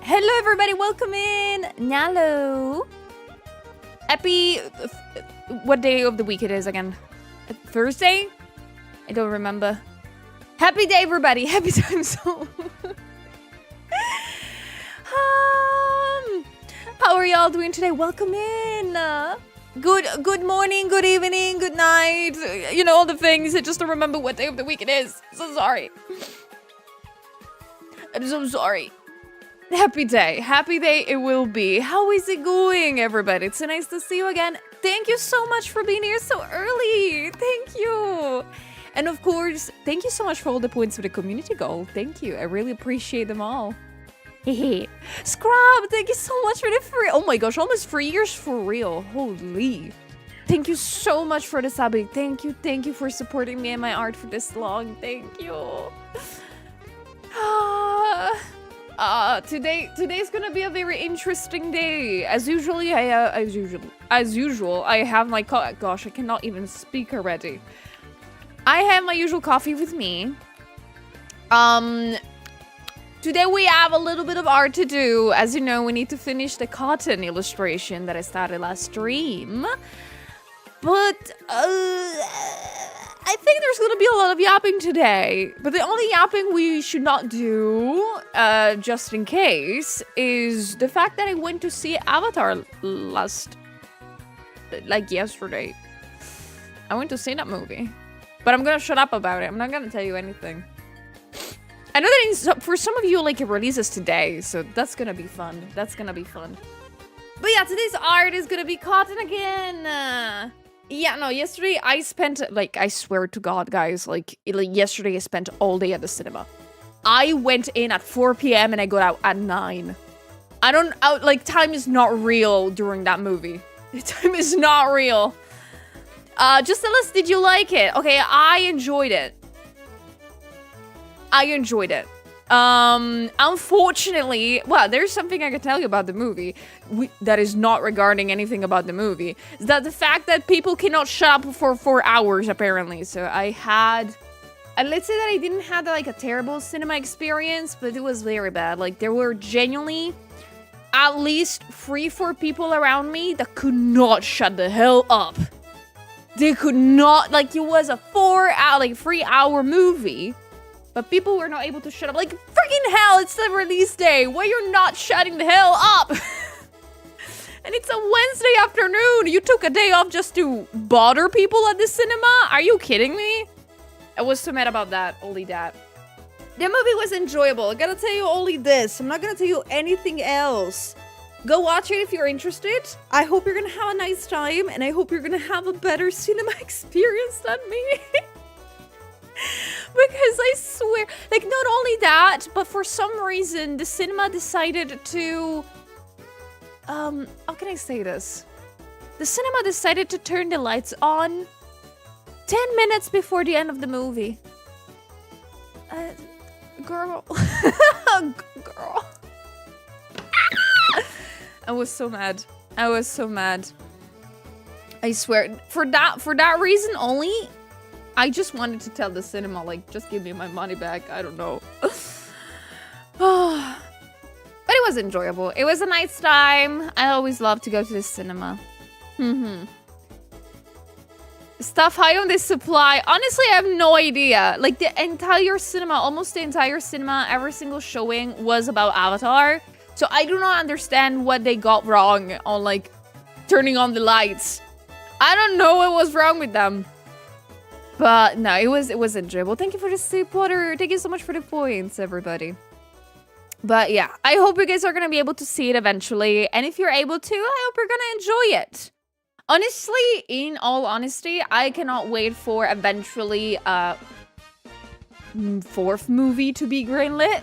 Hello everybody, welcome in. Nalo. Happy... what day of the week it is again? Thursday? I don't remember. Happy day everybody, happy time zone. How are y'all doing today? Welcome in. Good morning, good evening, good night. You know, all the things. I just don't remember what day of the week it is. So sorry. I'm so sorry. Happy day it will be. How is it going, everybody? It's so nice to see you again. Thank you so much for being here so early. Thank you. And of course, thank you so much for all the points for the community goal. Thank you. I really appreciate them all. Hehe. Scrub, thank you so much for the free. Oh my gosh, almost 3 years for real. Holy. Thank you so much for the subbing. Thank you for supporting me and my art for this long. Thank you. Today's gonna be a very interesting day. As usual, I have my gosh, I cannot even speak already. I have my usual coffee with me. Today we have a little bit of art to do. As you know, we need to finish the cotton illustration that I started last stream. But I think there's gonna be a lot of yapping today. But the only yapping we should not do, just in case, is the fact that I went to see Avatar yesterday. I went to see that movie. But I'm gonna shut up about it. I'm not gonna tell you anything. I know that for some of you, like, it releases today, so that's gonna be fun. That's gonna be fun. But yeah, today's art is gonna be cotton again. Yeah, no, yesterday I spent, like, I swear to God, guys, yesterday I spent all day at the cinema. I went in at 4 p.m. and I got out at 9. Time is not real during that movie. Time is not real. Just tell us, did you like it? Okay, I enjoyed it. Unfortunately, well, there's something I can tell you about the movie that is not regarding anything about the movie. Is that the fact that people cannot shut up for 4 hours, apparently. So let's say that I didn't have, like, a terrible cinema experience, but it was very bad. Like, there were genuinely at least 3-4 people around me that could not shut the hell up. They could not, like, it was a 3-hour movie. But people were not able to shut up. Like, freaking hell, it's the release day. Why you're not shutting the hell up? And it's a Wednesday afternoon. You took a day off just to bother people at the cinema? Are you kidding me? I was so mad about that. Only that. The movie was enjoyable. I gotta tell you only this. I'm not gonna tell you anything else. Go watch it if you're interested. I hope you're gonna have a nice time. And I hope you're gonna have a better cinema experience than me. Because I swear, like, not only that, but for some reason, the cinema decided to, how can I say this? The cinema decided to turn the lights on 10 minutes before the end of the movie. Girl. Girl. I was so mad. I swear, for that reason only, I just wanted to tell the cinema, like, just give me my money back. I don't know. But it was enjoyable. It was a nice time. I always love to go to the cinema. Stuff high on the supply. Honestly, I have no idea. Like, the entire cinema, almost the entire cinema, every single showing was about Avatar. So I do not understand what they got wrong on, like, turning on the lights. I don't know what was wrong with them. But no, it was enjoyable. Thank you for the soup water. Thank you so much for the points, everybody. But yeah, I hope you guys are going to be able to see it eventually. And if you're able to, I hope you're going to enjoy it. Honestly, in all honesty, I cannot wait for eventually fourth movie to be greenlit.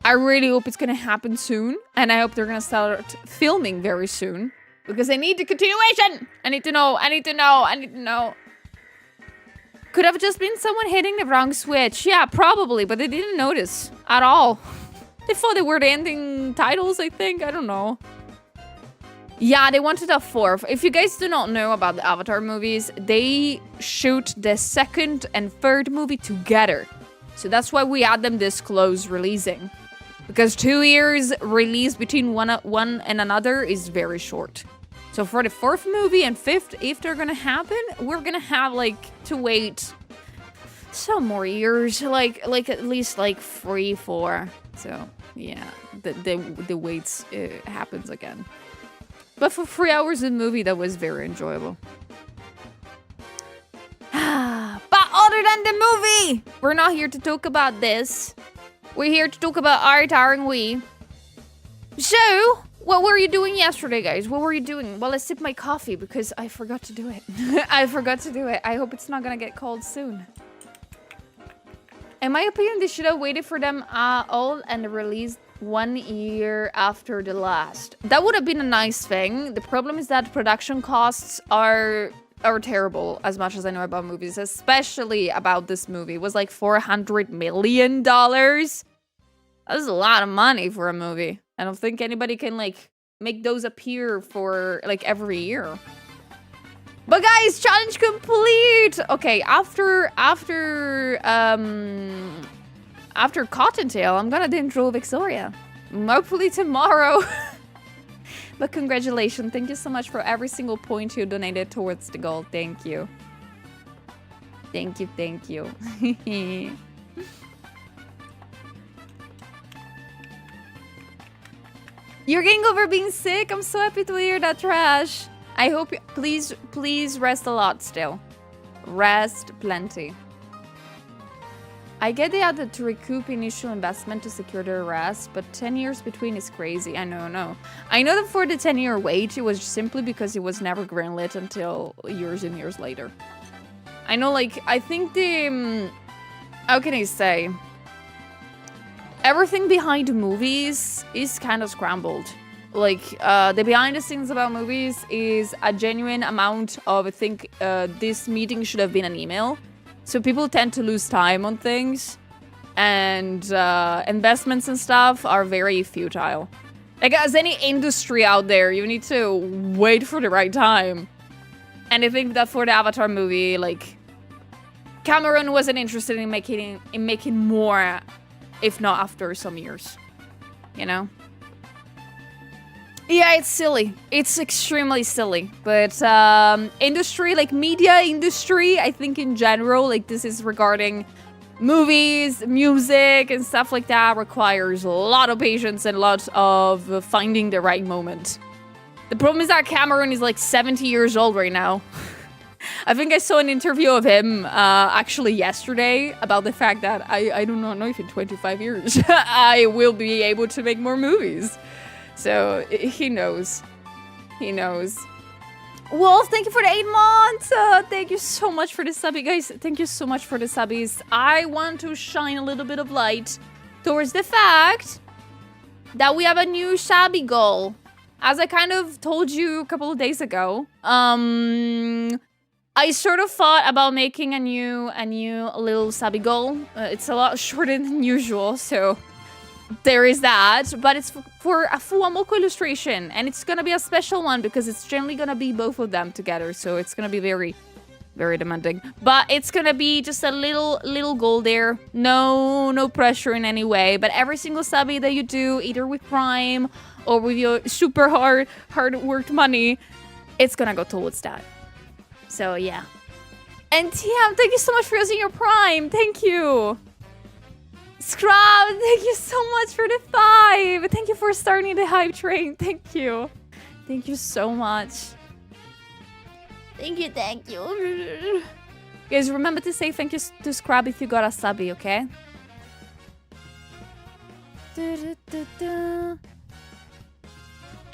I really hope it's gonna happen soon, and I hope they're gonna start filming very soon, because I need the continuation! I need to know. Could have just been someone hitting the wrong switch. Yeah, probably, but they didn't notice at all. They thought they were the ending titles, I think. I don't know. Yeah, they wanted a fourth. If you guys do not know about the Avatar movies, they shoot the second and third movie together. So that's why we had them this close releasing. Because 2 years release between one and another is very short. So for the fourth movie and fifth, if they're gonna happen, we're gonna have like to wait some more years, like at least like 3, 4. So yeah, the waits happens again. But for 3 hours of the movie, that was very enjoyable. But other than the movie, we're not here to talk about this. We're here to talk about art, aren't we? So, what were you doing yesterday, guys? What were you doing? Well, I sipped my coffee because I forgot to do it. I forgot to do it. I hope it's not gonna get cold soon. In my opinion, they should have waited for them all and released 1 year after the last. That would have been a nice thing. The problem is that production costs are terrible, as much as I know about movies, especially about this movie. It was like $400 million. That's a lot of money for a movie. I don't think anybody can like make those appear for like every year. But guys, challenge complete. Okay, after Cottontail, I'm gonna do Intro Victoria. Hopefully tomorrow. But congratulations. Thank you so much for every single point you donated towards the goal. Thank you. Thank you, thank you. You're getting over being sick? I'm so happy to hear that, Trash. I hope you, please rest a lot still. Rest plenty. I get they had to recoup initial investment to secure their rest, but 10 years between is crazy. I know. I know that for the 10-year wait, it was simply because it was never greenlit until years and years later. I know, like, I think the... how can I say? Everything behind movies is kind of scrambled. Like, the behind the scenes about movies is a genuine amount of, I think, this meeting should have been an email. So people tend to lose time on things, and investments and stuff are very futile. Like, as any industry out there, you need to wait for the right time. And I think that for the Avatar movie, like, Cameron wasn't interested in making more, if not after some years, you know? Yeah, it's silly. It's extremely silly. But industry, like media industry, I think in general, like this is regarding movies, music, and stuff like that, requires a lot of patience and a lot of finding the right moment. The problem is that Cameron is like 70 years old right now. I think I saw an interview of him actually yesterday about the fact that I do not know if in 25 years I will be able to make more movies. So, he knows. He knows. Wolf, thank you for the 8 months. Thank you so much for the subbies. Guys, thank you so much for the subbies. I want to shine a little bit of light towards the fact that we have a new subby goal. As I kind of told you a couple of days ago, I sort of thought about making a new little subby goal. It's a lot shorter than usual, so... there is that, but it's for a Fuamoko illustration, and it's gonna be a special one because it's generally gonna be both of them together, so it's gonna be very, very demanding. But it's gonna be just a little goal there, no pressure in any way. But every single subby that you do, either with Prime or with your super hard worked money, it's gonna go towards that. So yeah. And TM, thank you so much for using your Prime. Thank you. Scrub, thank you so much for the 5. Thank you for starting the hype train. Thank you. Thank you so much. Thank you. Guys, remember to say thank you to Scrub if you got a subby, okay?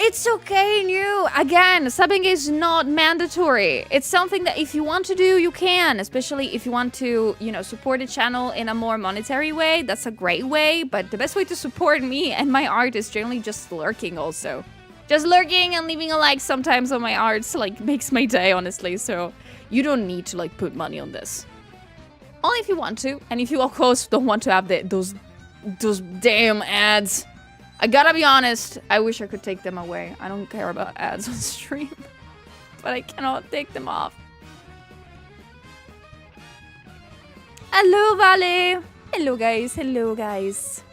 It's okay, new. Again, subbing is not mandatory. It's something that if you want to do, you can. Especially if you want to, you know, support the channel in a more monetary way. That's a great way. But the best way to support me and my art is generally just lurking also. Just lurking and leaving a like sometimes on my arts, like, makes my day, honestly. So you don't need to, like, put money on this. Only if you want to. And if you, of course, don't want to have those damn ads. I gotta be honest, I wish I could take them away. I don't care about ads on stream, but I cannot take them off. Hello, Vale. Hello, guys. Hello, guys.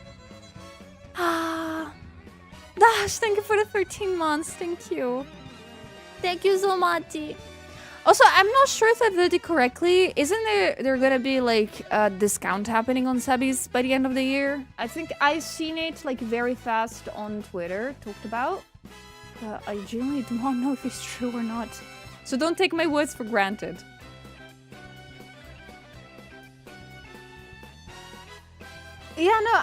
Ah, Dash, thank you for the 13 months. Thank you. Thank you so much. Also, I'm not sure if I did it correctly. Isn't there gonna be like a discount happening on subbies by the end of the year? I think I've seen it like very fast on Twitter talked about. I genuinely do not know if it's true or not. So don't take my words for granted. Yeah, no,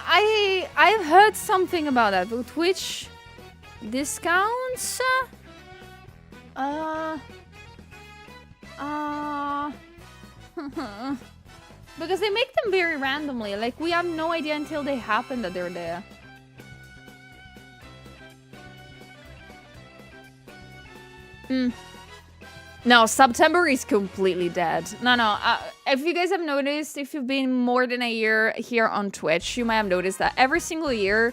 I've heard something about that. But Twitch discounts? Because they make them very randomly. Like, we have no idea until they happen that they're there. No, September is completely dead. No. If you guys have noticed, if you've been more than a year here on Twitch, you might have noticed that every single year,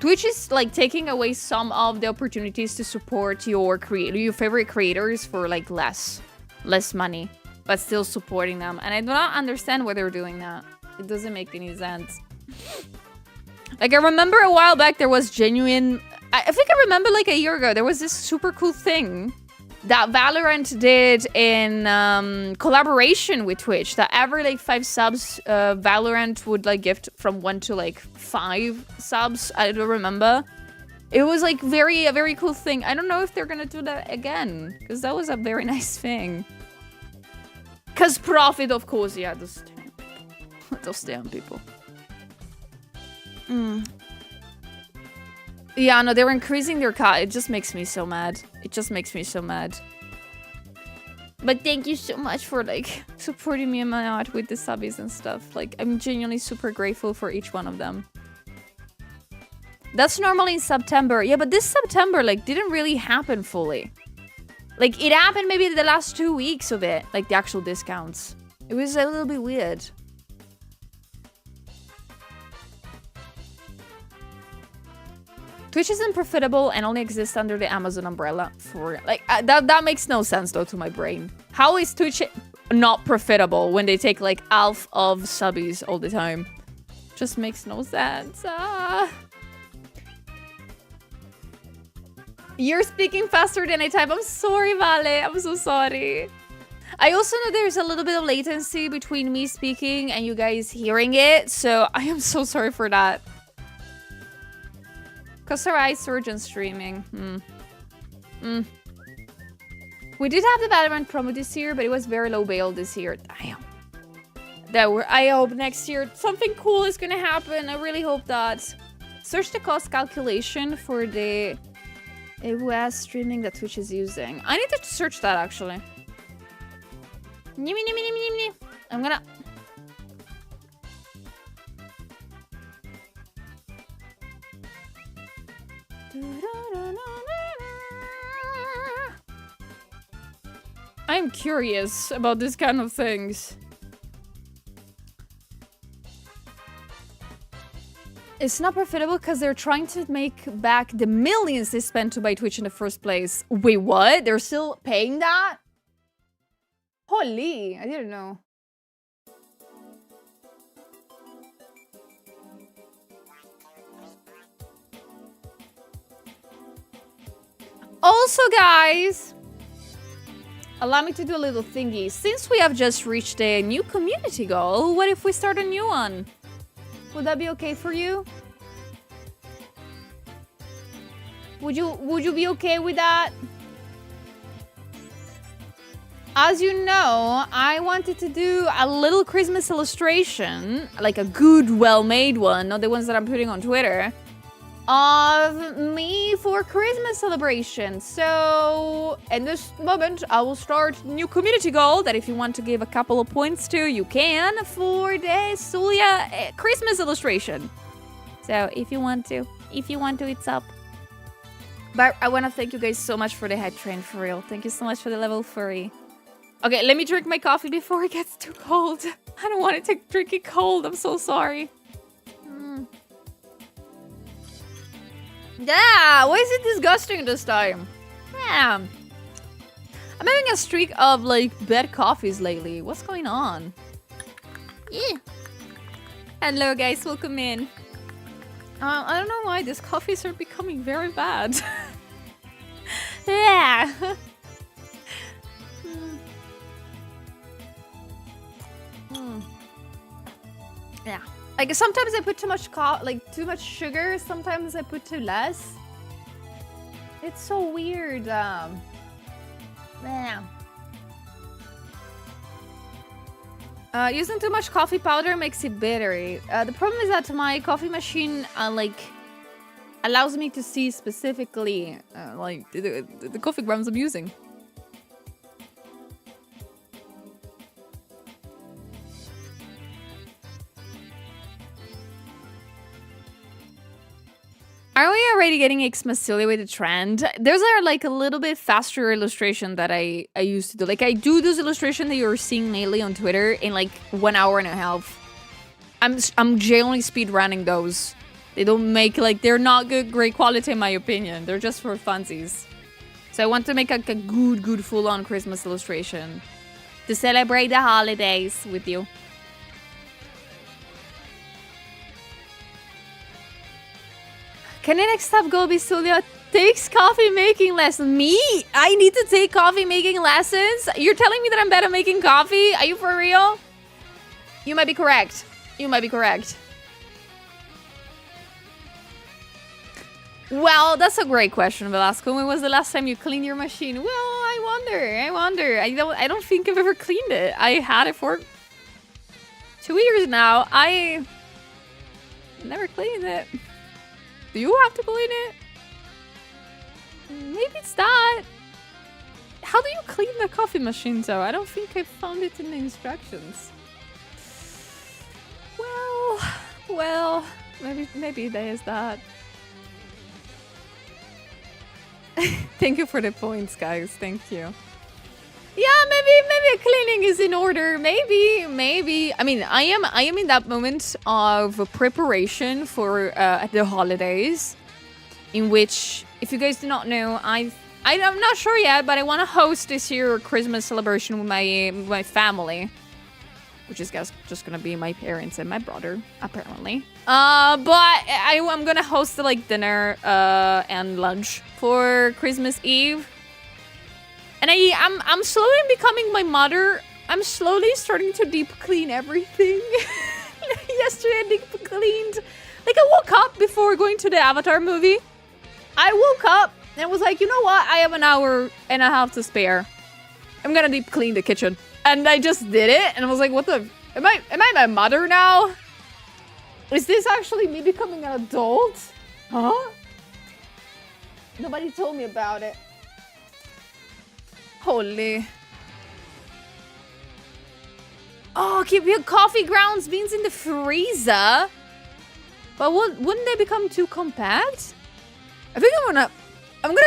Twitch is like taking away some of the opportunities to support your favorite creators for like less money, but still supporting them. And I do not understand why they're doing that. It doesn't make any sense. Like, I remember a while back there was genuine... I think I remember like a year ago, there was this super cool thing that Valorant did in collaboration with Twitch, that every like 5 subs, Valorant would like gift from 1 to like 5 subs. I don't remember. It was like a very cool thing. I don't know if they're gonna do that again, because that was a very nice thing. Because profit, of course, yeah, those damn people. Yeah, no, they're increasing their cut. It just makes me so mad. It just makes me so mad. But thank you so much for, like, supporting me and my art with the subbies and stuff. Like, I'm genuinely super grateful for each one of them. That's normally in September. Yeah, but this September, like, didn't really happen fully. Like, it happened maybe the last 2 weeks of it. Like, the actual discounts. It was a little bit weird. Twitch isn't profitable and only exists under the Amazon umbrella for... Like, that makes no sense, though, to my brain. How is Twitch not profitable when they take, like, half of subbies all the time? Just makes no sense. You're speaking faster than I type. I'm sorry, Vale. I'm so sorry. I also know there's a little bit of latency between me speaking and you guys hearing it, so I am so sorry for that. Because her eyes surgeon streaming. We did have the Valorant promo this year, but it was very low bail this year. Damn. I hope next year something cool is gonna happen. I really hope that. Search the cost calculation for the AWS streaming that Twitch is using. I need to search that actually. I'm gonna... I'm curious about this kind of things. It's not profitable because they're trying to make back the millions they spent to buy Twitch in the first place. Wait, what? They're still paying that? Holy, I didn't know. Also, guys, allow me to do a little thingy. Since we have just reached a new community goal, what if we start a new one? Would that be okay for you? Would you be okay with that? As you know, I wanted to do a little Christmas illustration, like a good, well-made one, not the ones that I'm putting on Twitter. of me for Christmas celebration. So in this moment, I will start new community goal that if you want to give a couple of points to, you can for the Sulia Christmas illustration. So if you want to, it's up. But I want to thank you guys so much for the head train, for real. Thank you so much for the level 3. Okay, let me drink my coffee before it gets too cold. I don't want it to drink it cold. I'm so sorry. Yeah, why is it disgusting this time? Yeah. I'm having a streak of, like, bad coffees lately. What's going on? Yeah. Hello, guys. Welcome in. I don't know why these coffees are becoming very bad. Yeah. Yeah. Like, sometimes I put too much too much sugar. Sometimes I put too less. It's so weird. Yeah. Using too much coffee powder makes it bitter. The problem is that my coffee machine, allows me to see specifically, the coffee grounds I'm using. Are we already getting Xmasili with the trend? Those are like a little bit faster illustration that I used to do. Like I do those illustrations that you're seeing lately on Twitter in like 1 hour and a half. I'm generally speed running those. They don't make they're not great quality in my opinion. They're just for funsies. So I want to make like a good full-on Christmas illustration to celebrate the holidays with you. Can the next step go be Sulia takes coffee making lessons? Me? I need to take coffee making lessons? You're telling me that I'm bad at making coffee? Are you for real? You might be correct. You might be correct. Well, that's a great question, Velasco. When was the last time you cleaned your machine? Well, I wonder. I don't think I've ever cleaned it. I had it for 2 years now. I never cleaned it. Do you have to clean it? Maybe it's that. How do you clean the coffee machine though? I don't think I found it in the instructions. Well, maybe there is that. Thank you for the points, guys. Thank you. Yeah, maybe a cleaning is in order. Maybe. I mean, I am in that moment of preparation for the holidays, in which, if you guys do not know, I'm not sure yet, but I want to host this year Christmas celebration with my family, which is just gonna be my parents and my brother, apparently. But I'm gonna host like dinner and lunch for Christmas Eve. And I'm slowly becoming my mother. I'm slowly starting to deep clean everything. Yesterday I deep cleaned. Like I woke up before going to the Avatar movie. I woke up and was like, you know what? I have an hour and a half to spare. I'm gonna deep clean the kitchen. And I just did it. And I was like, what the? Am I my mother now? Is this actually me becoming an adult? Huh? Nobody told me about it. Holy. Oh, keep your coffee grounds beans in the freezer. But wouldn't they become too compact? I think I'm gonna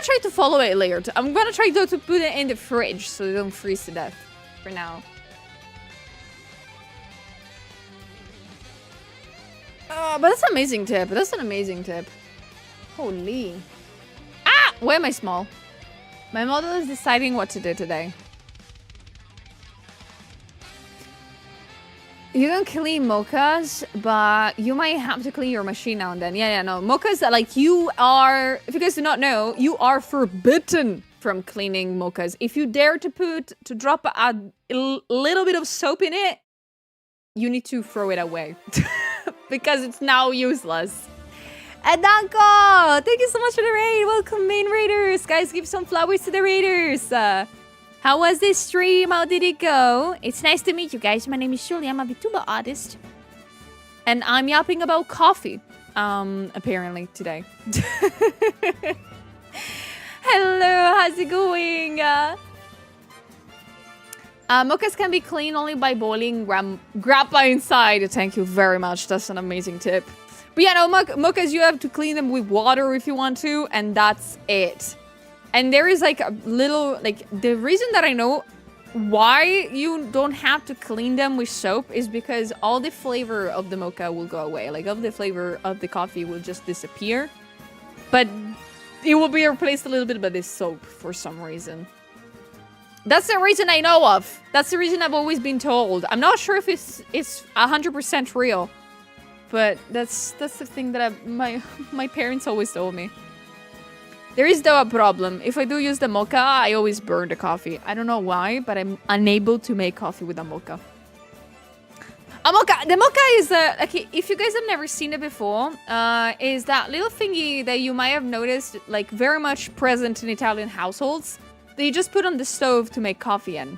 try to follow it later. I'm gonna try to put it in the fridge so they don't freeze to death for now. But that's an amazing tip. That's an amazing tip. Holy. Ah! Why am I small? My model is deciding what to do today. You don't clean mochas, but you might have to clean your machine now and then. Yeah, no. Mochas, like, you are... If you guys do not know, you are forbidden from cleaning mochas. If you dare to drop a little bit of soap in it, you need to throw it away. Because it's now useless. And Danko! Thank you so much for the raid! Welcome, main raiders! Guys, give some flowers to the raiders! How was this stream? How did it go? It's nice to meet you guys. My name is Julie. I'm a VTuber artist. And I'm yapping about coffee. apparently today. Hello, how's it going? Mochas can be cleaned only by boiling grappa inside. Thank you very much. That's an amazing tip. But yeah, no, mochas, you have to clean them with water if you want to, and that's it. And there is like a little, like, the reason that I know why you don't have to clean them with soap is because all the flavor of the mocha will go away. Like, all the flavor of the coffee will just disappear. But it will be replaced a little bit by this soap for some reason. That's the reason I know of. That's the reason I've always been told. I'm not sure if it's 100% real. But that's the thing that my parents always told me. There is though a problem. If I do use the mocha, I always burn the coffee. I don't know why, but I'm unable to make coffee with a mocha. A mocha. The mocha is okay. If you guys have never seen it before, is that little thingy that you might have noticed, like very much present in Italian households, that you just put on the stove to make coffee in.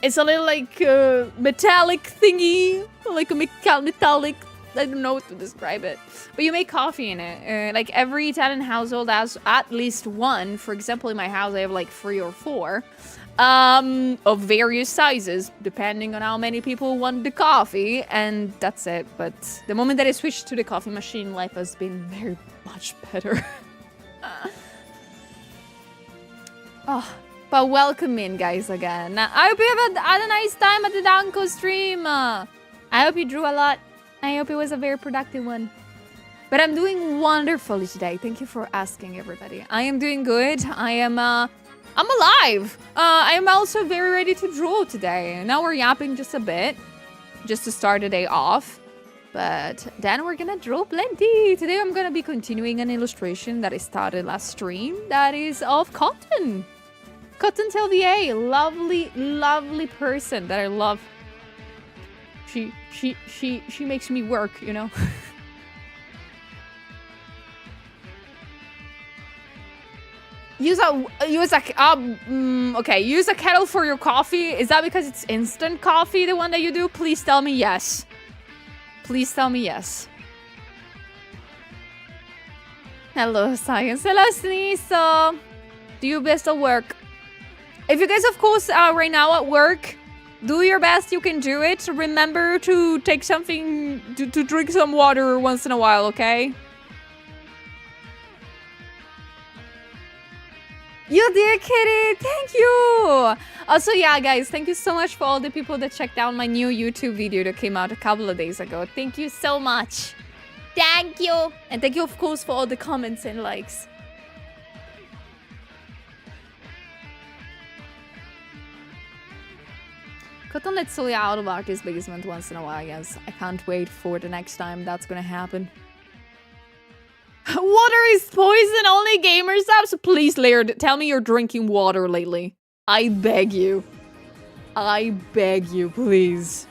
It's a little like metallic thingy, like a metallic. I don't know what to describe it. But you make coffee in it. Like every Italian household has at least one. For example, in my house, I have like 3 or 4. Of various sizes, depending on how many people want the coffee. And that's it. But the moment that I switched to the coffee machine, life has been very much better. Oh, but welcome in, guys, again. I hope you have had a nice time at the Danko stream. I hope you drew a lot. I hope it was a very productive one. But I'm doing wonderfully today. Thank you for asking, everybody. I am doing good. I'm alive. I am also very ready to draw today. Now we're yapping just a bit, just to start the day off. But then we're gonna draw plenty. Today I'm gonna be continuing an illustration that I started last stream. That is of Cotton. Cotton LVA, lovely, lovely person that I love. She makes me work, you know. Use a kettle for your coffee. Is that because it's instant coffee, the one that you do? Please tell me yes. Please tell me yes. Hello, Science. Hello, Sneezo. Do your best at work. If you guys, of course, are right now at work, do your best. You can do it. Remember to take something, to drink some water once in a while, okay? You did, Kitty! Thank you! Also, yeah, guys, thank you so much for all the people that checked out my new YouTube video that came out a couple of days ago. Thank you so much. Thank you! And thank you, of course, for all the comments and likes. Cotton lets Solia out of Artist Basement once in a while, yes. I can't wait for the next time that's gonna happen. Water is poison, only gamers have. So please, Laird, tell me you're drinking water lately. I beg you. I beg you, please.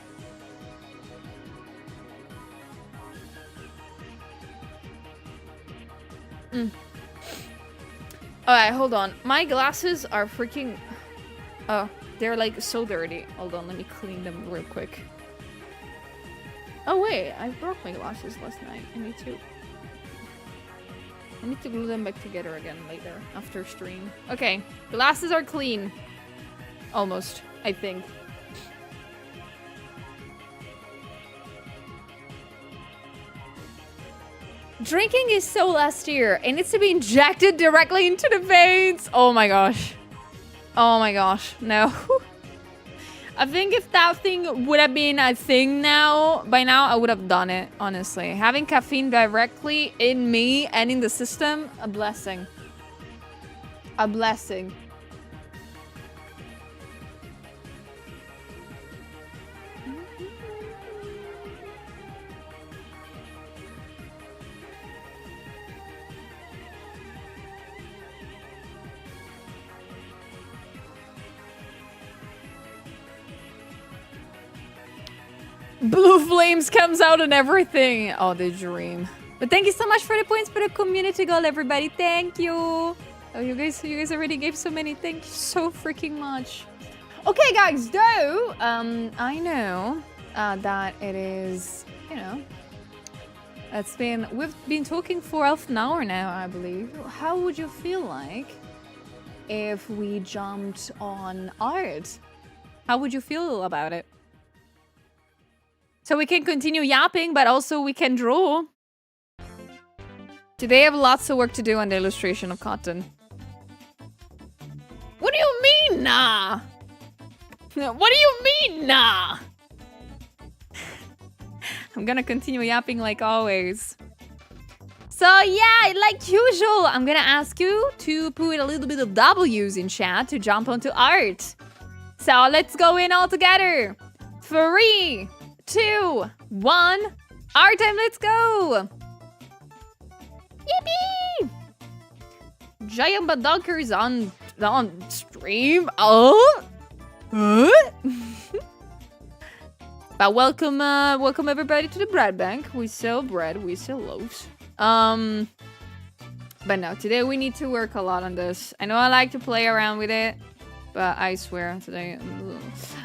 Alright, hold on. My glasses are freaking... Oh, they're like so dirty. Hold on, let me clean them real quick. Oh wait, I broke my glasses last night. I need to glue them back together again later, after stream. Okay, glasses are clean. Almost, I think. Drinking is so last year. It needs to be injected directly into the veins. Oh my gosh. Oh my gosh, no. I think if that thing would have been a thing by now, I would have done it, honestly. Having caffeine directly in me and in the system, a blessing. A blessing. Blue flames comes out and everything. Oh, the dream. But thank you so much for the points for the community goal, everybody. Thank you. Oh, you guys already gave so many. Thank you so freaking much. Okay, guys, though, I know that it is, you know, We've been talking for half an hour now, I believe. How would you feel like if we jumped on art? How would you feel about it? So we can continue yapping, but also we can draw. Today I have lots of work to do on the illustration of cotton. What do you mean, nah? What do you mean, nah? I'm gonna continue yapping like always. So yeah, like usual, I'm gonna ask you to put a little bit of W's in chat to jump onto art. So let's go in all together. 3, 2, 1. Art time, let's go. Yippee! Giant Badunkers on stream. Oh. Huh? But welcome everybody to the bread bank. We sell bread, we sell loaves. But no, today we need to work a lot on this. I know I like to play around with it, but I swear today.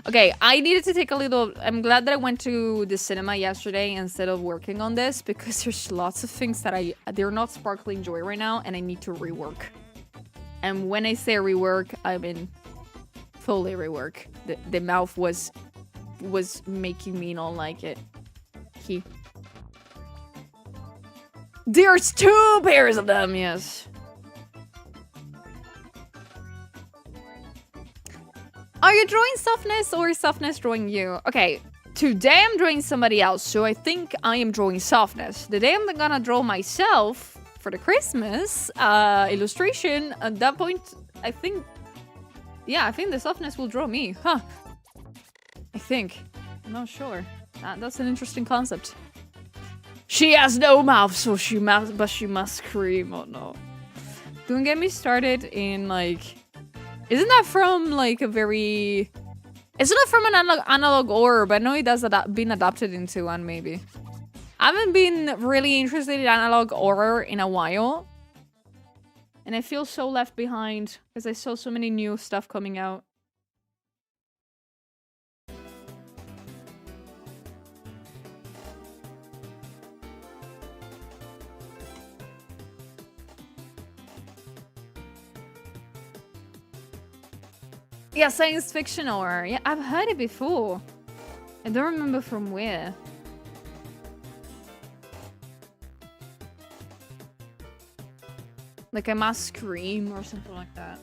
Okay, I needed to take a little. I'm glad that I went to the cinema yesterday instead of working on this because there's lots of things that they're not sparkling joy right now, and I need to rework. And when I say rework, I mean fully rework. The mouth was making me not like it. There's 2 pairs of them, yes. Are you drawing Softness or is Softness drawing you? Okay, today I'm drawing somebody else, so I think I am drawing Softness. The day I'm gonna draw myself for the Christmas illustration, at that point, I think the Softness will draw me, huh? I think. I'm not sure. That's an interesting concept. She has no mouth, so she must scream. Oh no. Don't get me started in like... Isn't that from like a very... Isn't that from an analog horror? But I know it has been adapted into one maybe. I haven't been really interested in analog horror in a while. And I feel so left behind because I saw so many new stuff coming out. Yeah, science fiction horror. Yeah, I've heard it before. I don't remember from where. Like I must scream or something like that.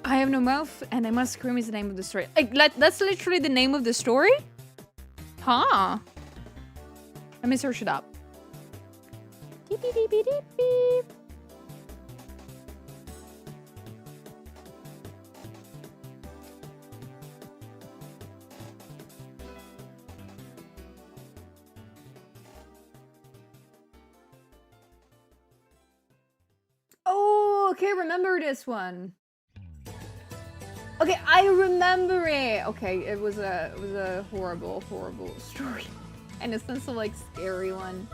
I have no mouth and I must scream is the name of the story. Like, that's literally the name of the story? Huh. Let me search it up. Beep, beep, beep, beep, beep. Oh, okay, remember this one. Okay, I remember it. Okay, it was a horrible story, and it's also like scary one.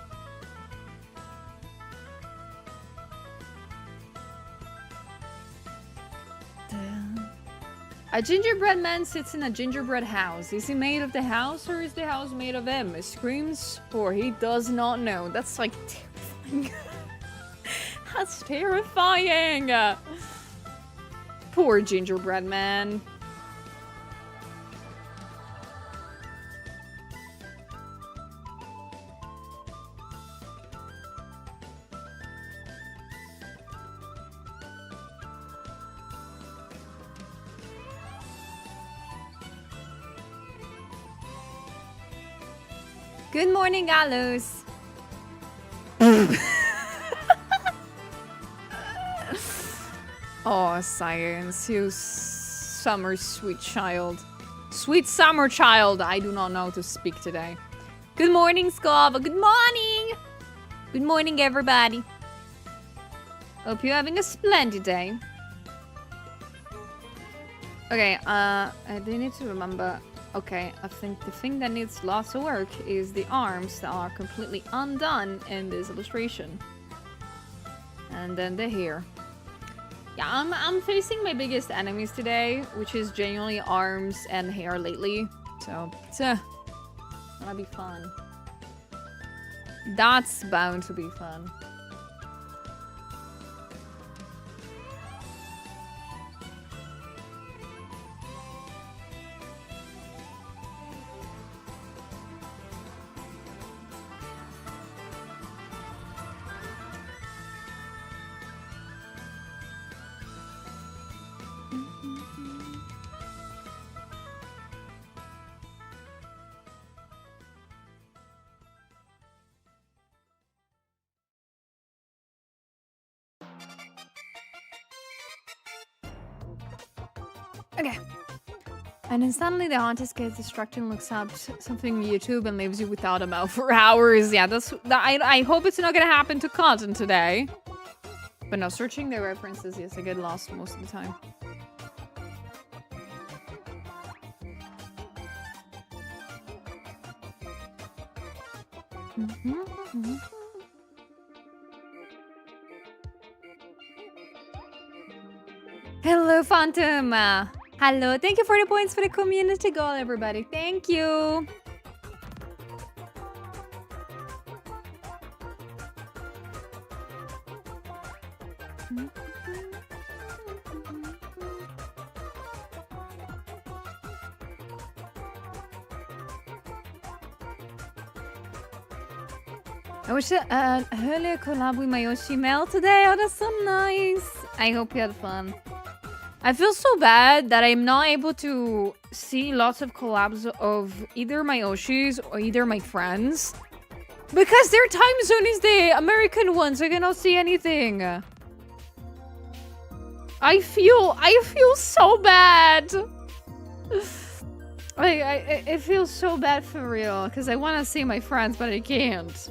A gingerbread man sits in a gingerbread house. Is he made of the house or is the house made of him? He screams for he does not know. That's like terrifying. That's terrifying. Poor gingerbread man. Good morning, Gallows. Oh, science, you summer sweet child. Sweet summer child. I do not know how to speak today. Good morning, Scob. Good morning. Good morning, everybody. Hope you're having a splendid day. Okay, I do need to remember. Okay, I think the thing that needs lots of work is the arms that are completely undone in this illustration. And then the hair. Yeah, I'm facing my biggest enemies today, which is genuinely arms and hair lately. So, it's gonna be fun. That's bound to be fun. Okay. And then suddenly the artist gets distracted and looks up something on YouTube and leaves you without a mouth for hours. Yeah, I hope it's not gonna happen to content today. But no, searching the references, yes, I get lost most of the time. Hello, Phantom. Hello, thank you for the points for the community goal, everybody. Thank you. I wish I earlier collab with my Yoshi Mel today. Oh, that's so nice. I hope you had fun. I feel so bad that I'm not able to see lots of collabs of either my Yoshis or either my friends. Because their time zone is the American one, so I cannot see anything. I feel so bad. It feels so bad for real, because I want to see my friends, but I can't.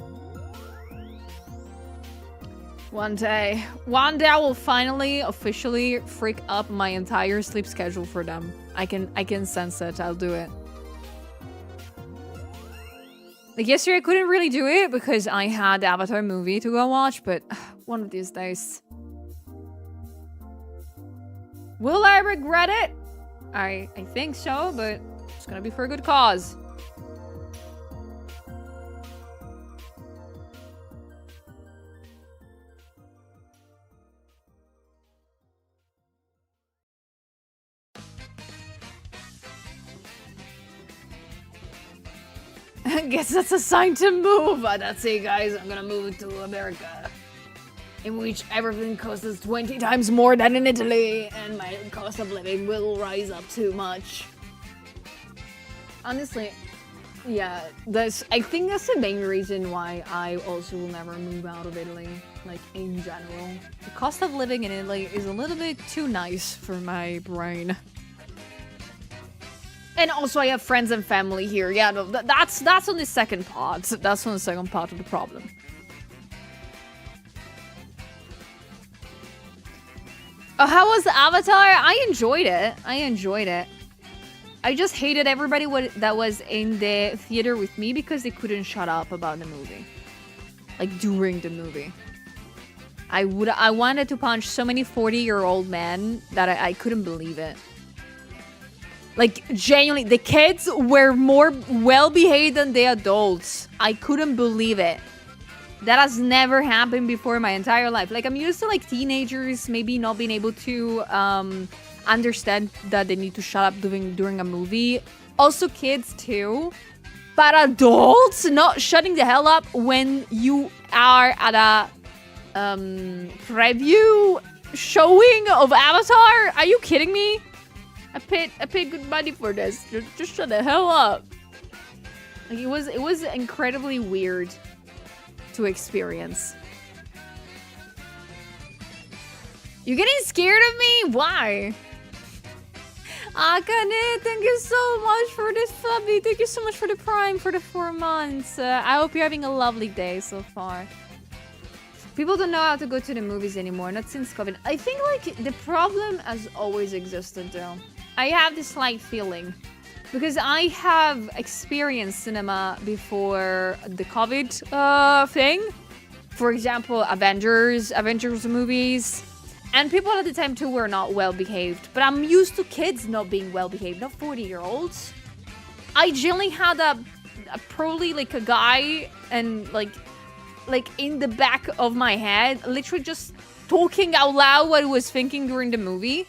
One day I will finally officially freak up my entire sleep schedule for them. I can sense it. I'll do it. Like yesterday I couldn't really do it because I had the Avatar movie to go watch, but one of these days. Will I regret it? I think so, but it's gonna be for a good cause. I guess that's a sign to move. That's it, guys. I'm gonna move to America, in which everything costs 20 times more than in Italy, and my cost of living will rise up too much. Honestly, yeah, I think that's the main reason why I also will never move out of Italy, like, in general. The cost of living in Italy is a little bit too nice for my brain. And also I have friends and family here. Yeah, no, that's on the second part. That's on the second part of the problem. How was Avatar? I enjoyed it. I just hated everybody that was in the theater with me because they couldn't shut up about the movie. Like, during the movie. I wanted to punch so many 40-year-old men that I couldn't believe it. Like, genuinely, the kids were more well-behaved than the adults. I couldn't believe it. That has never happened before in my entire life. Like, I'm used to, like, teenagers maybe not being able to understand that they need to shut up during a movie. Also kids, too. But adults not shutting the hell up when you are at a preview showing of Avatar? Are you kidding me? I paid good money for this. Just shut the hell up. Like, it was incredibly weird to experience. You getting scared of me? Why? Akane, thank you so much for this fluffy. Thank you so much for the Prime for the 4 months. I hope you're having a lovely day so far. People don't know how to go to the movies anymore, not since COVID. I think, like, the problem has always existed, though. I have this slight feeling. Because I have experienced cinema before the COVID thing. For example, Avengers movies. And people at the time, too, were not well-behaved. But I'm used to kids not being well-behaved, not 40-year-olds. I generally had probably, like, a guy and, like in the back of my head, literally just talking out loud what he was thinking during the movie.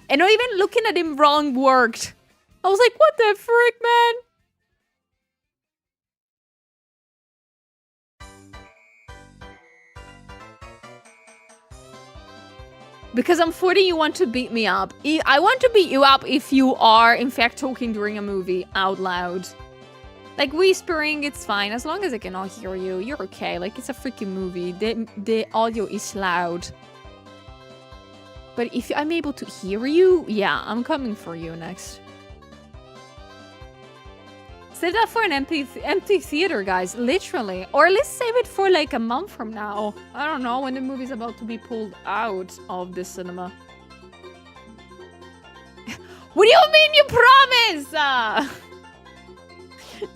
And not even looking at him wrong worked. I was like, what the frick, man? Because I'm 40, you want to beat me up. I want to beat you up if you are, in fact, talking during a movie out loud. Like, whispering, it's fine. As long as I cannot hear you, you're okay. Like, it's a freaking movie. The audio is loud. But if I'm able to hear you, yeah, I'm coming for you next. Save that for an empty theater, guys. Literally. Or let's save it for, like, a month from now. I don't know, when the movie's about to be pulled out of the cinema. What do you mean you promise?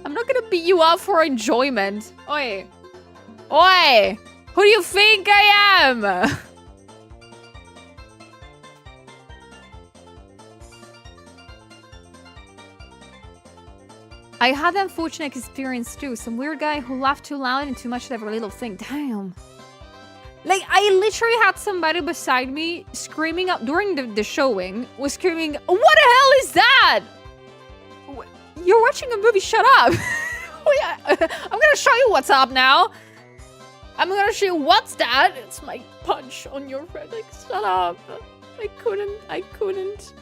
I'm not gonna beat you up for enjoyment. Oi. Oi! Who do you think I am? I had the unfortunate experience too. Some weird guy who laughed too loud and too much at every little thing. Damn. Like, I literally had somebody beside me screaming up during the showing. Was screaming, what the hell is that? You're watching a movie, shut up. Oh, yeah. I'm gonna show you what's up now. I'm gonna show you what's that. It's my punch on your friend. Like, shut up. I couldn't.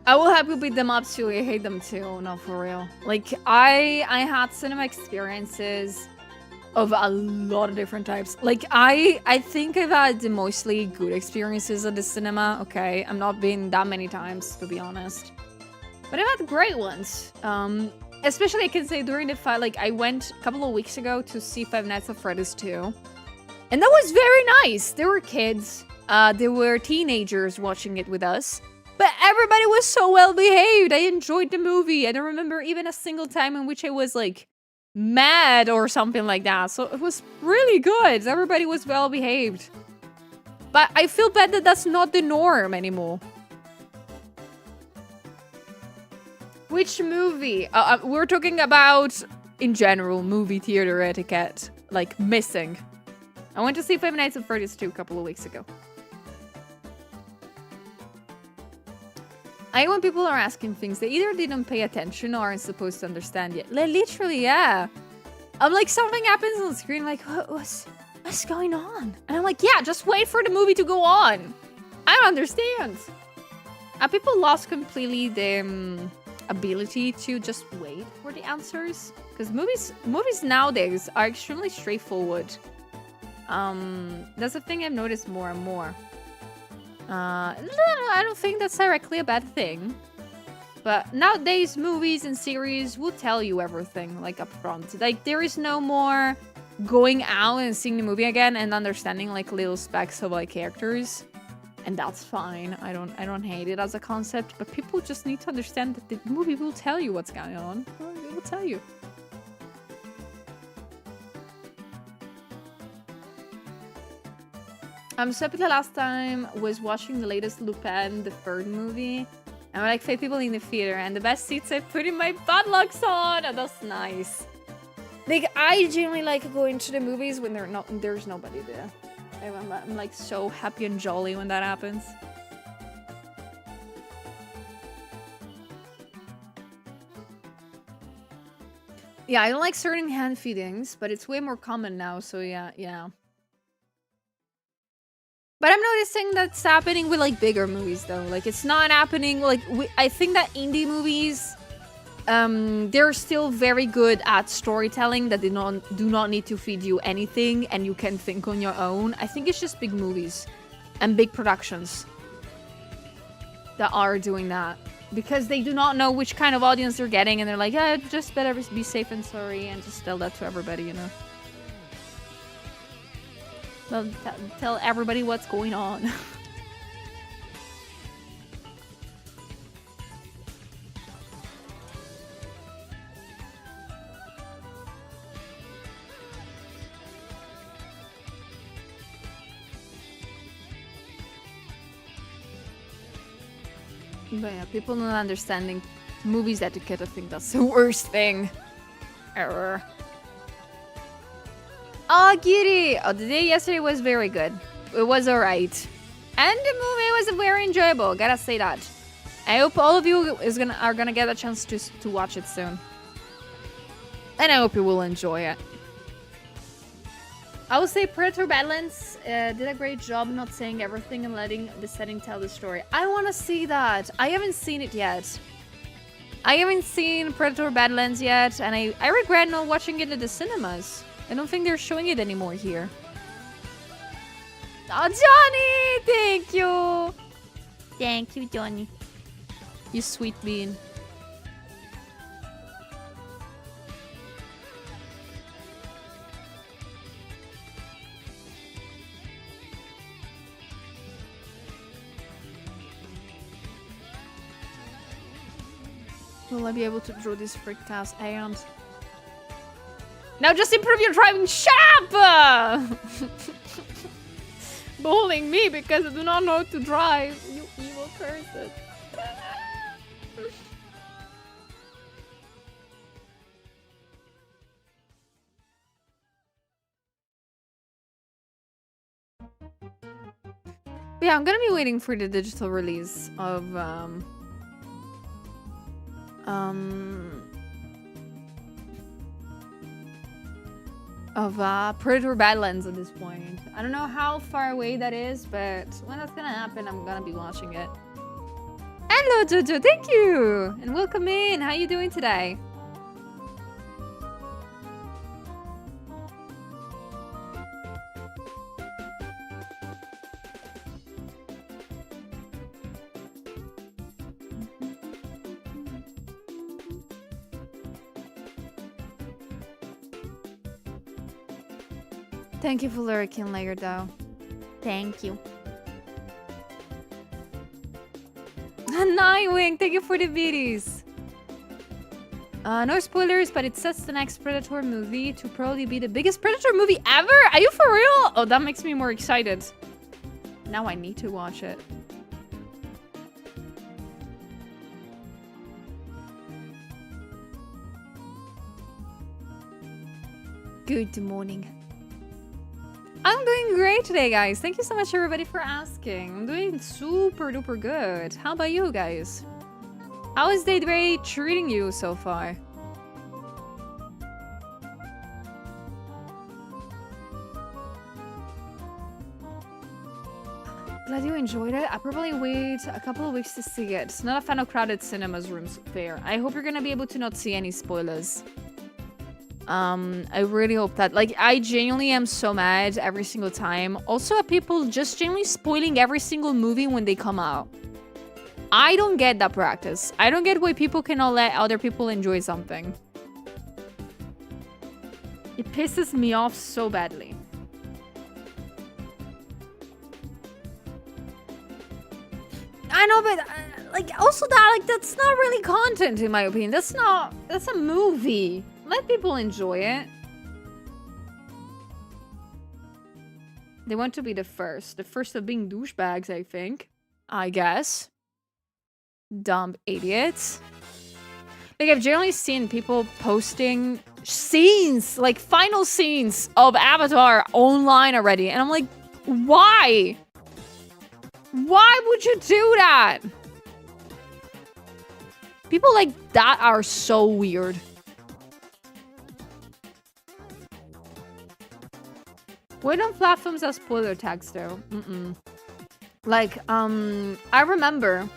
I will have you beat them up too. I hate them too. No, for real. Like, I had cinema experiences of a lot of different types. Like, I think I've had the mostly good experiences at the cinema. Okay, I'm not been that many times, to be honest. But I've had great ones. Especially, I can say, during the fight, like, I went a couple of weeks ago to see Five Nights at Freddy's 2. And that was very nice. There were kids. There were teenagers watching it with us. But everybody was so well behaved. I enjoyed the movie. I don't remember even a single time in which I was, like, mad or something like that. So it was really good. Everybody was well behaved. But I feel bad that that's not the norm anymore. Which movie? We're talking about, in general, movie theater etiquette. Like, missing. I went to see Five Nights at Freddy's 2 a couple of weeks ago. I hate when people are asking things they either didn't pay attention or aren't supposed to understand yet. Like, literally, yeah. I'm like, something happens on the screen, like, what's going on? And I'm like, yeah, just wait for the movie to go on. I don't understand. Have people lost completely the ability to just wait for the answers? Because movies nowadays are extremely straightforward. That's a thing I've noticed more and more. I don't think that's directly a bad thing. But nowadays, movies and series will tell you everything, like, up front. Like, there is no more going out and seeing the movie again and understanding, like, little specs of, like, characters. And that's fine. I don't hate it as a concept. But people just need to understand that the movie will tell you what's going on. It will tell you. So happy the last time was watching the latest Lupin, the third movie. And we're like 5 people in the theater, and the best seats I put in my buttocks on. Oh, that's nice. Like, I genuinely like going to the movies when there's nobody there. I'm like so happy and jolly when that happens. Yeah, I don't like certain hand feedings, but it's way more common now, so yeah. But I'm noticing that's happening with, like, bigger movies, though. Like, it's not happening, like, I think that indie movies, they're still very good at storytelling, that they do not need to feed you anything, and you can think on your own. I think it's just big movies and big productions that are doing that. because they do not know which kind of audience they're getting, and they're like, yeah, just better be safe and sorry, and just tell that to everybody, you know. Well, tell everybody what's going on. But yeah, people not understanding movies etiquette, I think that's the worst thing. Error. Oh, Kitty! Oh, the day yesterday was very good. It was alright. And the movie was very enjoyable, gotta say that. I hope all of you are gonna get a chance to watch it soon. And I hope you will enjoy it. I would say Predator Badlands did a great job not saying everything and letting the setting tell the story. I want to see that. I haven't seen it yet. I haven't seen Predator Badlands yet, and I regret not watching it at the cinemas. I don't think they're showing it anymore here. Oh, Johnny! Thank you! Thank you, Johnny. You sweet bean. Will I be able to draw this freaked ass ant? Now just improve your driving. Shut up! Bullying me because I do not know how to drive. You evil person. Yeah, I'm gonna be waiting for the digital release of Predator Badlands at this point. I don't know how far away that is, but when that's gonna happen, I'm gonna be watching it. Hello, Jojo, thank you! And welcome in, how you doing today? Thank you for lurking, Layer though. Thank you. Nightwing, thank you for the biddies. No spoilers, but it sets the next Predator movie to probably be the biggest Predator movie ever? Are you for real? Oh, that makes me more excited. Now I need to watch it. Good morning. I'm doing great today, guys. Thank you so much, everybody, for asking. I'm doing super duper good. How about you guys? How is day treating you so far? Glad you enjoyed it. I probably wait a couple of weeks to see it. Not a fan of crowded cinemas rooms fair. I hope you're gonna be able to not see any spoilers. I really hope that, like, I genuinely am so mad every single time. Also, at people just genuinely spoiling every single movie when they come out. I don't get that practice. I don't get why people cannot let other people enjoy something. It pisses me off so badly. I know, but like, also that, like, that's not really content in my opinion. That's a movie. Let people enjoy it. They want to be the first of being douchebags, I think. I guess. Dumb idiots. Like, I've generally seen people posting scenes, like final scenes of Avatar online already. And I'm like, why? Why would you do that? People like that are so weird. Wait on platforms as spoiler tags though. Like, I remember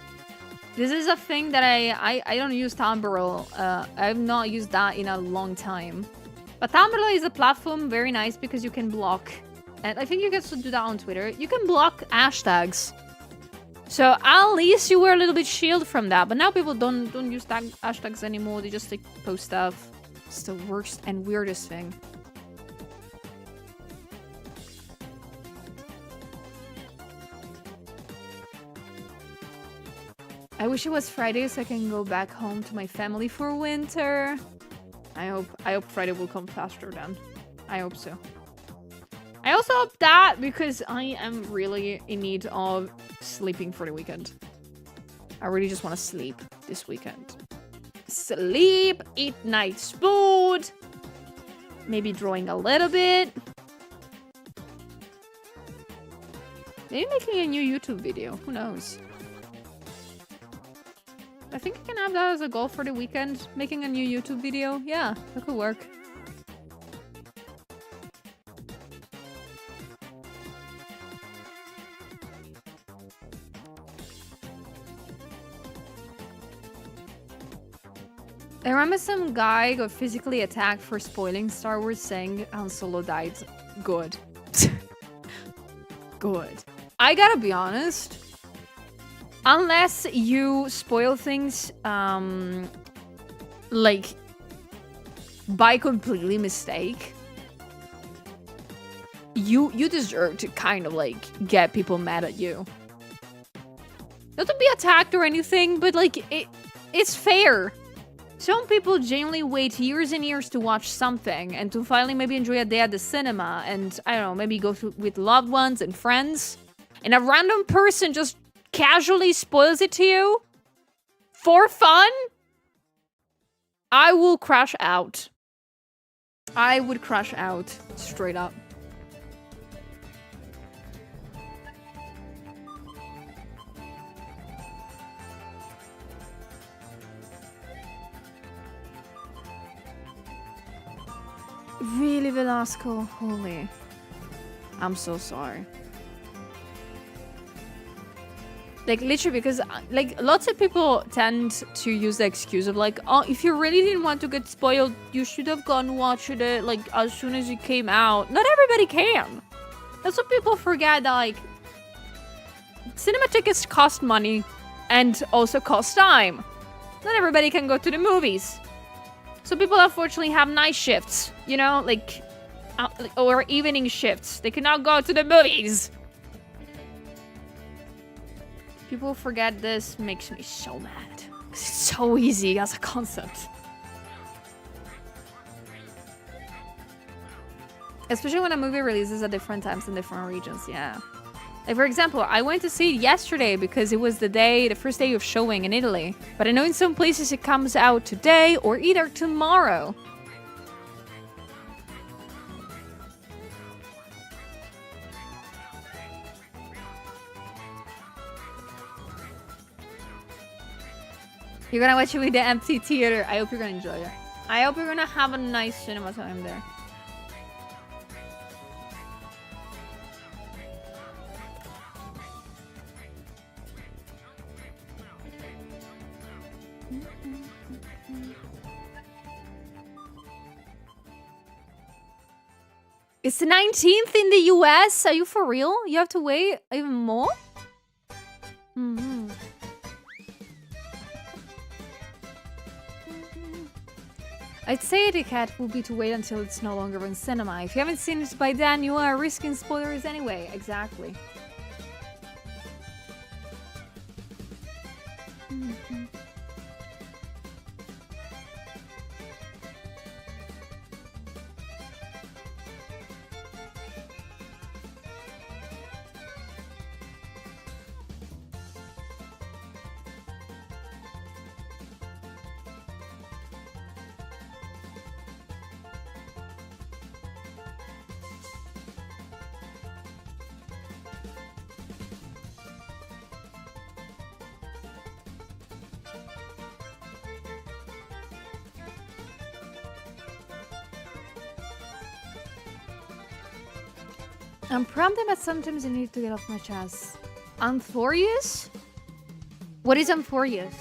this is a thing that I don't use Tumblr. I've not used that in a long time. But Tumblr is a platform very nice because you can block, and I think you can also do that on Twitter. You can block hashtags. So at least you were a little bit shielded from that. But now people don't use hashtags anymore. They just like post stuff. It's the worst and weirdest thing. I wish it was Friday so I can go back home to my family for winter. I hope Friday will come faster then. I hope so. I also hope that because I am really in need of sleeping for the weekend. I really just want to sleep this weekend. Sleep, eat nice food, maybe drawing a little bit. Maybe making a new YouTube video, who knows? I think I can have that as a goal for the weekend, making a new YouTube video. Yeah, that could work. I remember some guy got physically attacked for spoiling Star Wars saying Han Solo died. Good. Good. I gotta be honest. Unless you spoil things, like, by completely mistake, you deserve to kind of, like, get people mad at you. Not to be attacked or anything, but, like, it's fair. Some people genuinely wait years and years to watch something and to finally maybe enjoy a day at the cinema and, I don't know, maybe go with loved ones and friends. And a random person just casually spoils it to you for fun. I will crash out. I would crash out straight up. Really, Velasco? Holy. I'm so sorry. Like, literally, because, like, lots of people tend to use the excuse of, like, oh, if you really didn't want to get spoiled, you should have gone watch it, like, as soon as it came out. Not everybody can. That's what people forget, that, like, cinema tickets cost money and also cost time. Not everybody can go to the movies. So people unfortunately have night shifts, you know, like, or evening shifts. They cannot go to the movies. People forget this, makes me so mad. It's so easy as a concept. Especially when a movie releases at different times in different regions, yeah. Like, for example, I went to see it yesterday because it was the first day of showing in Italy. But I know in some places it comes out today or either tomorrow. You're gonna watch it with the empty theater. I hope you're gonna enjoy it. I hope you're gonna have a nice cinema time there. It's the 19th in the US. Are you for real? You have to wait even more? I'd say the cat will be to wait until it's no longer in cinema. If you haven't seen it by then, you are risking spoilers anyway. Exactly. I'm prompted, but sometimes I need to get off my chest. Amphorius? What is Amphorius?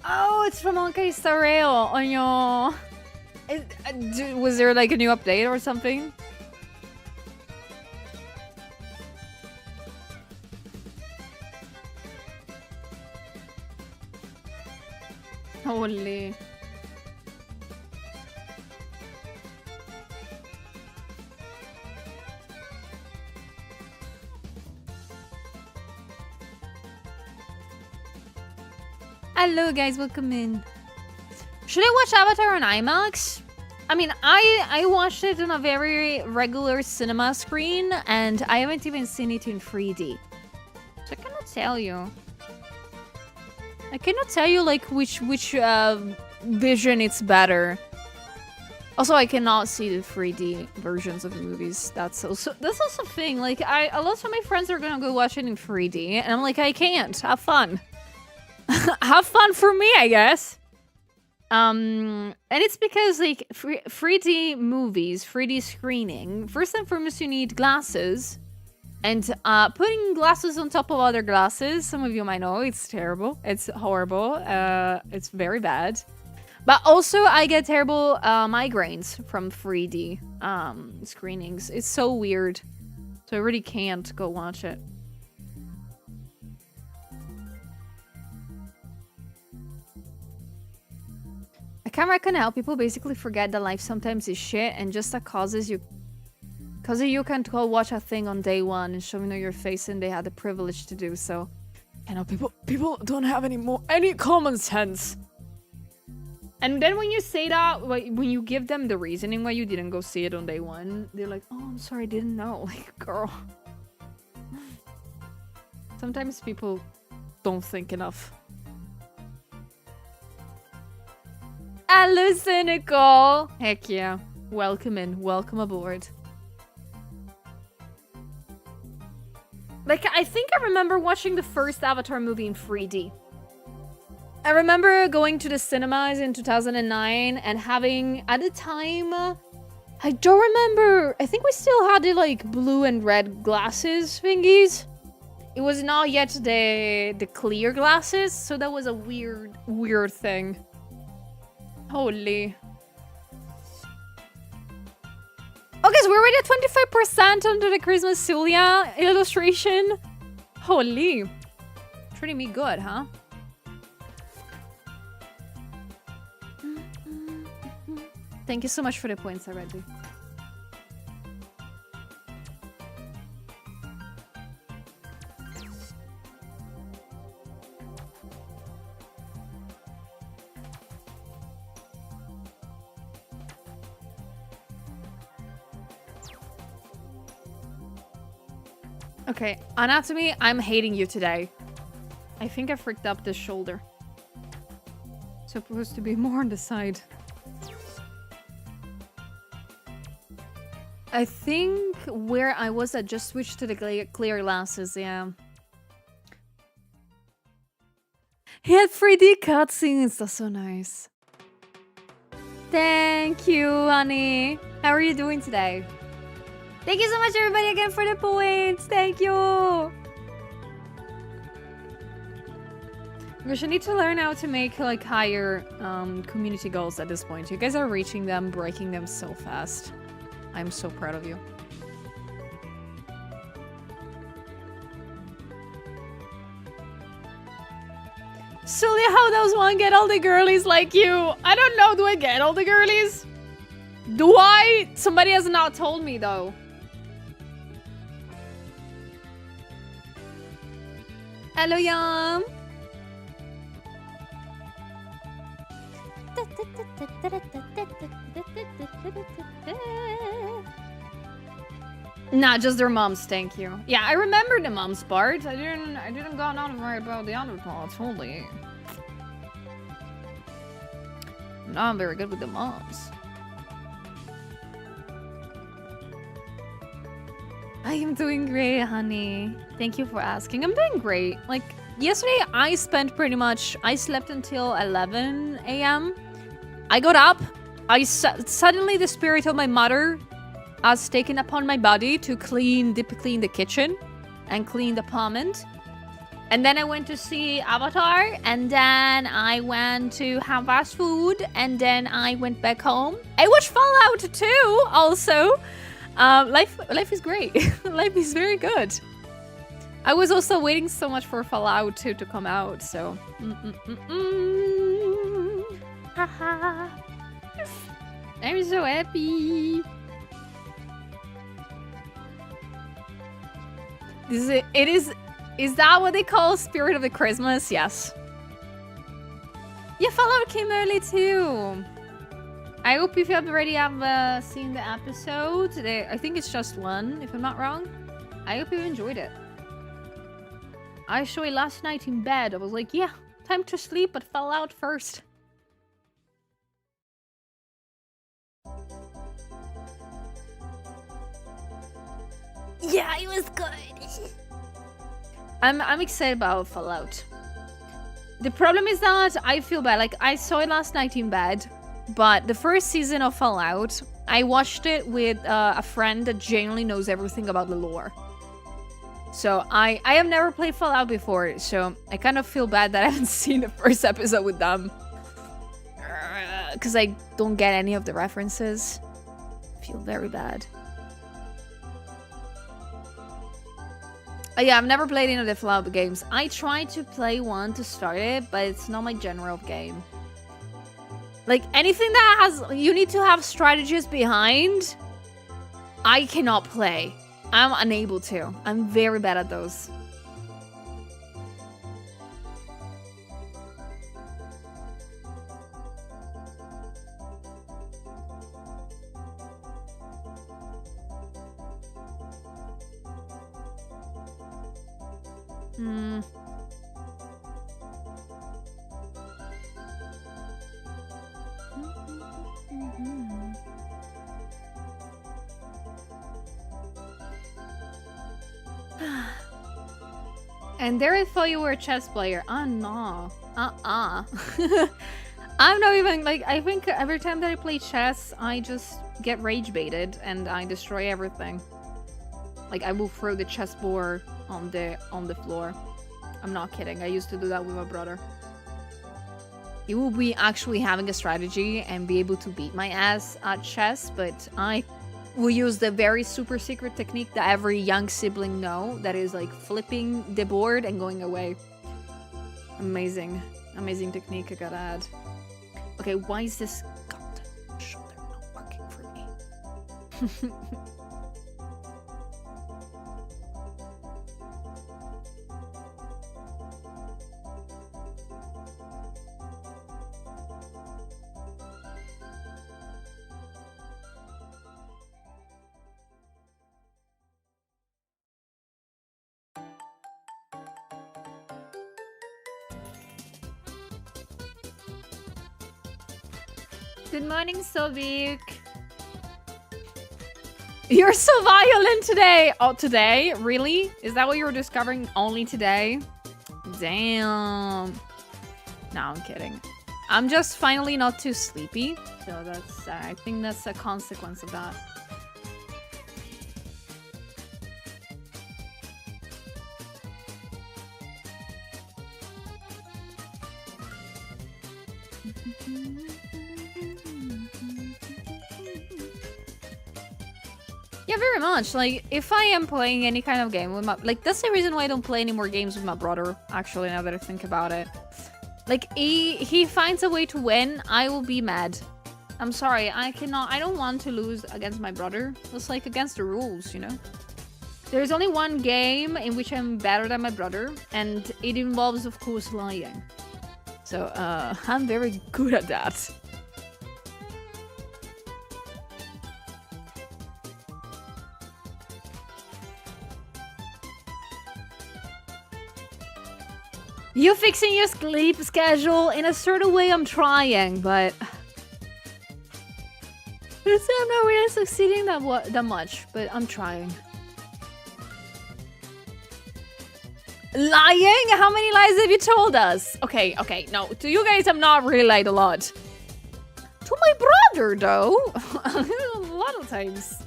Oh, it's from Honkai Star Rail. Oh no. Was there like a new update or something? Holy. Hello guys, welcome in. Should I watch Avatar on IMAX? I mean, I watched it on a very regular cinema screen, and I haven't even seen it in 3D. So I cannot tell you. I cannot tell you like which vision it's better. Also, I cannot see the 3D versions of the movies. That's also a thing. Like a lot of my friends are gonna go watch it in 3D, and I'm like, I can't. Have fun. Have fun for me, I guess. And it's because like 3D movies, 3D screening. First and foremost, you need glasses, and putting glasses on top of other glasses. Some of you might know it's terrible. It's horrible. It's very bad. But also, I get terrible migraines from 3D screenings. It's so weird. So I really can't go watch it. I can't reckon how people basically forget that life sometimes is shit, and just that causes you can't go watch a thing on day one and showing your face, and they had the privilege to do so. You know, people don't have any common sense. And then when you say that, when you give them the reasoning why you didn't go see it on day one, they're like, "Oh, I'm sorry, I didn't know." Like, girl. Sometimes people don't think enough. Hello, Cynical! Heck yeah. Welcome in. Welcome aboard. Like, I think I remember watching the first Avatar movie in 3D. I remember going to the cinemas in 2009 and having, at the time, I don't remember. I think we still had the, like, blue and red glasses thingies. It was not yet the clear glasses, so that was a weird thing. Holy. Okay, so we're already at 25% under the Christmas Celia illustration. Holy. Treating me good, huh? Thank you so much for the points already. Okay, anatomy, I'm hating you today. I think I freaked up this shoulder. Supposed to be more on the side. I think where I was, I just switched to the clear glasses, yeah. He had 3D cutscenes, that's so nice. Thank you, honey. How are you doing today? Thank you so much, everybody, again for the points. Thank you. Gosh, I need to learn how to make like higher community goals at this point. You guys are reaching them, breaking them so fast. I'm so proud of you. Silly, how does one get all the girlies like you? I don't know. Do I get all the girlies? Do I? Somebody has not told me though. Hello, Yum. Nah, just their moms, thank you. Yeah, I remember the moms part. I didn't go on to worry about the other parts, holy. No, I'm very good with the moms. I am doing great, honey. Thank you for asking. I'm doing great. Like, yesterday I slept until 11 a.m. I got up. Suddenly the spirit of my mother has taken upon my body to deep clean the kitchen and clean the apartment. And then I went to see Avatar, and then I went to have fast food, and then I went back home. I watched Fallout 2 also. Life is great. Life is very good. I was also waiting so much for Fallout 2 to come out, so... I'm so happy. Is that what they call Spirit of the Christmas? Yes. Yeah, Fallout came early too. I hope if you have already seen the episode. I think it's just one, if I'm not wrong. I hope you enjoyed it. I saw it last night in bed. I was like, yeah, time to sleep, but Fallout first. Yeah, it was good. I'm excited about Fallout. The problem is that I feel bad. Like, I saw it last night in bed, but the first season of Fallout, I watched it with a friend that genuinely knows everything about the lore. So I have never played Fallout before, so I kind of feel bad that I haven't seen the first episode with them. Because I don't get any of the references. I feel very bad. Yeah, I've never played any of the Fallout games. I tried to play one to start it, but it's not my genre of game. Like, anything that has... You need to have strategies behind. I cannot play. I'm unable to. I'm very bad at those. And there I thought you were a chess player. Oh no. I'm not even like, I think every time that I play chess, I just get rage baited and I destroy everything. Like, I will throw the chessboard on the floor. I'm not kidding. I used to do that with my brother. He will be actually having a strategy and be able to beat my ass at chess, but I will use the very super secret technique that every young sibling know, that is like flipping the board and going away. Amazing. Amazing technique, I gotta add. Okay, why is this goddamn shoulder not working for me? Good morning, Sovik. You're so violent today. Oh, today? Really? Is that what you were discovering only today? Damn. No, I'm kidding. I'm just finally not too sleepy. So that's, I think that's a consequence of that. Yeah, very much. Like, if I am playing any kind of game with my... Like, that's the reason why I don't play any more games with my brother, actually, now that I think about it. Like, he finds a way to win, I will be mad. I'm sorry, I don't want to lose against my brother. It's like against the rules, you know? There's only one game in which I'm better than my brother, and it involves, of course, lying. So, I'm very good at that. You fixing your sleep schedule? In a certain way, I'm trying, but... I'm not really succeeding that much, but I'm trying. Lying? How many lies have you told us? Okay, no. To you guys, I'm not really lied a lot. To my brother, though. A lot of times.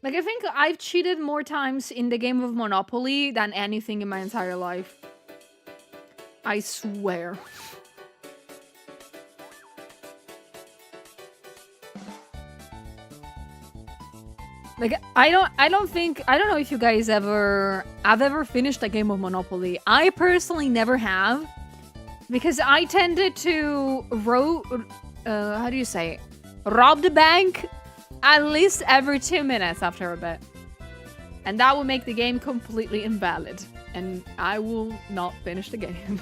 Like, I think I've cheated more times in the game of Monopoly than anything in my entire life. I swear. Like, I don't know if you guys have ever finished a game of Monopoly. I personally never have, because I tended to how do you say, rob the bank at least every 2 minutes after a bit. And that will make the game completely invalid. And I will not finish the game.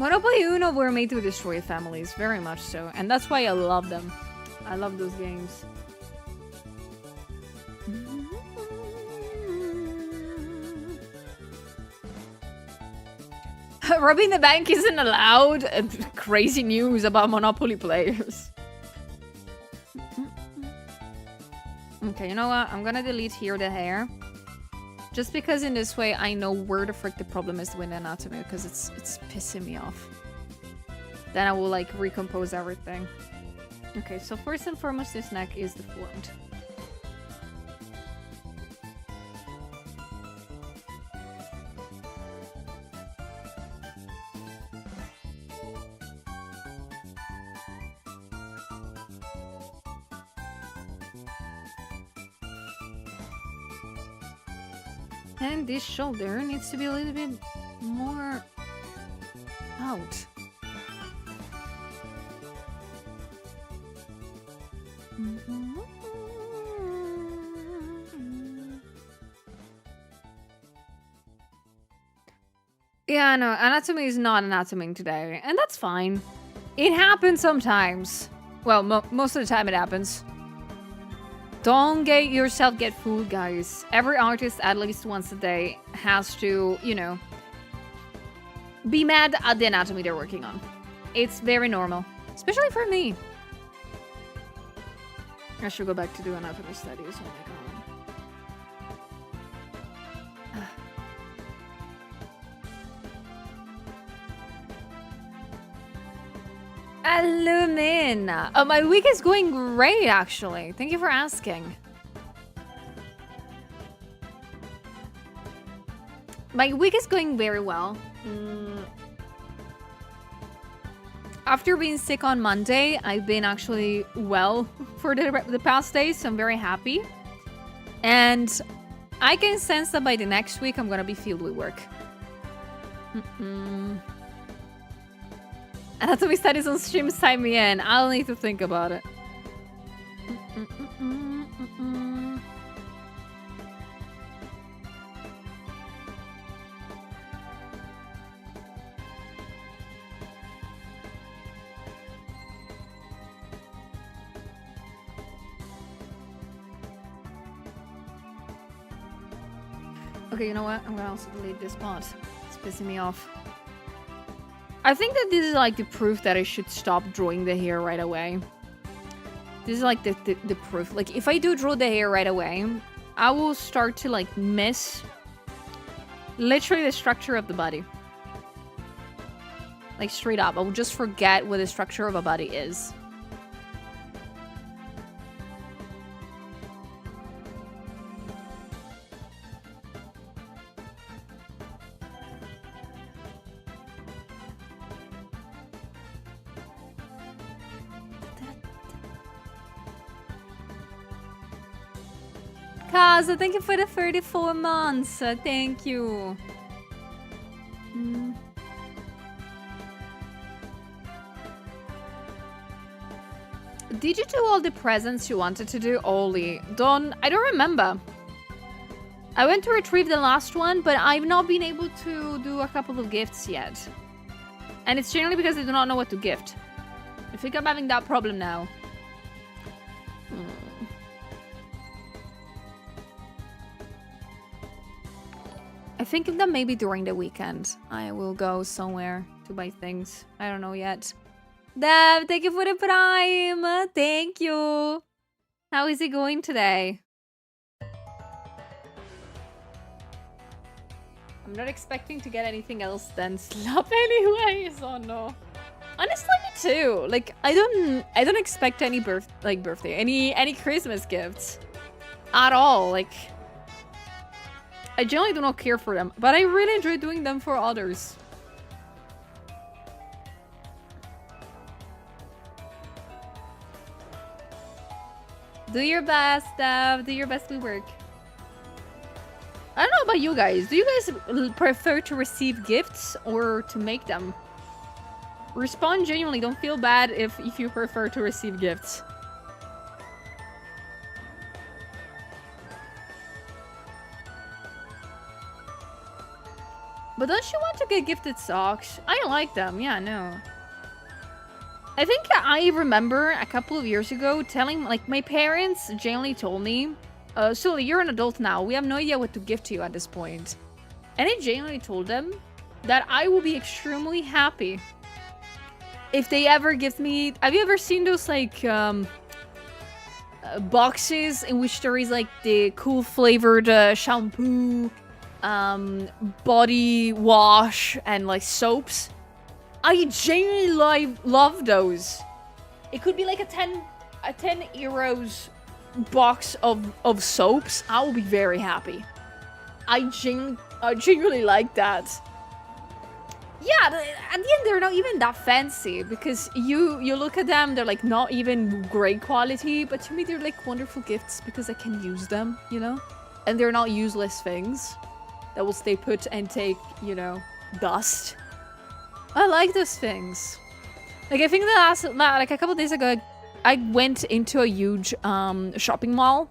Monopoly Uno were made to destroy families, very much so. And that's why I love them. I love those games. Robbing the bank isn't allowed. Crazy news about Monopoly players. Okay, you know what? I'm gonna delete here the hair. Just because in this way I know where the frick the problem is with the anatomy, because it's pissing me off. Then I will like recompose everything. Okay, so first and foremost, this neck is deformed. And this shoulder needs to be a little bit more out. Yeah, no, anatomy is not anatoming today, and that's fine. It happens sometimes. Well, most of the time it happens. Don't get fooled, guys. Every artist at least once a day has to, you know, be mad at the anatomy they're working on. It's very normal, especially for me. I should go back to do anatomy studies. Oh my god. Lumin. Oh, my week is going great, actually. Thank you for asking. My week is going very well. After being sick on Monday, I've been actually well for the past days, so I'm very happy. And I can sense that by the next week, I'm gonna be filled with work. Anatomy studies on stream, sign me in. I'll need to think about it. Okay, you know what? I'm gonna also delete this part. It's pissing me off. I think that this is like the proof that I should stop drawing the hair right away. This is like the proof. Like, if I do draw the hair right away, I will start to like miss literally the structure of the body. Like, straight up. I will just forget what the structure of a body is. Kaza, thank you for the 34 months. Thank you. Did you do all the presents you wanted to do, Oli? I don't remember. I went to retrieve the last one, but I've not been able to do a couple of gifts yet. And it's generally because I do not know what to gift. I think I'm having that problem now. I think that maybe during the weekend I will go somewhere to buy things. I don't know yet. Dev, thank you for the prime. Thank you. How is it going today? I'm not expecting to get anything else than slap anyways. Oh no. Honestly, me too. Like, I don't expect any birthday, any Christmas gifts at all. Like, I generally do not care for them, but I really enjoy doing them for others. Do your best, Dev. Do your best with work. I don't know about you guys. Do you guys prefer to receive gifts or to make them? Respond genuinely. Don't feel bad if you prefer to receive gifts. But don't you want to get gifted socks? I like them. Yeah, no. I think I remember a couple of years ago telling, like, my parents generally told me, Sully, you're an adult now. We have no idea what to gift to you at this point. And I genuinely told them that I will be extremely happy if they ever give me... Have you ever seen those, like, boxes in which there is, like, the cool flavored shampoo, body wash, and, like, soaps? I genuinely love those. It could be like a 10 euros box of soaps. I will be very happy. I genuinely like that. Yeah, at the end they're not even that fancy because you look at them, they're like not even great quality, but to me they're like wonderful gifts because I can use them, you know? And they're not useless things that will stay put and take, you know, dust. I like those things. Like, I think like a couple days ago, I went into a huge shopping mall.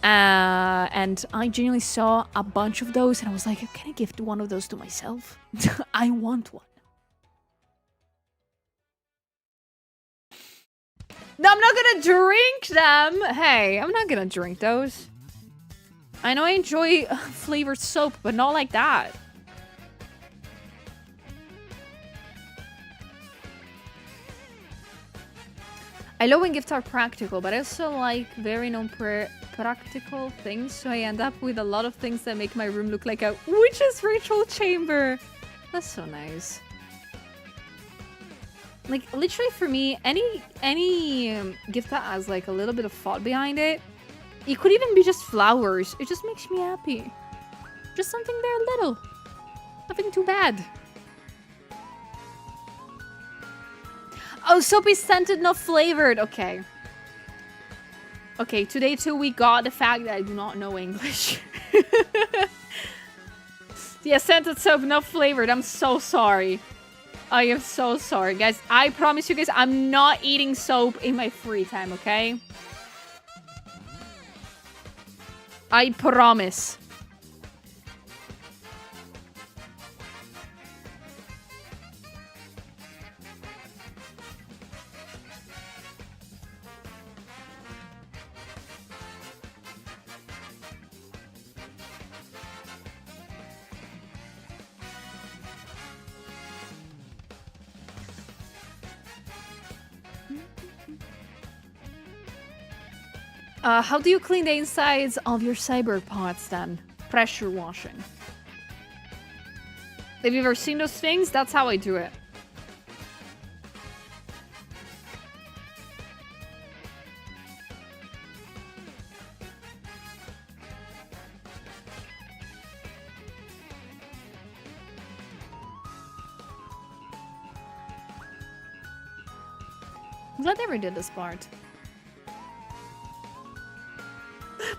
And I genuinely saw a bunch of those, and I was like, can I gift one of those to myself? I want one. No, I'm not gonna drink them. Hey, I'm not gonna drink those. I know I enjoy flavored soap, but not like that. I love when gifts are practical, but I also like very non-practical things, so I end up with a lot of things that make my room look like a witch's ritual chamber. That's so nice. Like, literally for me, any gift that has like a little bit of thought behind it, it could even be just flowers. It just makes me happy. Just something very little. Nothing too bad. Oh, soapy scented, not flavored. Okay. Okay, today too we got the fact that I do not know English. Yeah, scented soap, not flavored. I'm so sorry. I am so sorry, guys. I promise you guys, I'm not eating soap in my free time, okay? I promise. How do you clean the insides of your cyber pots then? Pressure washing. Have you ever seen those things? That's how I do it. I'm glad I never did this part.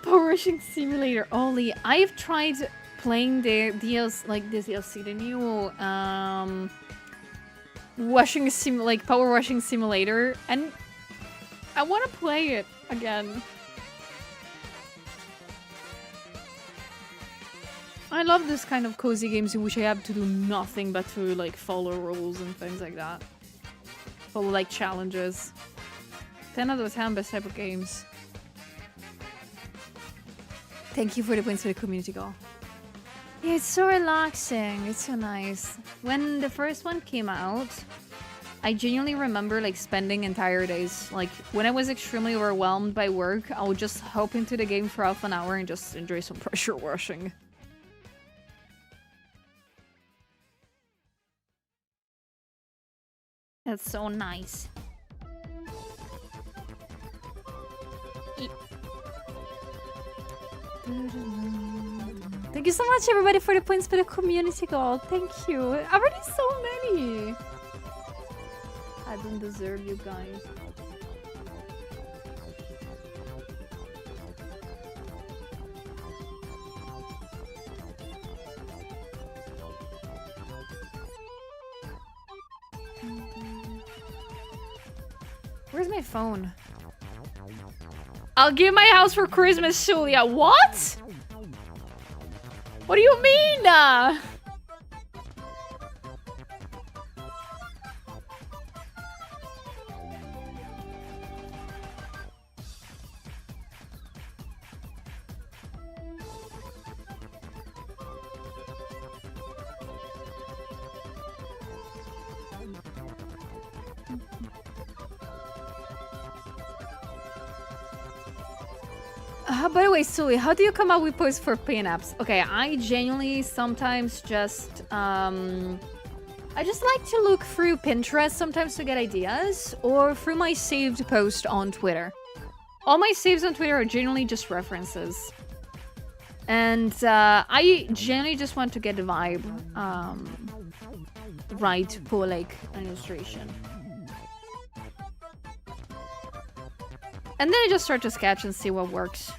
Power washing simulator only. I've tried playing the DLC, like this DLC, the new power washing simulator, and I want to play it again. I love this kind of cozy games in which I have to do nothing but to like follow rules and things like that. Follow like challenges. 10 out of 10 best type of games. Thank you for the points for the community goal. Yeah, it's so relaxing. It's so nice. When the first one came out, I genuinely remember like spending entire days. Like when I was extremely overwhelmed by work, I would just hop into the game for half an hour and just enjoy some pressure washing. That's so nice. Thank you so much, everybody, for the points for the community goal. Thank you. Already so many. I don't deserve you guys. Where's my phone? I'll give my house for Christmas, Julia. What? What do you mean? By the way, Sully, how do you come up with posts for pinups? Okay, I genuinely sometimes just, I just like to look through Pinterest sometimes to get ideas, or through my saved post on Twitter. All my saves on Twitter are genuinely just references. And I genuinely just want to get the vibe right for like an illustration. And then I just start to sketch and see what works.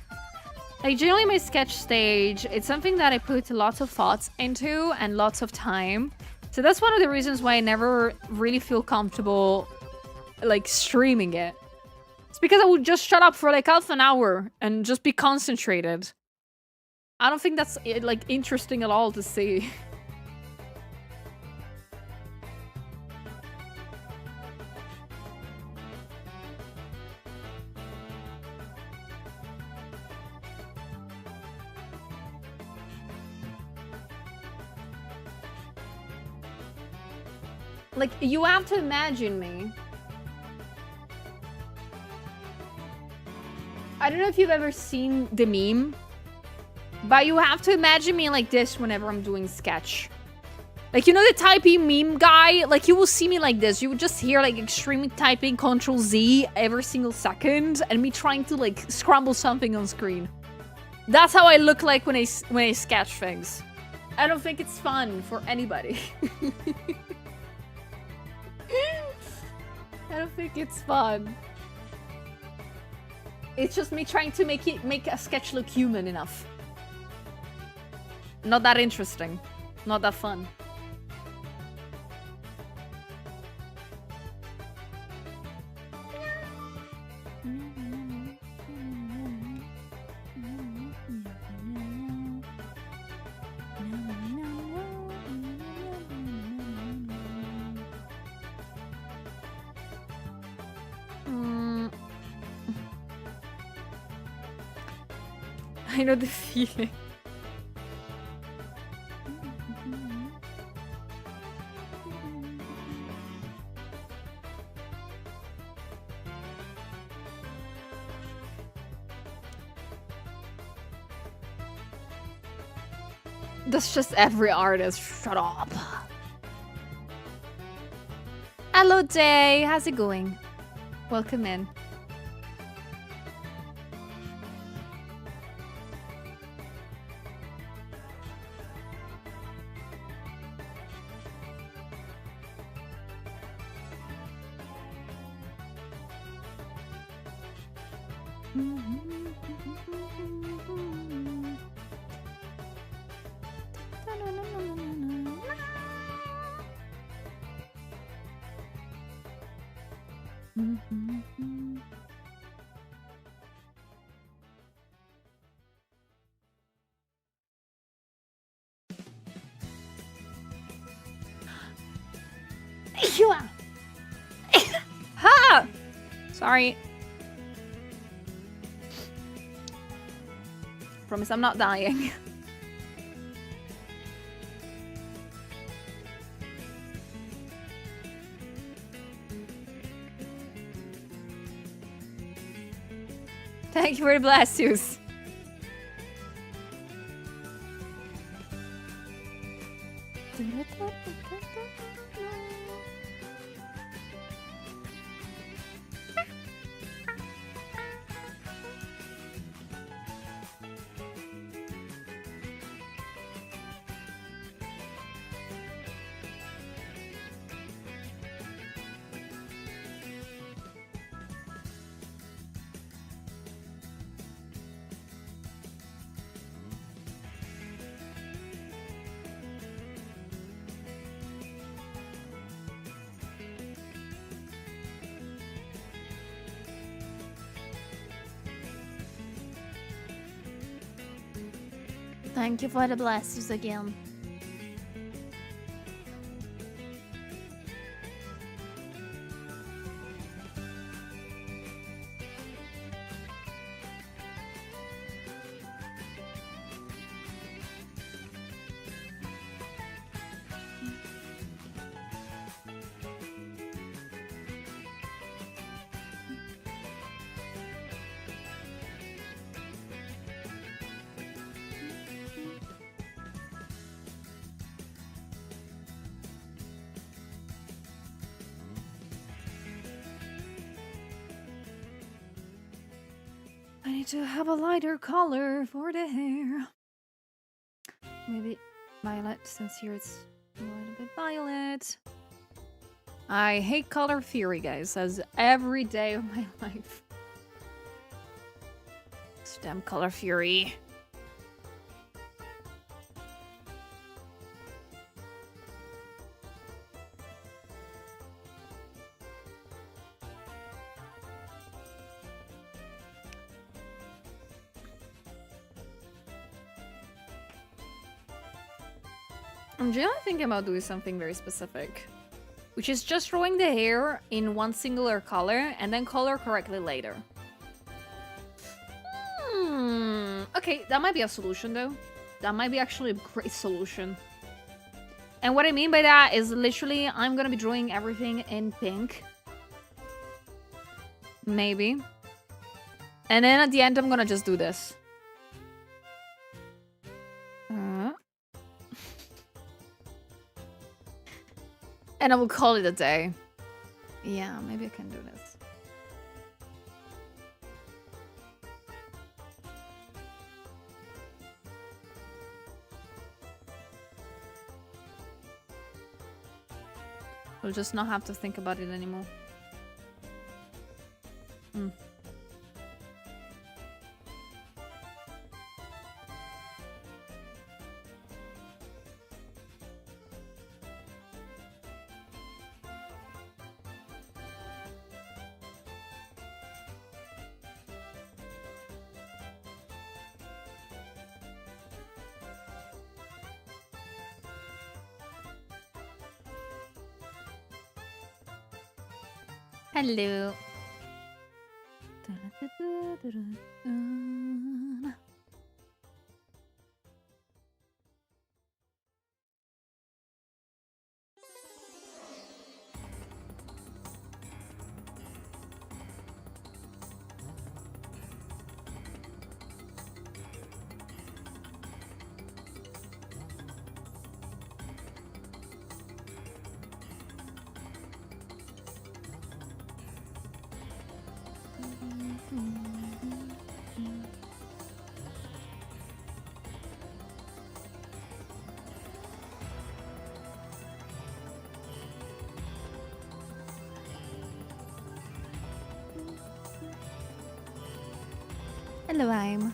Like, generally my sketch stage, it's something that I put lots of thoughts into and lots of time. So that's one of the reasons why I never really feel comfortable, like, streaming it. It's because I would just shut up for like half an hour and just be concentrated. I don't think that's, like, interesting at all to see. Like, you have to imagine me. I don't know if you've ever seen the meme, but you have to imagine me like this whenever I'm doing sketch. Like, you know the typing meme guy? Like, you will see me like this. You would just hear, like, extremely typing Ctrl-Z every single second, and me trying to, like, scramble something on screen. That's how I look like when I sketch things. I don't think it's fun for anybody. I don't think it's fun. It's just me trying to make a sketch look human enough. Not that interesting. Not that fun. I know the feeling. That's just every artist. Shut up. Hello, Jay. How's it going? Welcome in. Ha! Sorry. Promise I'm not dying. Thank you for the blessings. Thank you for the blessings again. I need to have a lighter color for the hair. Maybe violet, since here it's a little bit violet. I hate color theory, guys, as every day of my life. This damn color fury. I'm generally thinking about doing something very specific, which is just drawing the hair in one singular color and then color correctly later. Okay, that might be a solution though. That might be actually a great solution. And what I mean by that is literally I'm gonna be drawing everything in pink. Maybe. And then at the end I'm gonna just do this. And I will call it a day. Yeah, maybe I can do this. We'll just not have to think about it anymore. Hello. Hello, I'm.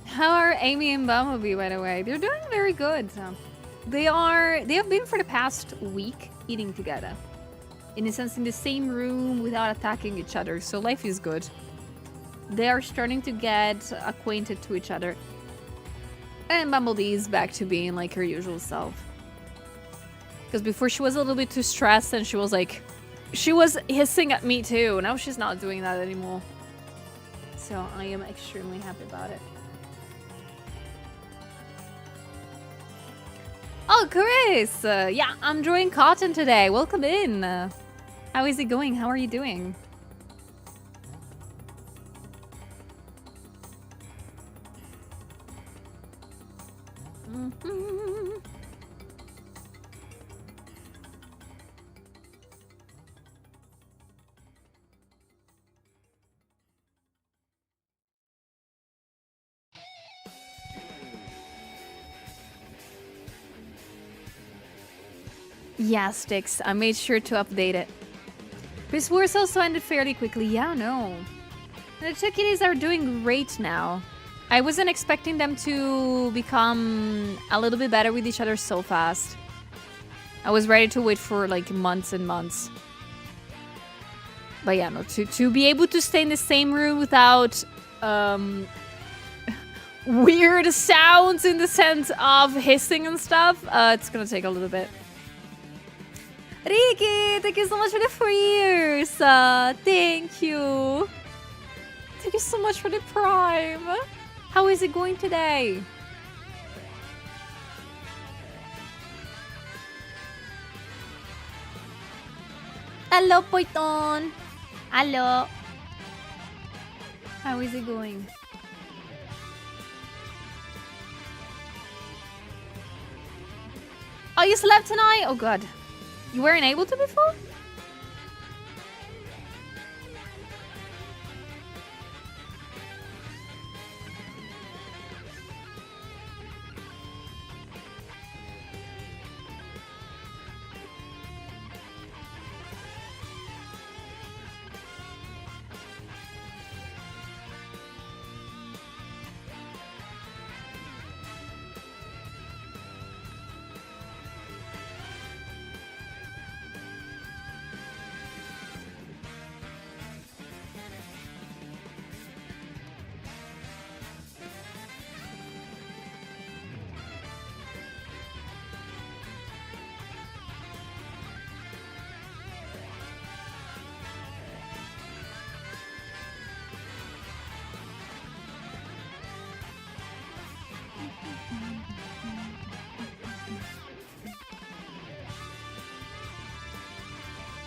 How are Amy and Bumblebee, by the way? They're doing very good. They have been for the past week eating together. In a sense, in the same room without attacking each other. So life is good. They are starting to get acquainted to each other. And Bumblebee is back to being like her usual self. Because before she was a little bit too stressed and she was like... She was hissing at me too. Now she's not doing that anymore. So I am extremely happy about it. Oh, Chris! Yeah, I'm drawing cotton today. Welcome in. How is it going? How are you doing? Yeah, Sticks. I made sure to update it. Chris Wars also ended fairly quickly. Yeah, no. The two kitties are doing great now. I wasn't expecting them to become a little bit better with each other so fast. I was ready to wait for like months and months. But yeah, no, to be able to stay in the same room without weird sounds in the sense of hissing and stuff, it's gonna take a little bit. Ricky, thank you so much for the 4 years. Thank you. Thank you so much for the Prime. How is it going today? Hello, Poiton. Hello. How is it going? Oh, you slept tonight? Oh, God. You weren't able to before?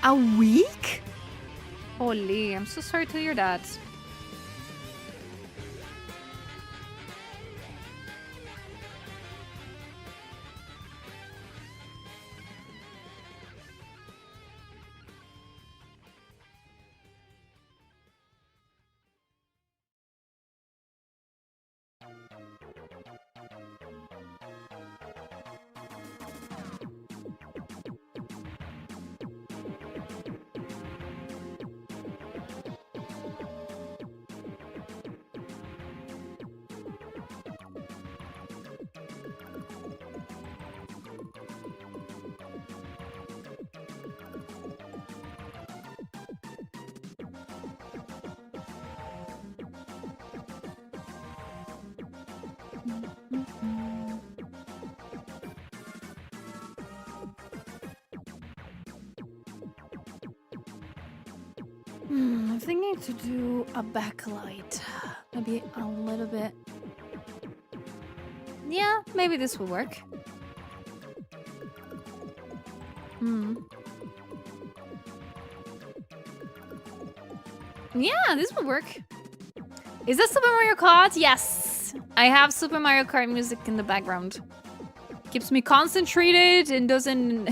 A week? Holy, I'm so sorry to hear that. I'm thinking to do a backlight. Maybe a little bit. Yeah, maybe this will work. Yeah, this will work. Is that Super Mario Kart? Yes! I have Super Mario Kart music in the background. Keeps me concentrated and doesn't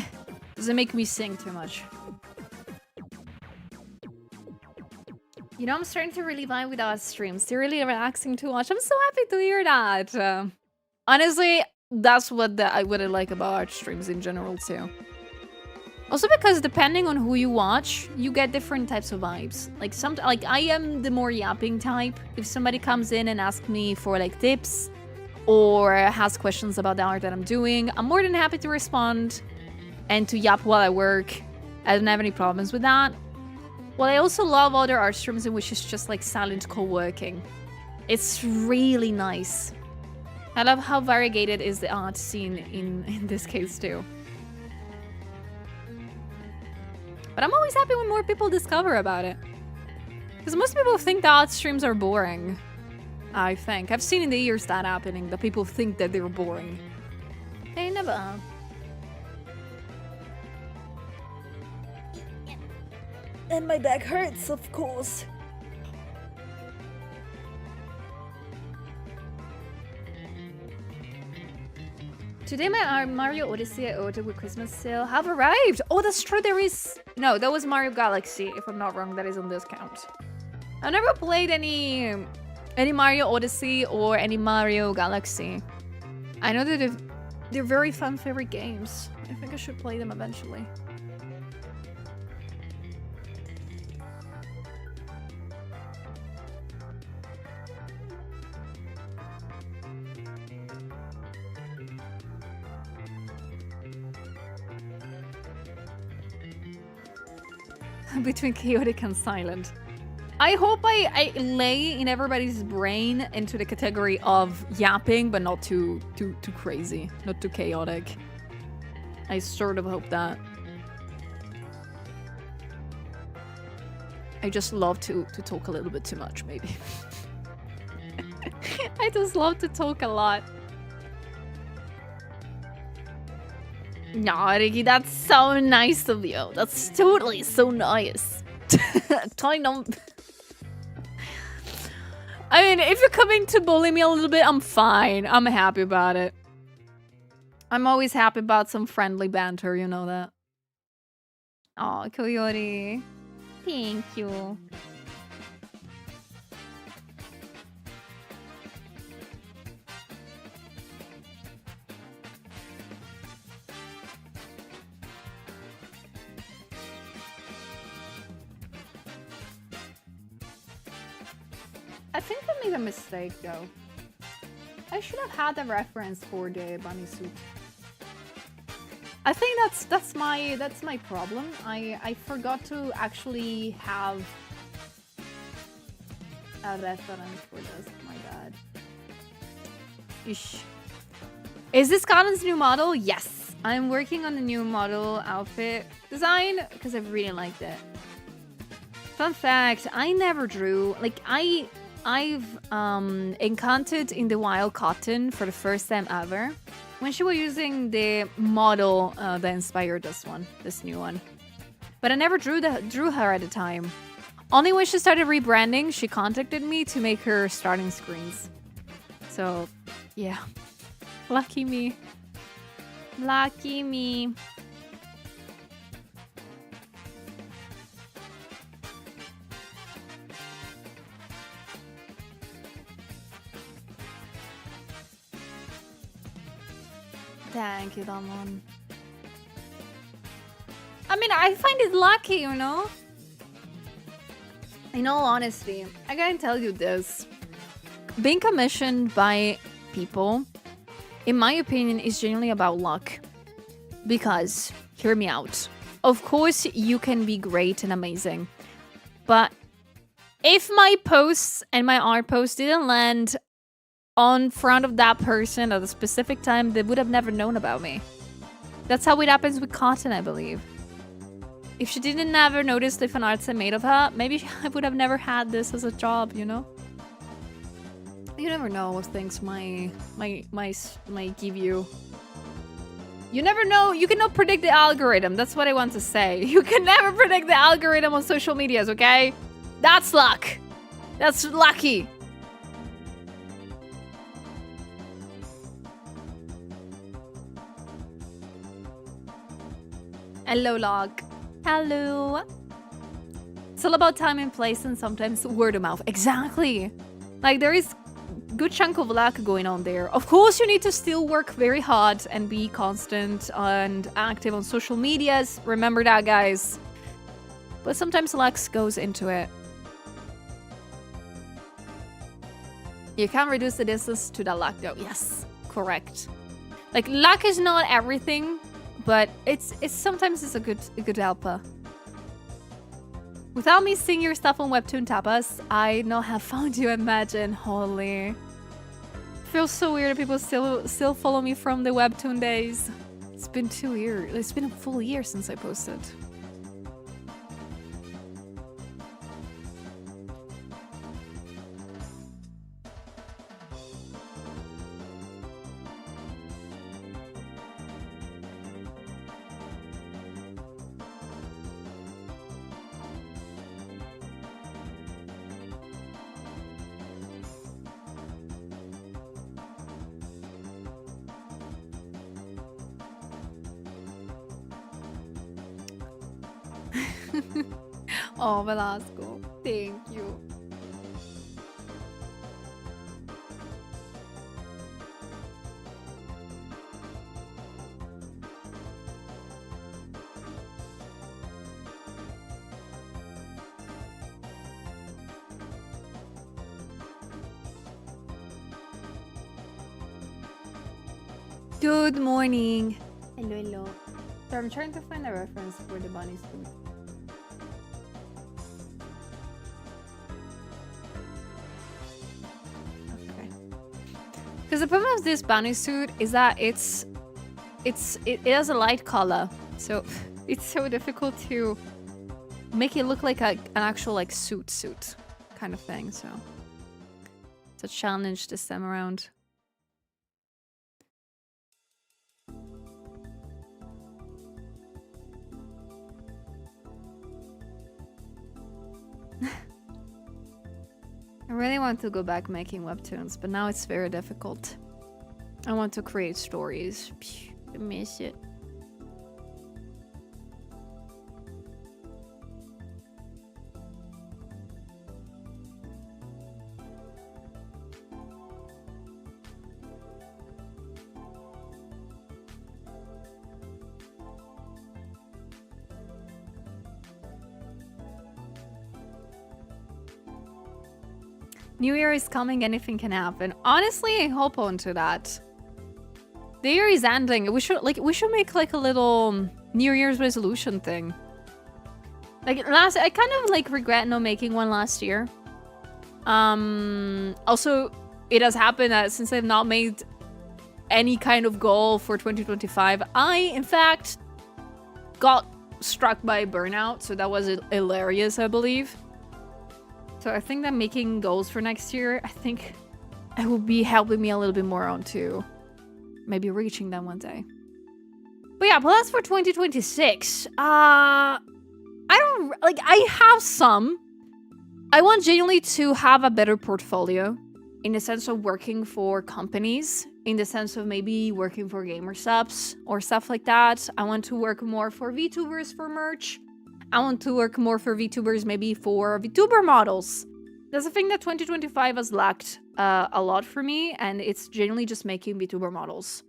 make me sing too much. You know, I'm starting to really vibe with our streams. They're really relaxing to watch. I'm so happy to hear that. Honestly, that's what I like about our streams in general too. Also because depending on who you watch, you get different types of vibes. Like I am the more yapping type. If somebody comes in and asks me for like tips or has questions about the art that I'm doing, I'm more than happy to respond and to yap while I work. I don't have any problems with that. Well, I also love other art streams in which it's just like silent co-working. It's really nice. I love how variegated is the art scene in this case too. But I'm always happy when more people discover about it. Because most people think that art streams are boring. I think. I've seen in the years that happening, that people think that they're boring. They never are. And my back hurts, of course. Today my Mario Odyssey I ordered with Christmas sale have arrived. Oh, that's true. There is... No, that was Mario Galaxy. If I'm not wrong, that is on discount. I've never played any Mario Odyssey or any Mario Galaxy. I know that they're very fun favorite games. I think I should play them eventually. Between chaotic and silent. I hope I lay in everybody's brain into the category of yapping, but not too crazy, not too chaotic. I sort of hope that. I just love to talk a little bit too much, maybe. I just love to talk a lot. No, Ricky, that's so nice of you. That's totally so nice. Kind of. I mean, if you're coming to bully me a little bit, I'm fine. I'm happy about it. I'm always happy about some friendly banter, you know that. Oh, Coyote. Thank you. I think I made a mistake though. I should have had a reference for the bunny suit. I think that's my problem. I forgot to actually have a reference for this. My bad. Ish. Is this Cotton's new model? Yes. I'm working on the new model outfit design because I really liked it. Fun fact, I never drew. Like I've encountered in the wild Cotton for the first time ever when she was using the model that inspired this new one. But I never drew her at the time. Only when she started rebranding, she contacted me to make her starting screens. So, yeah. Lucky me. Lucky me. Thank you, Damon. I mean, I find it lucky, you know? In all honesty, I gotta tell you this. Being commissioned by people, in my opinion, is genuinely about luck. Because, hear me out. Of course, you can be great and amazing. But if my posts and my art posts didn't land on front of that person at a specific time, they would have never known about me. That's how it happens with Cotton, I believe. If she didn't ever notice the fan arts I made of her, maybe I would have never had this as a job, you know? You never know what things might give you. You never know. You cannot predict the algorithm. That's what I want to say. You can never predict the algorithm on social medias, okay? That's luck. That's lucky. Hello, Log. Hello. It's all about time and place and sometimes word of mouth. Exactly. Like, there is good chunk of luck going on there. Of course, you need to still work very hard and be constant and active on social medias. Remember that, guys. But sometimes luck goes into it. You can reduce the distance to that luck, though. Yes, correct. Like, luck is not everything, but it's sometimes a good helper. Without me seeing your stuff on Webtoon Tapas, I not have found you. Imagine, holy. Feels so weird that people still follow me from the Webtoon days. It's been 2 years. It's been a full year since I posted. Oh, Velasco. Thank you. Good morning. Hello, hello. So I'm trying to find a reference for the bunny suit. Okay. Because the problem with this bunny suit is that it has a light color, so it's so difficult to make it look like an actual like suit kind of thing. So it's a challenge this time around. I really want to go back making webtoons, but now it's very difficult. I want to create stories. I miss it. New Year is coming, anything can happen. Honestly, I hope onto that. The year is ending. We should make like a little New Year's resolution thing. Like I kind of like regret not making one last year. Also, it has happened that since I've not made any kind of goal for 2025, I in fact got struck by burnout, so that was hilarious, I believe. So I think that making goals for next year, I think it will be helping me a little bit more on to maybe reaching them one day. But yeah, plans for 2026. I have some. I want genuinely to have a better portfolio in the sense of working for companies, in the sense of maybe working for gamer subs or stuff like that. I want to work more for VTubers for merch. I want to work more for VTubers, maybe for VTuber models. That's a thing that 2025 has lacked a lot for me, and it's genuinely just making VTuber models.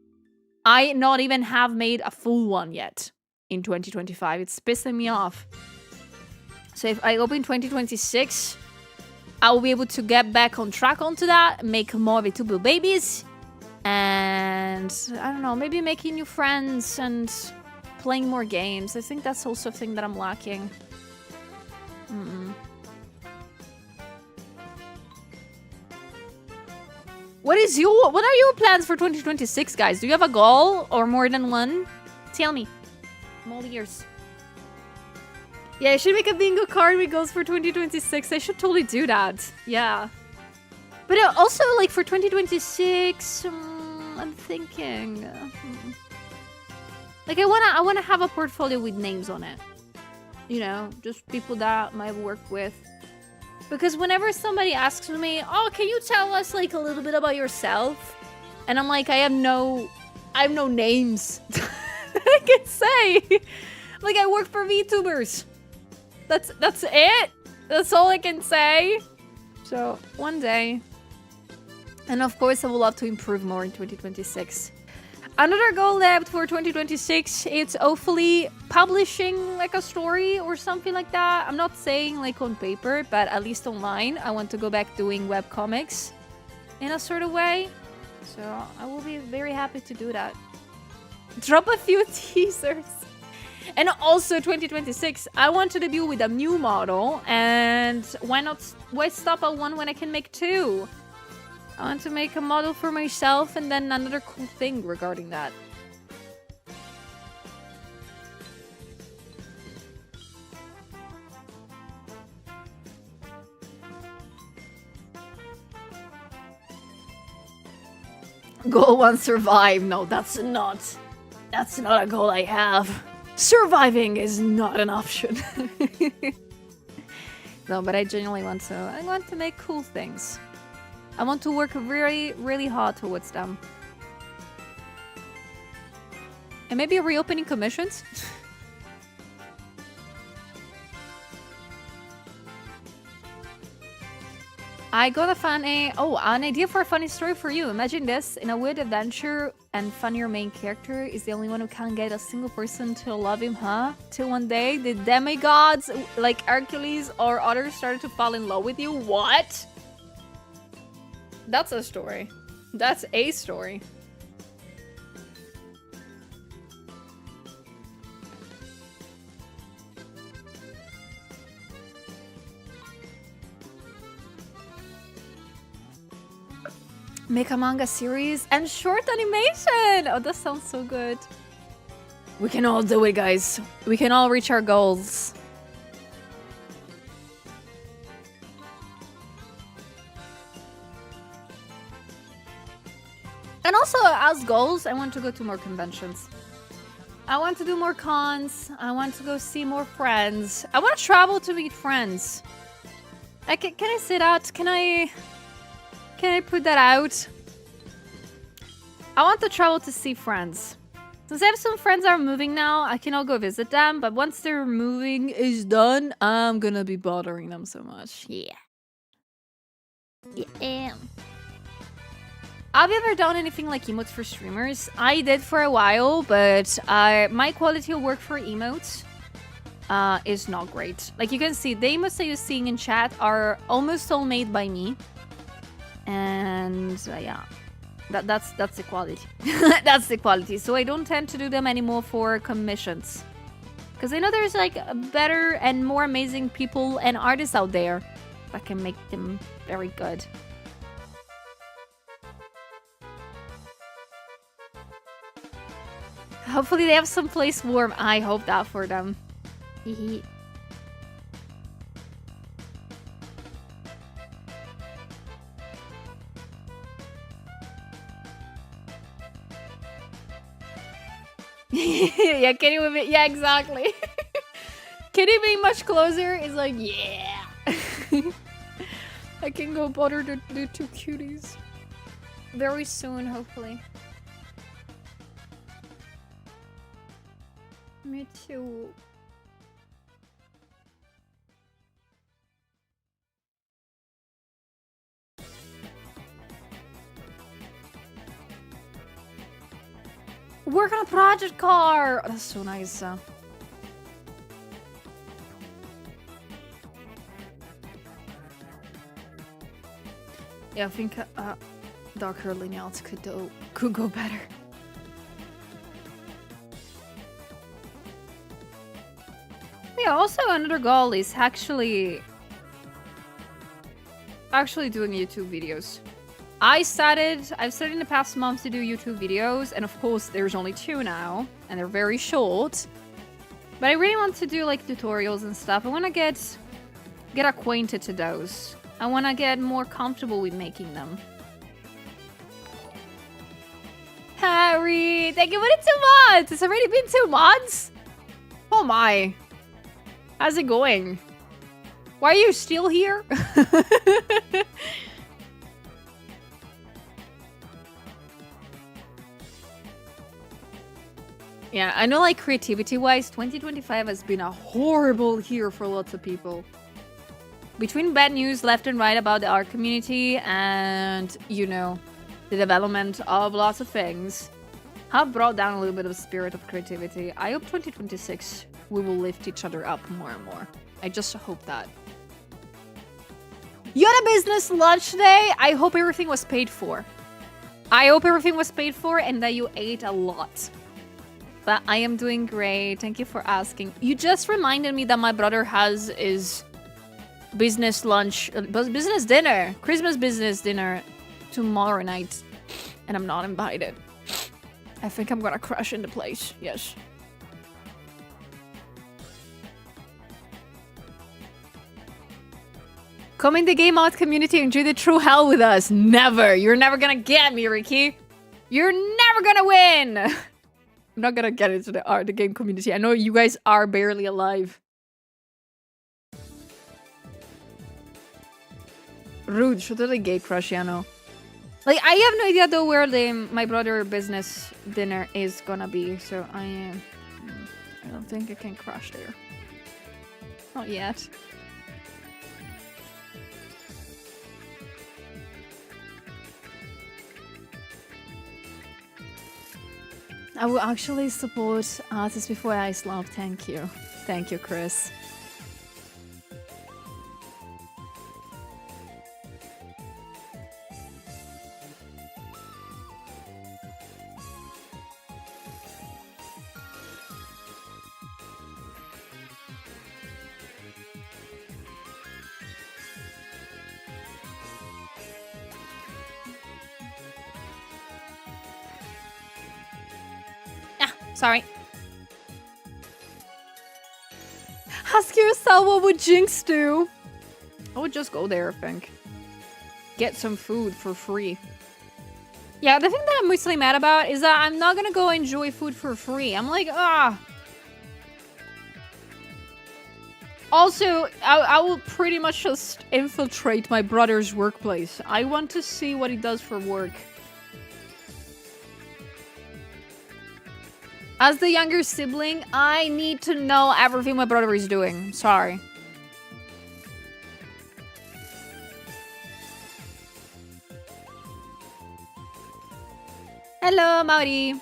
I not even have made a full one yet in 2025. It's pissing me off. So if I open 2026, I will be able to get back on track onto that, make more VTuber babies, and I don't know, maybe making new friends and playing more games. I think that's also a thing that I'm lacking. What are your plans for 2026, guys? Do you have a goal or more than one? Tell me. I'm all ears. Yeah, I should make a bingo card with goals for 2026. I should totally do that. Yeah. But also, like, for 2026, I'm thinking... Like, I wanna have a portfolio with names on it. You know, just people that I might work with. Because whenever somebody asks me, oh, can you tell us, like, a little bit about yourself? And I'm like, I have no names I can say. Like, I work for VTubers. That's it. That's all I can say. So, one day. And of course, I would love to improve more in 2026. Another goal left for 2026, it's hopefully publishing like a story or something like that. I'm not saying like on paper, but at least online. I want to go back doing webcomics in a sort of way. So I will be very happy to do that. Drop a few teasers. And also 2026, I want to debut with a new model. And why stop at one when I can make two? I want to make a model for myself and then another cool thing regarding that. Goal 1, survive. No, that's not a goal I have. Surviving is not an option. No, but I genuinely want to make cool things. I want to work really, really hard towards them. And maybe reopening commissions? I got a funny... Oh, an idea for a funny story for you. Imagine this. In a weird adventure and funny, your main character is the only one who can't get a single person to love him, huh? Till one day, the demigods, like Hercules or others, started to fall in love with you. What? That's a story. That's a story. Make a manga series and short animation! Oh, that sounds so good. We can all do it, guys. We can all reach our goals. And also, as goals, I want to go to more conventions. I want to do more cons. I want to go see more friends. I want to travel to meet friends. Can I say that? Can I put that out? I want to travel to see friends. Since I have some friends that are moving now, I cannot go visit them. But once their moving is done, I'm gonna be bothering them so much. Yeah. Yeah. Have you ever done anything like emotes for streamers? I did for a while, but my quality of work for emotes is not great. Like you can see, the emotes that you're seeing in chat are almost all made by me. And yeah, that's the quality. That's the quality. So I don't tend to do them anymore for commissions. Because I know there's like better and more amazing people and artists out there that can make them very good. Hopefully they have some place warm. I hope that for them. Yeah, can you move it? Yeah, exactly. Can you be much closer? It's like, yeah. I can go bother the two cuties. Very soon, hopefully. Me too. Work on a project car! Oh, that's so nice. Yeah, I think darker lineals could go better. Yeah, also another goal is actually doing YouTube videos. I've started in the past month to do YouTube videos, and of course there's only 2 now, and they're very short. But I really want to do like tutorials and stuff. I want to get acquainted to those. I want to get more comfortable with making them. Harry, thank you for the 2 months! It's already been 2 months? Oh my. How's it going? Why are you still here? Yeah, I know like creativity-wise, 2025 has been a horrible year for lots of people. Between bad news left and right about the art community and, you know, the development of lots of things, have brought down a little bit of spirit of creativity. I hope 2026 we will lift each other up more and more. I just hope that. You had a business lunch today? I hope everything was paid for. I hope everything was paid for and that you ate a lot. But I am doing great. Thank you for asking. You just reminded me that my brother has his business lunch, business dinner, Christmas business dinner tomorrow night. And I'm not invited. I think I'm gonna crash in the place. Yes. Come in the game out community and enjoy the true hell with us. Never. You're never gonna get me, Ricky. You're never gonna win. I'm not gonna get into the game community. I know you guys are barely alive. Rude. Totally gay crush, yeah, no. Like, I have no idea though where my brother business dinner is gonna be, so I don't think I can crash there. Not yet. I will actually support artists before Ice Love. Thank you. Thank you, Chris. Sorry. Ask yourself what would Jinx do? I would just go there, I think. Get some food for free. Yeah, the thing that I'm mostly mad about is that I'm not gonna go enjoy food for free. I'm like, ah. Also, I will pretty much just infiltrate my brother's workplace. I want to see what he does for work. As the younger sibling, I need to know everything my brother is doing. Sorry. Hello, Mauri.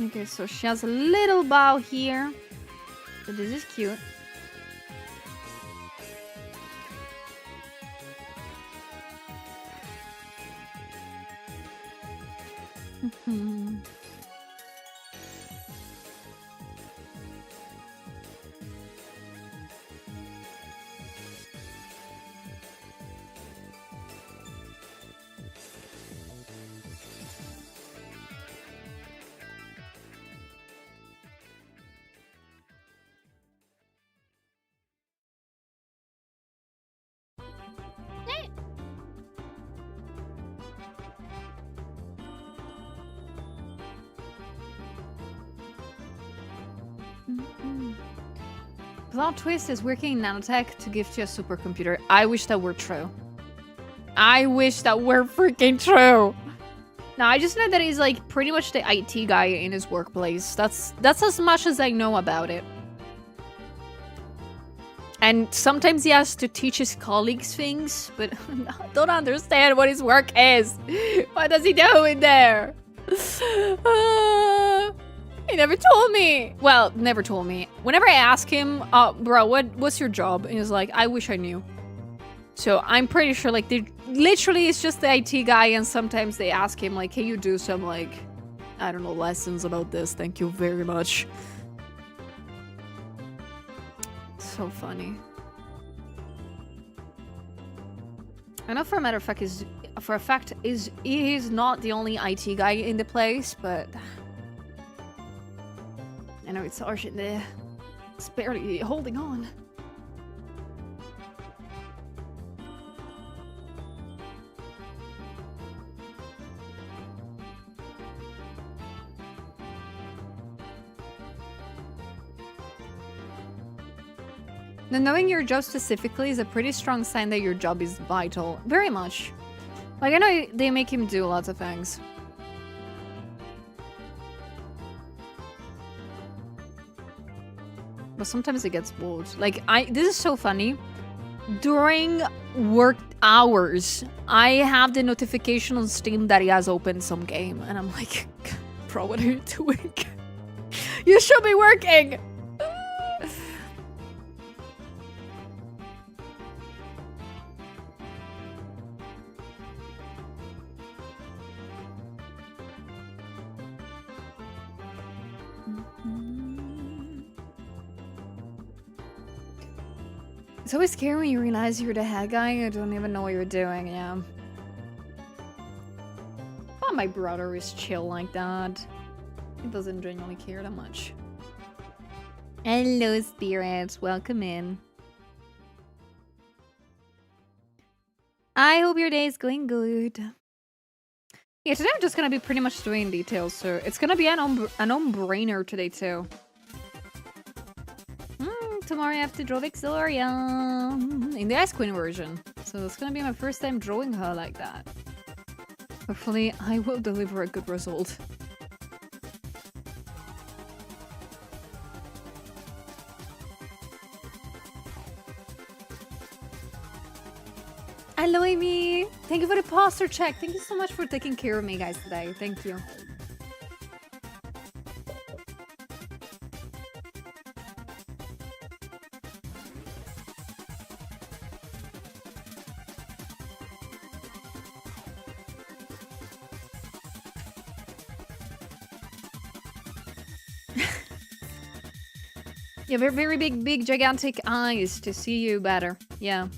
Okay, so she has a little bow here. So this is cute. Plot twist is working in nanotech to gift you a supercomputer. I wish that were true. I wish that were freaking true. Now, I just know that he's like pretty much the IT guy in his workplace. That's as much as I know about it. And sometimes he has to teach his colleagues things, but I don't understand what his work is. What does he do in there? He never told me. Well, never told me. Whenever I ask him, bro, what's your job? And he's like, I wish I knew. So I'm pretty sure, like, they literally it's just the IT guy, and sometimes they ask him, like, can you do some, like, I don't know, lessons about this? Thank you very much. So funny. I know for a matter of fact he is not the only IT guy in the place, but I know it's Arjun there. It's barely holding on. Now, knowing your job specifically is a pretty strong sign that your job is vital. Very much. Like, I know they make him do lots of things. But sometimes it gets bored. Like, this is so funny. During work hours, I have the notification on Steam that he has opened some game. And I'm like, bro, what are you doing? You should be working! It's always scary when you realize you're the head guy and you don't even know what you're doing, yeah. But my brother is chill like that. He doesn't genuinely care that much. Hello, Spirit. Welcome in. I hope your day is going good. Yeah, today I'm just gonna be pretty much doing details, so it's gonna be an on-brainer today, too. Tomorrow I have to draw Victoria in the Ice Queen version. So it's gonna be my first time drawing her like that. Hopefully I will deliver a good result. Hello, Amy. Thank you for the posture check. Thank you so much for taking care of me, guys, today. Thank you. Yeah, very big, gigantic eyes to see you better. Yeah.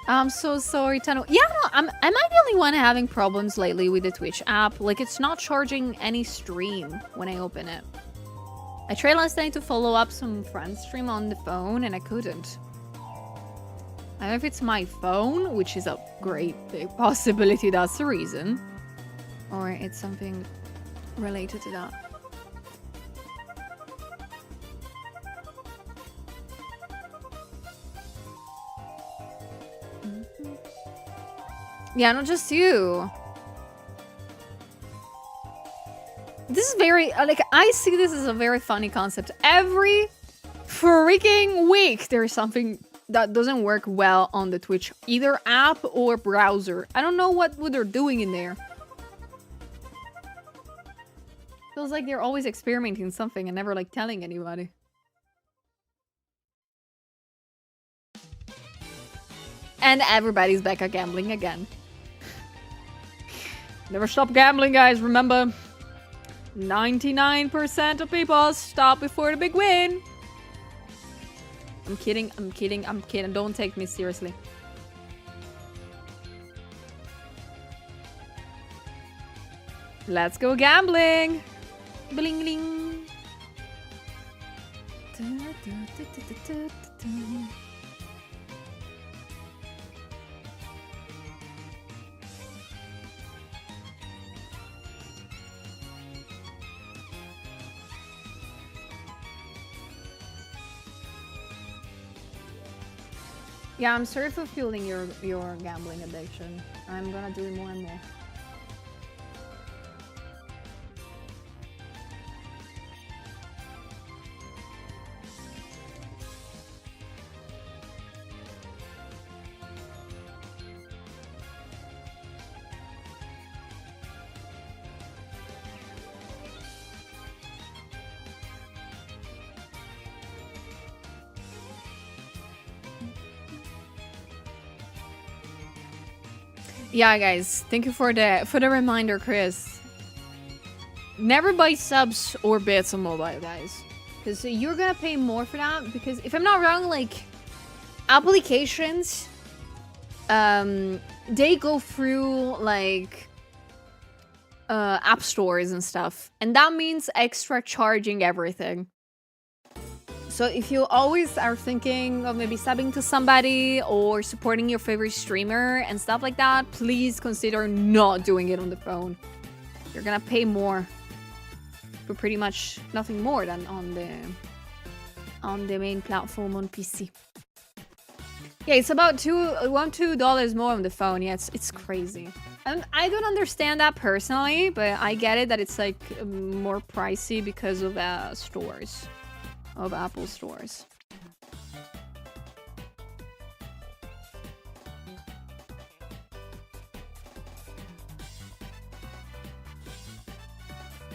I'm so sorry, Tano. Yeah, no, am I the only one having problems lately with the Twitch app? Like, it's not charging any stream when I open it. I tried last night to follow up some friend stream on the phone, and I couldn't. I don't know if it's my phone, which is a great big possibility that's the reason. Or it's something related to that. Yeah, not just you. This is very, like, I see this as a very funny concept. Every freaking week, there's something that doesn't work well on the Twitch, either app or browser. I don't know what they're doing in there. Feels like they're always experimenting something and never, like, telling anybody. And everybody's back at gambling again. Never stop gambling, guys. Remember, 99% of people stop before the big win. I'm kidding. Don't take me seriously. Let's go gambling. Bling bling. Yeah, I'm sorry for fueling your gambling addiction. I'm gonna do it more and more. Yeah, guys, thank you for the reminder, Chris. Never buy subs or bits on mobile, guys, because you're gonna pay more for that. Because if I'm not wrong, like applications, they go through like app stores and stuff, and that means extra charging everything. So if you always are thinking of maybe subbing to somebody or supporting your favorite streamer and stuff like that, please consider not doing it on the phone. You're gonna pay more for pretty much nothing more than on the main platform on PC. Yeah, it's about $2 more on the phone. Yeah, it's crazy. And I don't understand that personally, but I get it that it's like more pricey because of stores. Of Apple stores.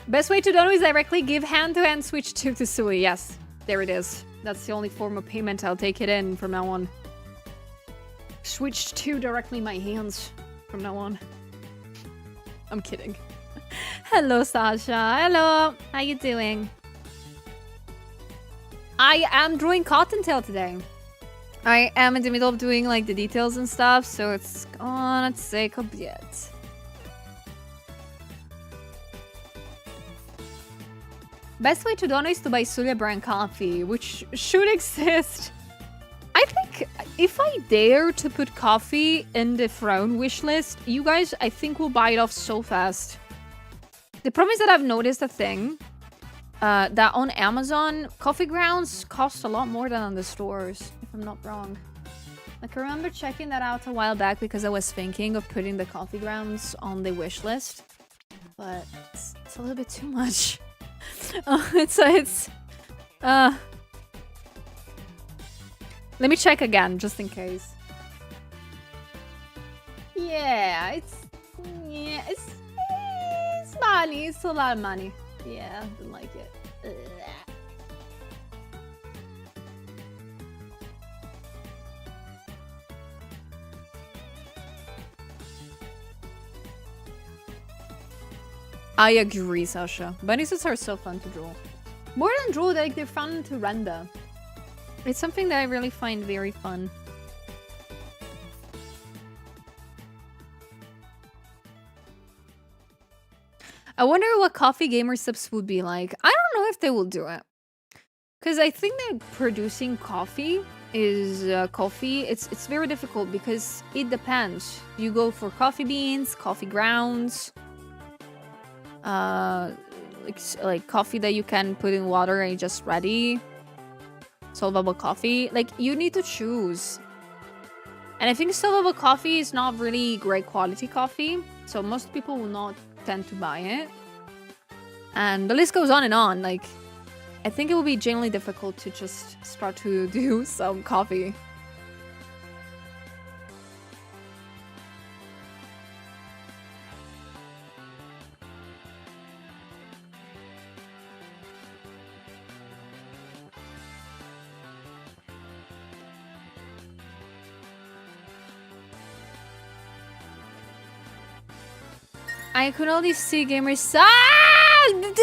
Best way to do it is directly give hand-to-hand switch to Sui. Yes, there it is. That's the only form of payment I'll take it in from now on. Switch to directly my hands from now on. I'm kidding. Hello, Sasha. Hello. How you doing? I am drawing Cottontail today. I am in the middle of doing like the details and stuff, so it's gonna take a bit. Best way to donate is to buy Sulia brand coffee, which should exist. I think if I dare to put coffee in the throne wishlist, you guys, I think, will buy it off so fast. The problem is that I've noticed a thing. That on Amazon, coffee grounds cost a lot more than on the stores, if I'm not wrong. Like, I remember checking that out a while back because I was thinking of putting the coffee grounds on the wish list. But it's a little bit too much. It's let me check again, just in case. Yeah, it's money. It's a lot of money. Yeah, don't like it. Ugh. I agree, Sasha. Bunny suits are so fun to draw. More than draw, they're fun to render. It's something that I really find very fun. I wonder what coffee gamer subs would be like. I don't know if they will do it. Because I think that producing coffee is it's very difficult because it depends. You go for coffee beans, coffee grounds, like coffee that you can put in water and it's just ready. Solvable coffee. Like, you need to choose. And I think solvable coffee is not really great quality coffee, so most people will not tend to buy it. And the list goes on and on. Like, I think it will be genuinely difficult to just start to do some coffee. I could only see gamers. Look!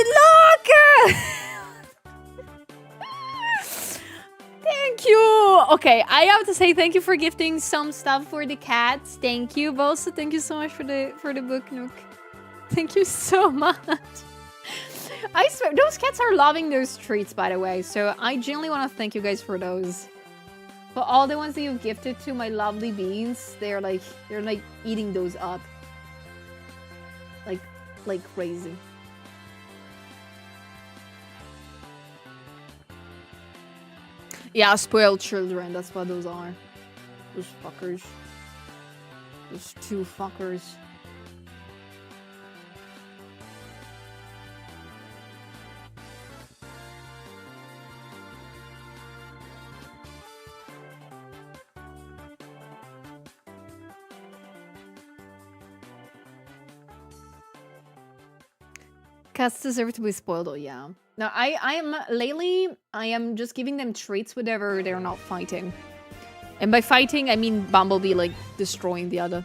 Thank you. Okay, I have to say thank you for gifting some stuff for the cats. Thank you. But also thank you so much for the book, Nook. Thank you so much. I swear, those cats are loving those treats, by the way. So I genuinely want to thank you guys for those. For all the ones that you've gifted to my lovely beans, they're like eating those up. Like crazy. Yeah, spoiled children, that's what those are. Those fuckers. Those two fuckers. Cats deserve to be spoiled, oh yeah. No, lately, I am just giving them treats whenever they're not fighting. And by fighting, I mean Bumblebee, like, destroying the other.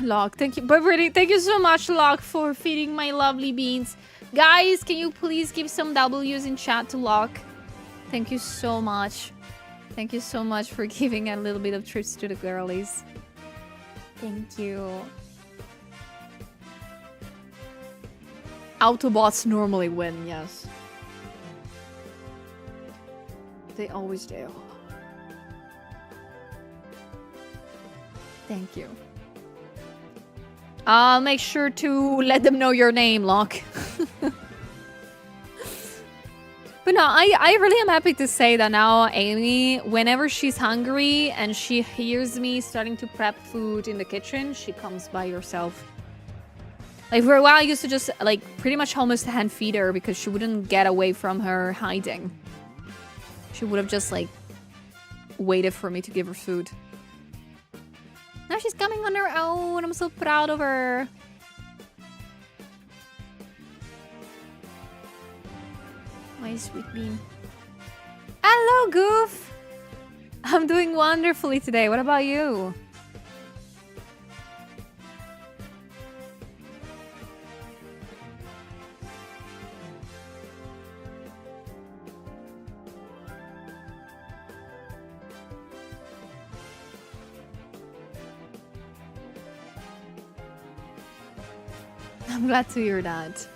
Locke, thank you. But really, thank you so much, Locke, for feeding my lovely beans. Guys, can you please give some W's in chat to Locke? Thank you so much. Thank you so much for giving a little bit of treats to the girlies. Thank you. Autobots normally win, yes. They always do. Thank you. I'll make sure to let them know your name, Locke. But no, I really am happy to say that now Amy, whenever she's hungry and she hears me starting to prep food in the kitchen, she comes by herself. Like, for a while, I used to just, like, pretty much almost hand feed her because she wouldn't get away from her hiding. She would have just, like, waited for me to give her food. Now she's coming on her own. I'm so proud of her. My sweet bean. Hello, Goof! I'm doing wonderfully today. What about you? I'm glad to hear that.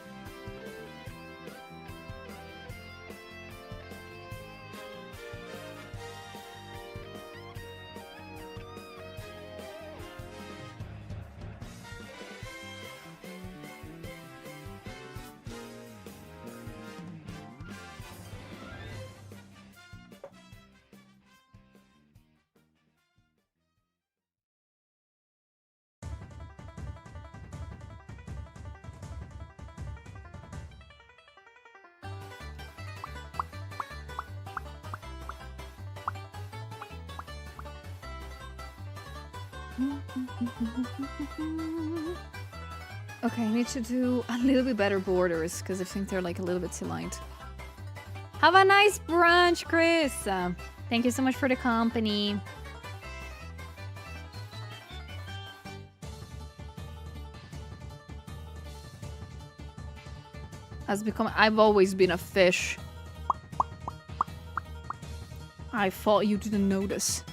Okay, I need to do a little bit better borders because I think they're like a little bit too light. Have a nice brunch, Chris. Thank you so much for the company. I've always been a fish. I thought you didn't notice.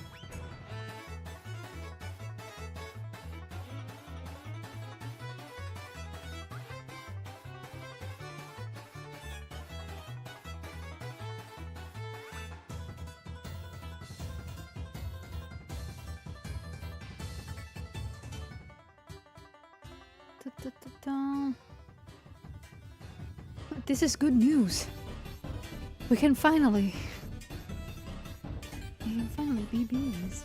This is good news. We can finally be bees.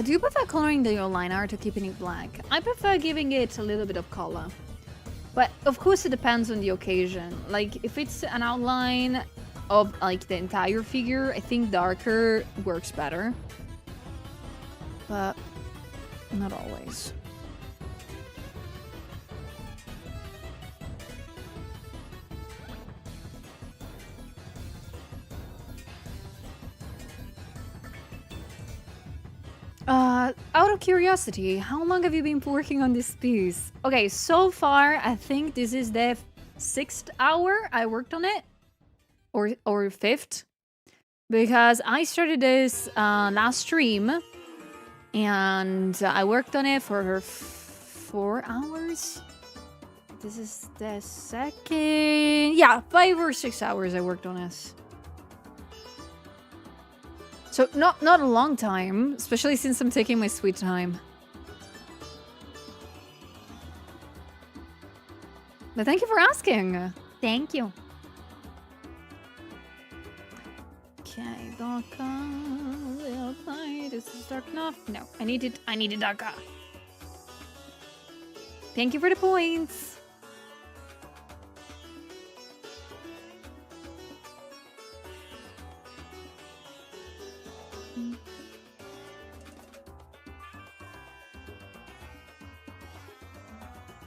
Do you prefer coloring your line art or keeping it black? I prefer giving it a little bit of color. But of course it depends on the occasion. Like if it's an outline of like the entire figure, I think darker works better. But not always. Out of curiosity, how long have you been working on this piece? Okay, so far, I think this is the 6th hour I worked on it. Or 5th. Because I started this last stream. And I worked on it for 4 hours. This is the 2nd... Yeah, 5 or 6 hours I worked on this. So not a long time, especially since I'm taking my sweet time. But thank you for asking. Thank you. Okay, darker. This is dark enough. No, I need it darker. Thank you for the points.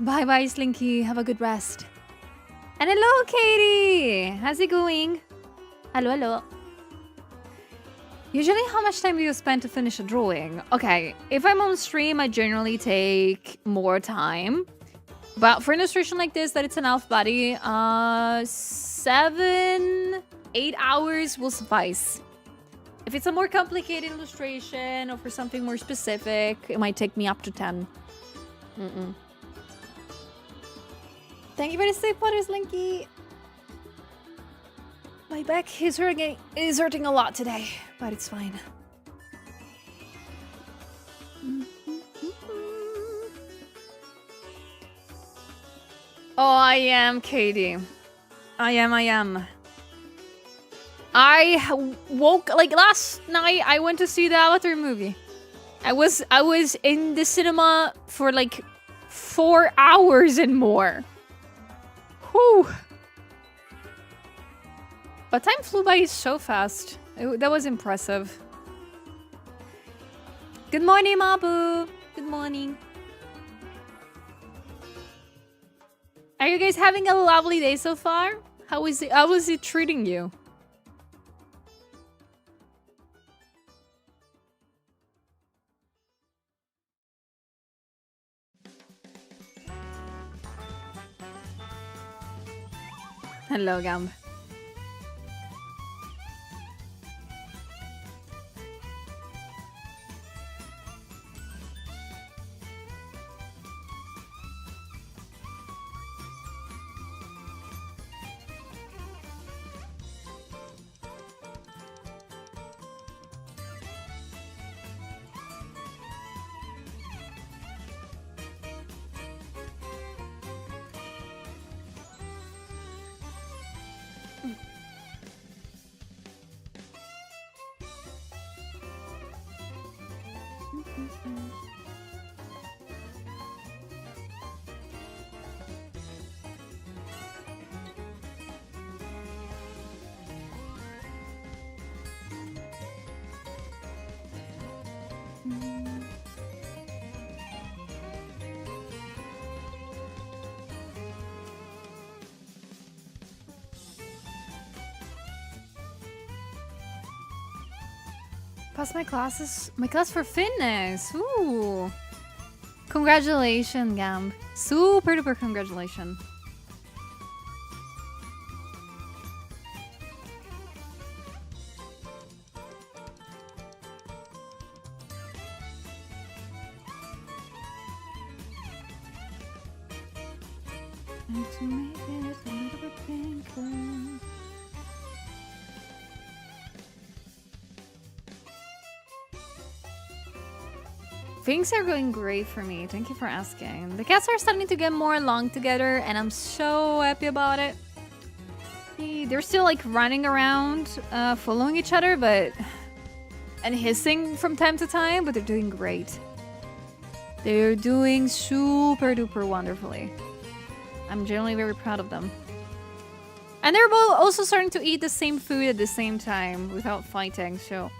Bye bye, Slinky. Have a good rest. And hello, Katie. How's it going? Hello, hello. Usually, how much time do you spend to finish a drawing? Okay, if I'm on stream, I generally take more time. But for an illustration like this, that it's an elf body, 7, 8 hours will suffice. If it's a more complicated illustration or for something more specific, it might take me up to 10. Thank you for the safe waters, Linky. My back is hurting a lot today, but it's fine. Oh, I am, Katie. I am. I woke like last night. I went to see the Avatar movie. I was in the cinema for like 4 hours and more. Whew. But time flew by so fast. That was impressive. Good morning, Mabu. Good morning. Are you guys having a lovely day so far? How is it treating you? Hello, Gamb. Pass my classes. My class for fitness. Ooh. Congratulations, Gamb. Super duper congratulations. And to make it a little bit painful. Things are going great for me. Thank you for asking. The cats are starting to get more along together, and I'm so happy about it. They're still like running around, following each other, and hissing from time to time, but they're doing great. They're doing super duper wonderfully. I'm genuinely very proud of them. And they're both also starting to eat the same food at the same time without fighting, so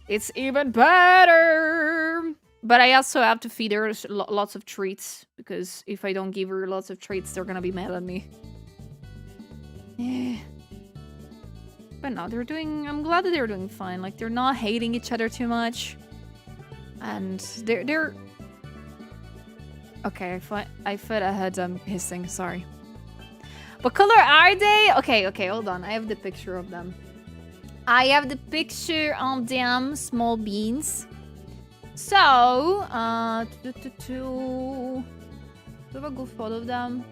it's even better. But I also have to feed her lots of treats, because if I don't give her lots of treats, they're gonna be mad at me. Yeah. But no, they're doing... I'm glad that they're doing fine. Like, they're not hating each other too much. And they're... Okay, I thought I had them hissing. Sorry. What color are they? Okay, hold on. I have the picture of them. I have the picture of them, small beans. So, do have a good photo of them.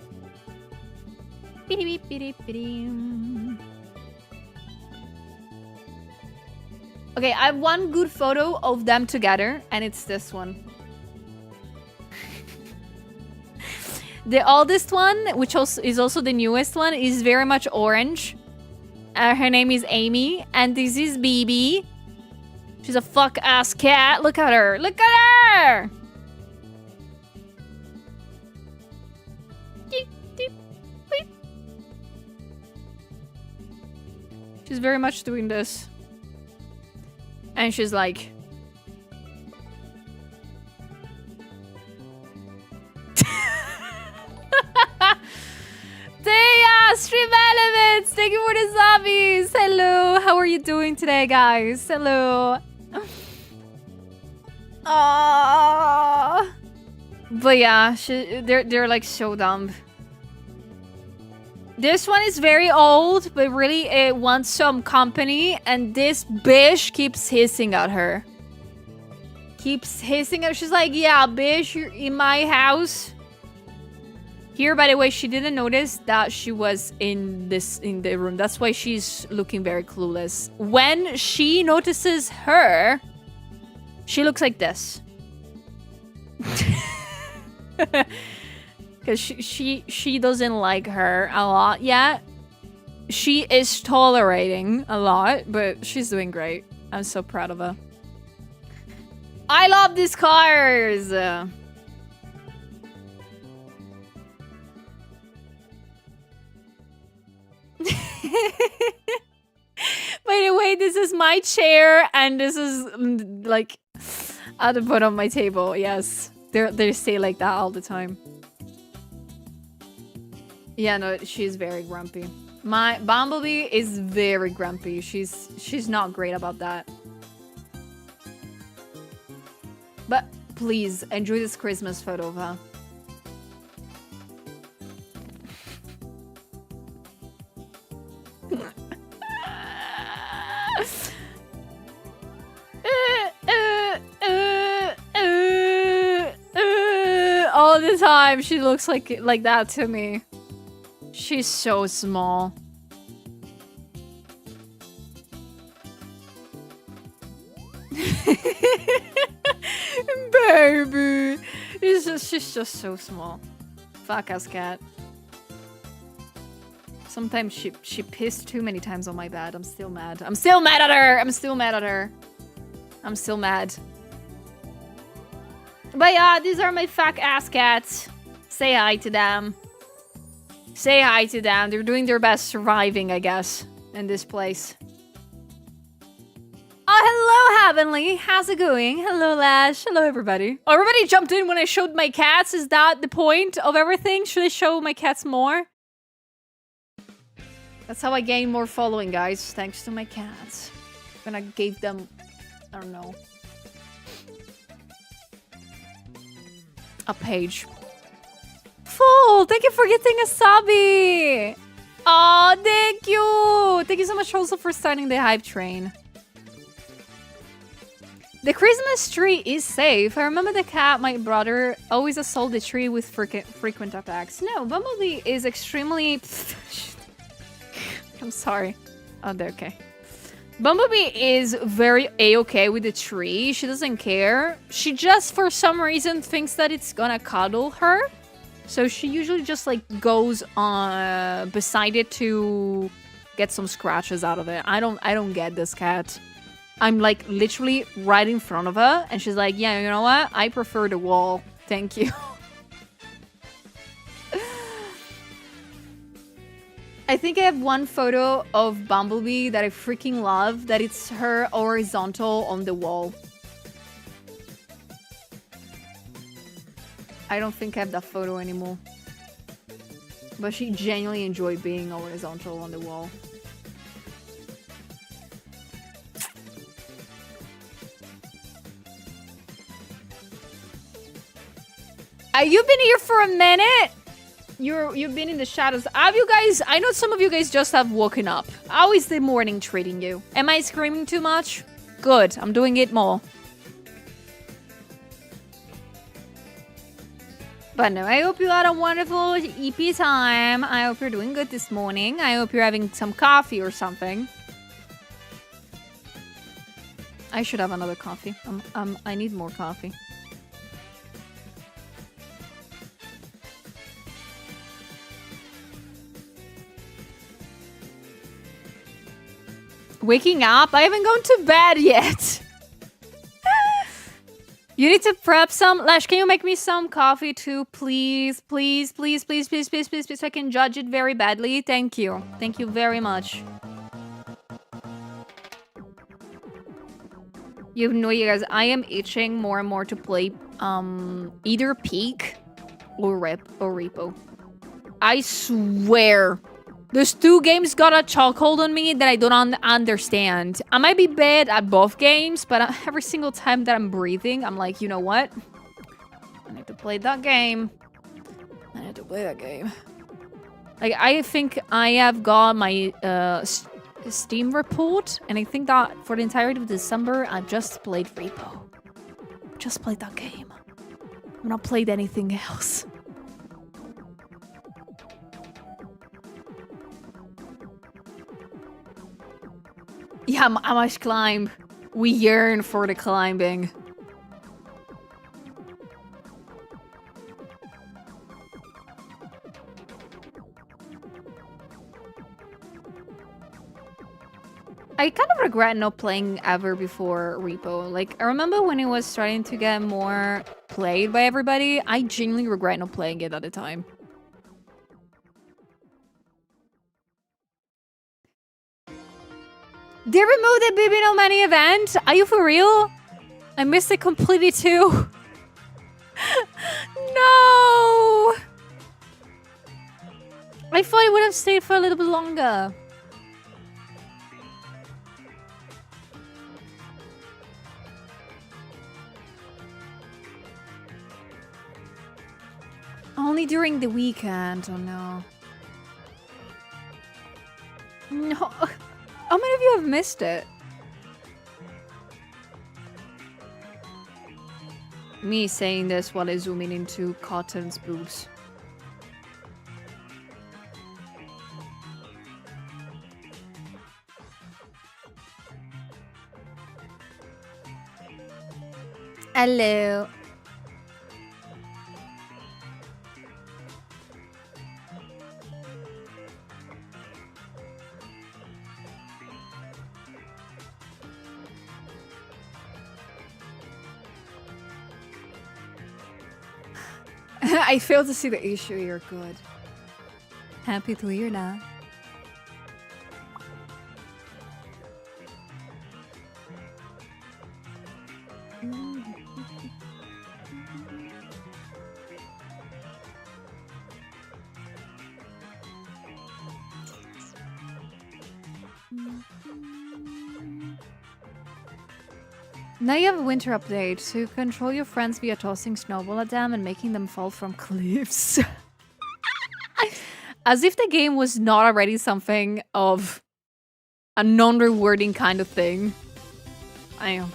Okay, I have one good photo of them together, and it's this one. The oldest one, which also is also the newest one, is very much orange. Her name is Amy, and this is BB. She's a fuck-ass cat. Look at her. Look at her! She's very much doing this. And she's like... Stream Elements! Thank you for the zombies! Hello! How are you doing today, guys? Hello! Aww. But yeah, they're like so dumb. This one is very old, but really it wants some company, and this bitch keeps hissing at her. Keeps hissing at her. She's like, yeah, bitch, you're in my house. Here, by the way, she didn't notice that she was in the room. That's why she's looking very clueless. When she notices her, she looks like this. Because she doesn't like her a lot yet. She is tolerating a lot, but she's doing great. I'm so proud of her. I love these cars! By the way, this is my chair, and this is like at the bottom of my table. Yes, they say like that all the time. Yeah, no, she's very grumpy. My Bumblebee is very grumpy. She's not great about that. But please enjoy this Christmas photo of her. All the time she looks like that to me. She's so small. Baby, she's just so small. Fuck ass cat. Sometimes she pissed too many times on my bed. I'm still mad. I'm still mad at her. I'm still mad at her. I'm still mad. But yeah, these are my fat ass cats. Say hi to them. Say hi to them. They're doing their best surviving, I guess, in this place. Oh, hello, Heavenly. How's it going? Hello, Lash. Hello, everybody. Oh, everybody jumped in when I showed my cats. Is that the point of everything? Should I show my cats more? That's how I gain more following, guys. Thanks to my cats. When I gave them... I don't know. A page. Full! Thank you for getting a subby! Oh, thank you! Thank you so much also for starting the hype train. The Christmas tree is safe. I remember the cat, my brother, always assault the tree with frequent attacks. No, Bumblebee is extremely... I'm sorry. Oh, they're okay. Bumblebee is very a-okay with the tree. She doesn't care. She just, for some reason, thinks that it's gonna cuddle her. So she usually just, like, goes on beside it to get some scratches out of it. I don't get this cat. I'm, like, literally right in front of her. And she's like, yeah, you know what? I prefer the wall. Thank you. I think I have one photo of Bumblebee that I freaking love. That it's her horizontal on the wall. I don't think I have that photo anymore. But she genuinely enjoyed being horizontal on the wall. You've been here for a minute? You've been in the shadows. Have you guys... I know some of you guys just have woken up. How is the morning treating you? Am I screaming too much? Good. I'm doing it more. But no, I hope you had a wonderful EP time. I hope you're doing good this morning. I hope you're having some coffee or something. I should have another coffee. I need more coffee. Waking up? I haven't gone to bed yet. You need to prep some. Lash, can you make me some coffee too, please? Please, please, please, please, please, please, please, so I can judge it very badly. Thank you. Thank you very much. You know, you guys, I am itching more and more to play either Peak or Repo. I swear. Those two games got a chokehold on me that I don't understand. I might be bad at both games, but every single time that I'm breathing, I'm like, you know what? I need to play that game. I need to play that game. Like, I think I have got my Steam report, and I think that for the entirety of December, I've just played Repo. Just played that game. I've not played anything else. Yeah, I must climb. We yearn for the climbing. I kind of regret not playing ever before Repo. Like, I remember when it was starting to get more played by everybody. I genuinely regret not playing it at the time. They removed the Baby No Money event? Are you for real? I missed it completely too. No! I thought it would have stayed for a little bit longer. Only during the weekend, oh no. No. How many of you have missed it? Me saying this while I zoom in into Cotton's boobs. Hello. I fail to see the issue here. Good. Happy to hear that. Now you have a winter update, so you control your friends via tossing snowball at them and making them fall from cliffs. As if the game was not already something of a non-rewarding kind of thing. I am.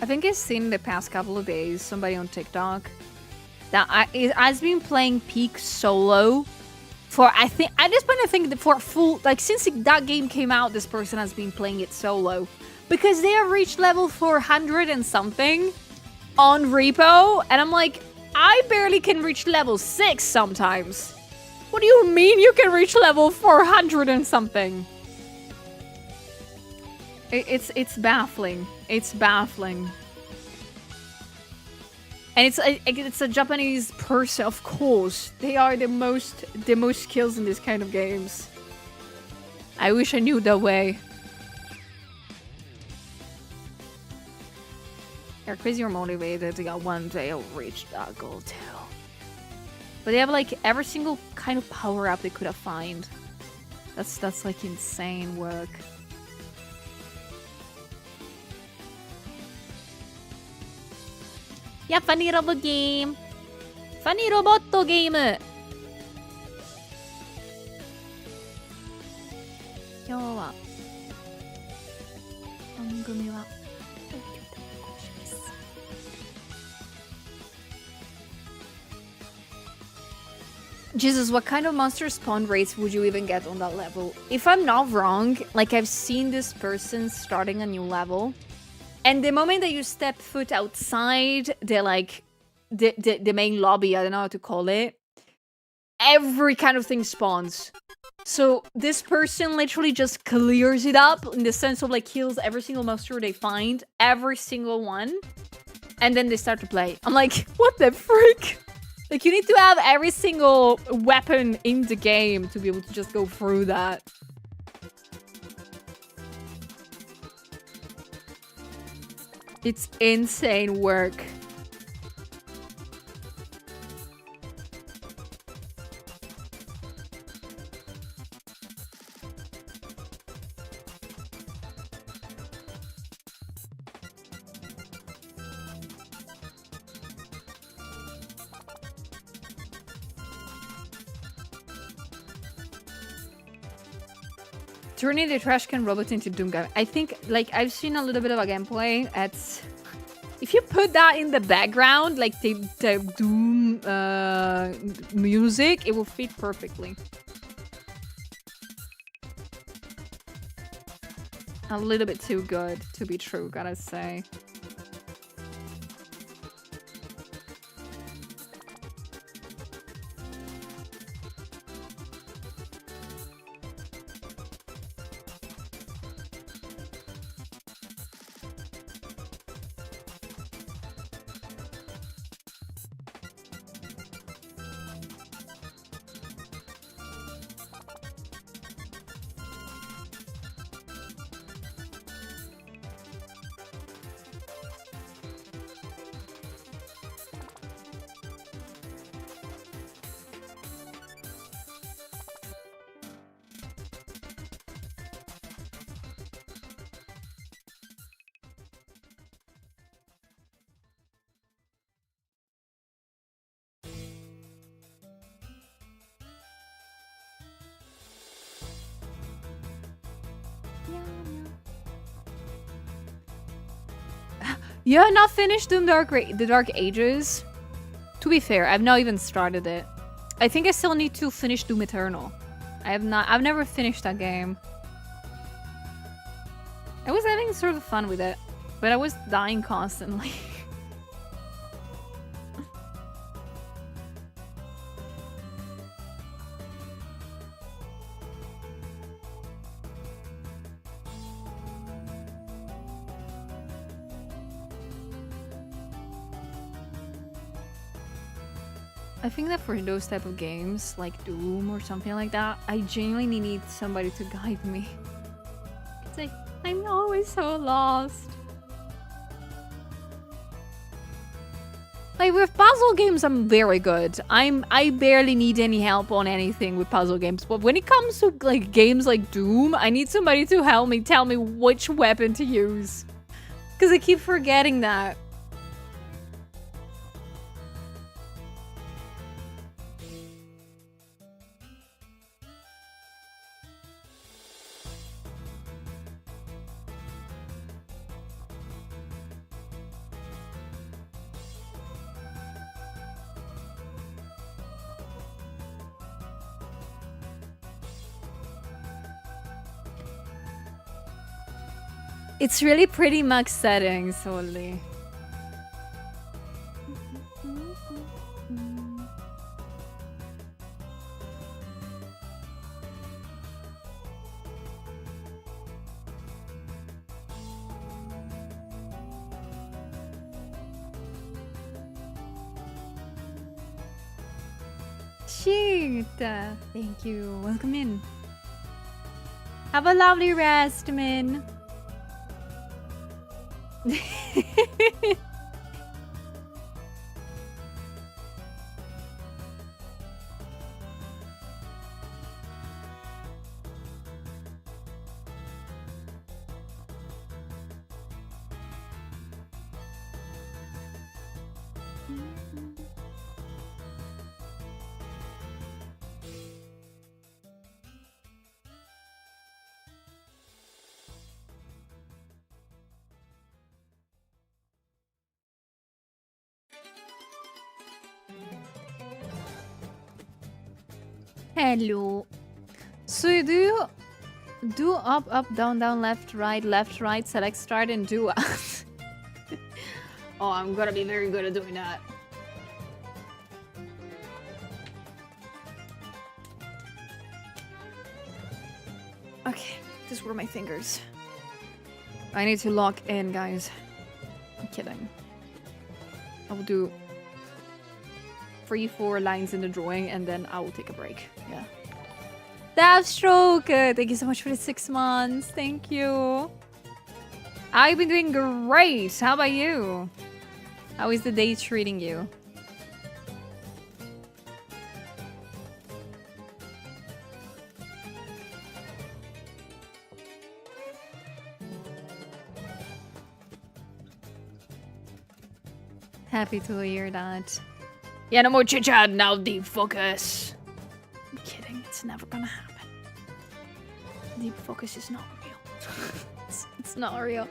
I think I've seen the past couple of days somebody on TikTok that has been playing Peak solo for, I think, at this point I think for a full, like since that game came out, this person has been playing it solo. Because they have reached level 400 and something on Repo, and I'm like, I barely can reach level 6 sometimes. What do you mean you can reach level 400 and something? It's baffling. It's baffling. And it's a Japanese person, of course. They are the most skills in this kind of games. I wish I knew the way. They're crazy or motivated to get one day I'll reach that goal too. But they have like every single kind of power up they could have found. That's like insane work. Yeah, funny robot game. Funny robot game. 今日は番組は Jesus, what kind of monster spawn rates would you even get on that level? If I'm not wrong, like I've seen this person starting a new level, and the moment that you step foot outside the like the main lobby, I don't know how to call it, every kind of thing spawns. So this person literally just clears it up in the sense of like kills every single monster they find, every single one, and then they start to play. I'm like, what the frick? Like, you need to have every single weapon in the game to be able to just go through that. It's insane work. Turning the trash can robot into Doom guy. I think, like, I've seen a little bit of a gameplay. It's... If you put that in the background, like the Doom music, it will fit perfectly. A little bit too good to be true, gotta say. Yeah, not finished Doom the Dark Ages. To be fair, I've not even started it. I think I still need to finish Doom Eternal. I've never finished that game. I was having sort of fun with it, but I was dying constantly. I think that for those type of games, like Doom or something like that, I genuinely need somebody to guide me. Cause I'm always so lost. Like with puzzle games, I'm very good. I barely need any help on anything with puzzle games. But when it comes to like games like Doom, I need somebody to help me, tell me which weapon to use. Cause I keep forgetting that. It's really pretty max settings only. Shoot! Thank you. Welcome in. Have a lovely rest, Min. Hello. So you do up, up, down, down, left, right, select start and do Oh, I'm gonna be very good at doing that. Okay, these were my fingers. I need to lock in, guys. I'm kidding. I will do 3-4 lines in the drawing and then I will take a break. Yeah. Deathstroke! Thank you so much for the 6 months. Thank you. I've been doing great. How about you? How is the day treating you? Happy to hear that. Yeah, no more chit chat now, deep focus. I'm kidding, it's never gonna happen. Deep focus is not real. it's not real.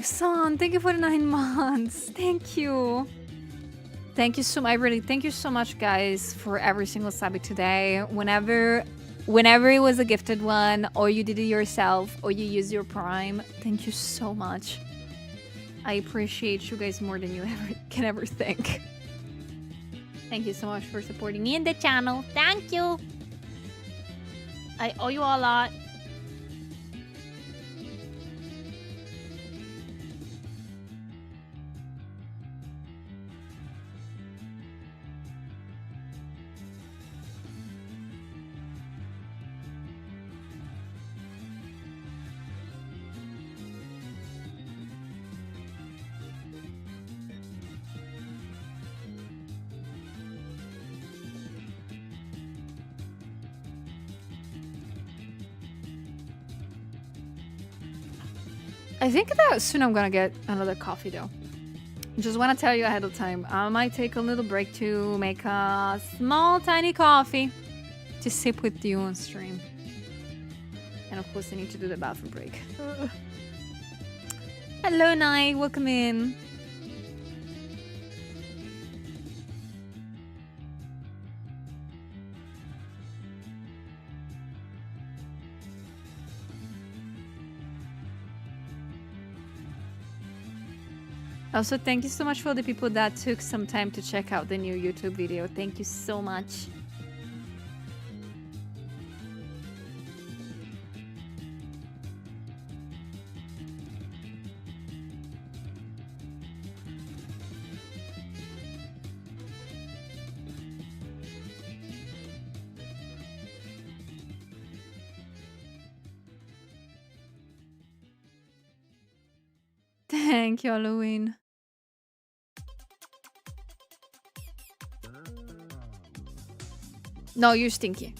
Son, thank you for the 9 months. Thank you. Thank you so much. I really thank you so much, guys, for every single sub today. Whenever it was a gifted one, or you did it yourself, or you use your Prime, thank you so much. I appreciate you guys more than you can ever think. Thank you so much for supporting me in the channel. Thank you. I owe you all a lot. I think that soon I'm gonna get another coffee though. Just want to tell you ahead of time, I might take a little break to make a small tiny coffee to sip with you on stream. And of course I need to do the bathroom break. Hello Nai, welcome in. Also, thank you so much for the people that took some time to check out the new YouTube video. Thank you so much. Thank you, Halloween. No, you're stinky.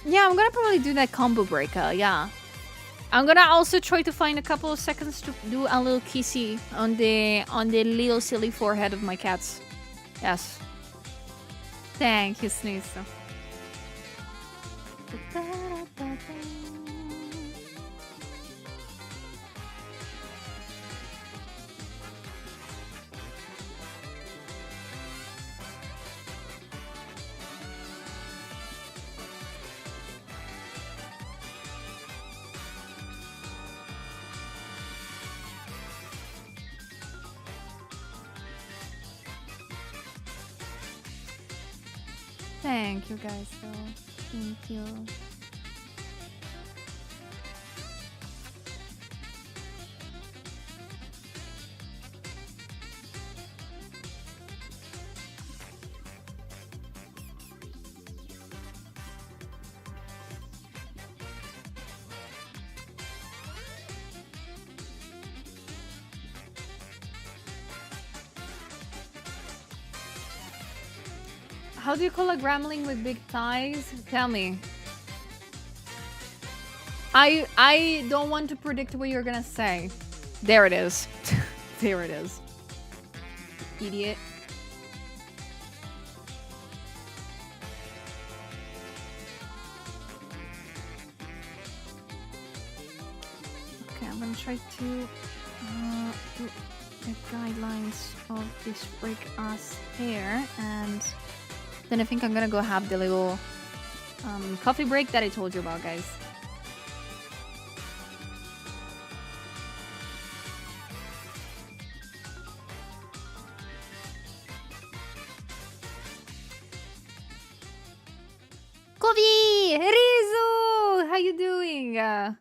Yeah, I'm gonna probably do that combo breaker, yeah. I'm gonna also try to find a couple of seconds to do a little kissy on the little silly forehead of my cats. Yes. Thank you, Sneeze. Thank you guys, though. Thank you. How do you call a gremlin with big thighs? Tell me. I don't want to predict what you're gonna say. There it is. There it is. Idiot. Okay, I'm gonna try to do the guidelines of this break ass hair, and then I think I'm gonna go have the little coffee break that I told you about, guys. Kobe! Rizu! How you doing?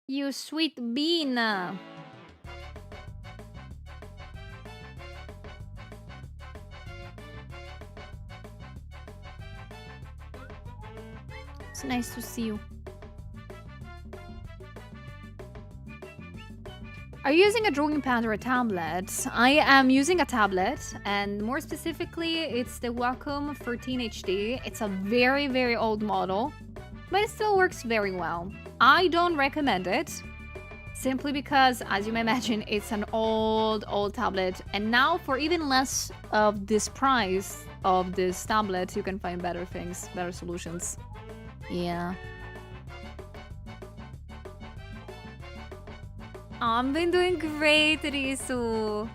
You sweet bean. It's nice to see you. Are you using a drawing pad or a tablet? I am using a tablet, and more specifically, it's the Wacom 13 HD. It's a very, very old model, but it still works very well. I don't recommend it, simply because, as you may imagine, it's an old tablet, and now for even less of this price of this tablet, you can find better things, better solutions. Yeah. I've been doing great, Risu.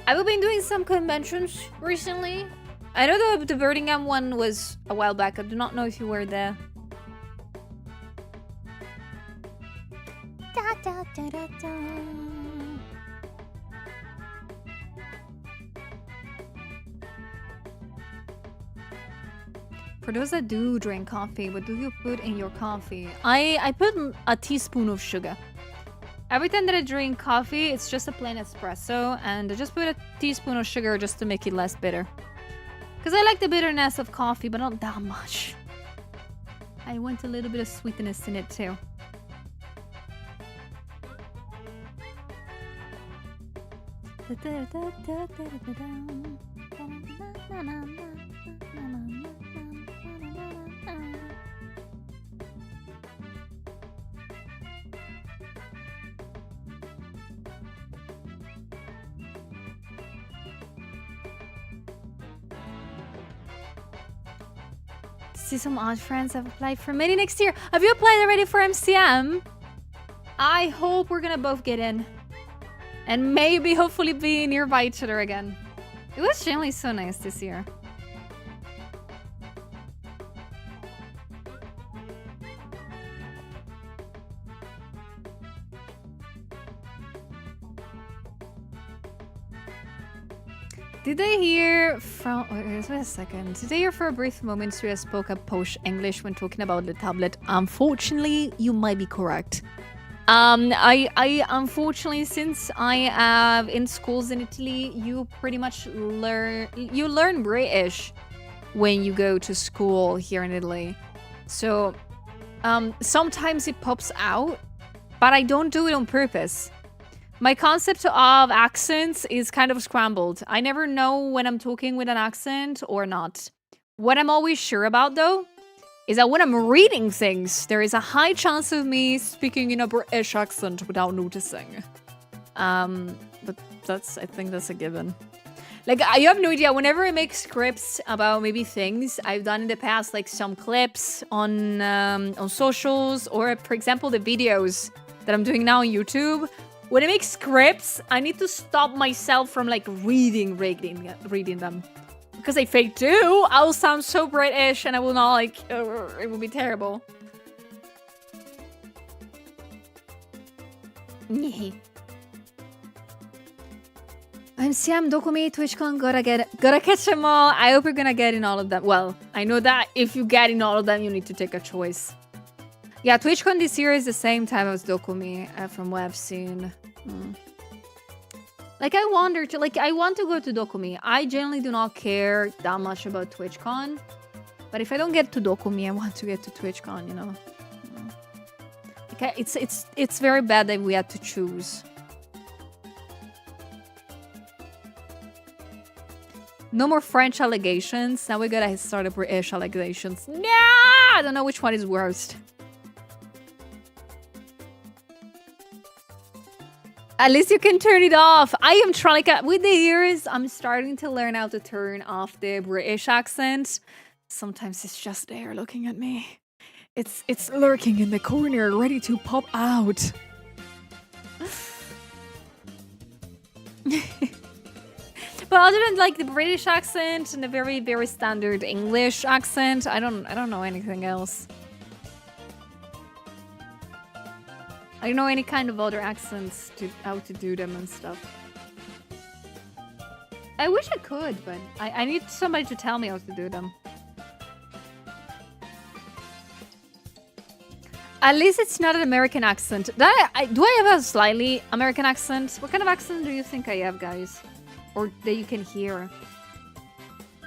I've been doing some conventions recently. I know the Birmingham one was a while back. I do not know if you were there. Da, da, da, da, da. For those that do drink coffee, what do you put in your coffee? I put a teaspoon of sugar. Every time that I drink coffee, it's just a plain espresso, and I just put a teaspoon of sugar just to make it less bitter. Because I like the bitterness of coffee, but not that much. I want a little bit of sweetness in it too. See, some odd friends have applied for many next year. Have you applied already for MCM? I hope we're gonna both get in. And maybe, hopefully, be nearby each other again. It was generally so nice this year. Did I hear from... wait a second. Did I hear for a brief moment Surya spoke a posh English when talking about the tablet? Unfortunately, you might be correct. I unfortunately, since I have in schools in Italy, you pretty much learn British when you go to school here in Italy. So, sometimes it pops out, but I don't do it on purpose. My concept of accents is kind of scrambled. I never know when I'm talking with an accent or not. What I'm always sure about, though, is that when I'm reading things, there is a high chance of me speaking in a British accent without noticing. But I think that's a given. Like, you have no idea. Whenever I make scripts about maybe things I've done in the past, like some clips on socials, or for example, the videos that I'm doing now on YouTube. When I make scripts, I need to stop myself from like reading them. Because if I do, I'll sound so British and I will not like, it will be terrible. MCM, Dokumi, TwitchCon, gotta catch them all. I hope you're gonna get in all of them. Well, I know that if you get in all of them, you need to take a choice. Yeah, TwitchCon this year is the same time as Dokumi, from what I've seen. Like, I want to go to Dokumi. I generally do not care that much about TwitchCon. But if I don't get to Dokumi, I want to get to TwitchCon, you know? Okay, it's very bad that we had to choose. No more French allegations. Now we gotta start a British allegations. Nah! I don't know which one is worst. At least you can turn it off. I am trying, like, with the years, I'm starting to learn how to turn off the British accent. Sometimes it's just there looking at me. It's lurking in the corner, ready to pop out. But other than like the British accent and the very, very standard English accent, I don't know anything else. I don't know any kind of other accents how to do them and stuff. I wish I could, but I need somebody to tell me how to do them. At least it's not an American accent. Do I have a slightly American accent? What kind of accent do you think I have, guys? Or that you can hear?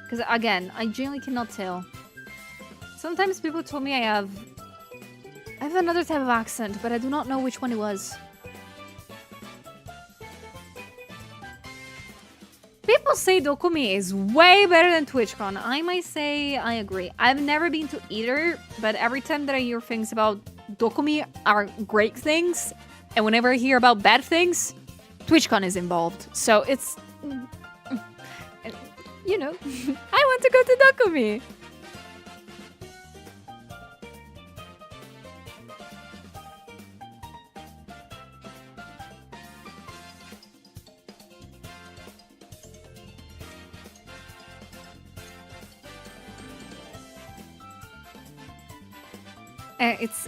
Because again, I genuinely cannot tell. Sometimes people told me I have another type of accent, but I do not know which one it was. People say Dokumi is way better than TwitchCon. I might say I agree. I've never been to either, but every time that I hear things about Dokumi are great things, and whenever I hear about bad things, TwitchCon is involved. So it's... you know, I want to go to Dokumi.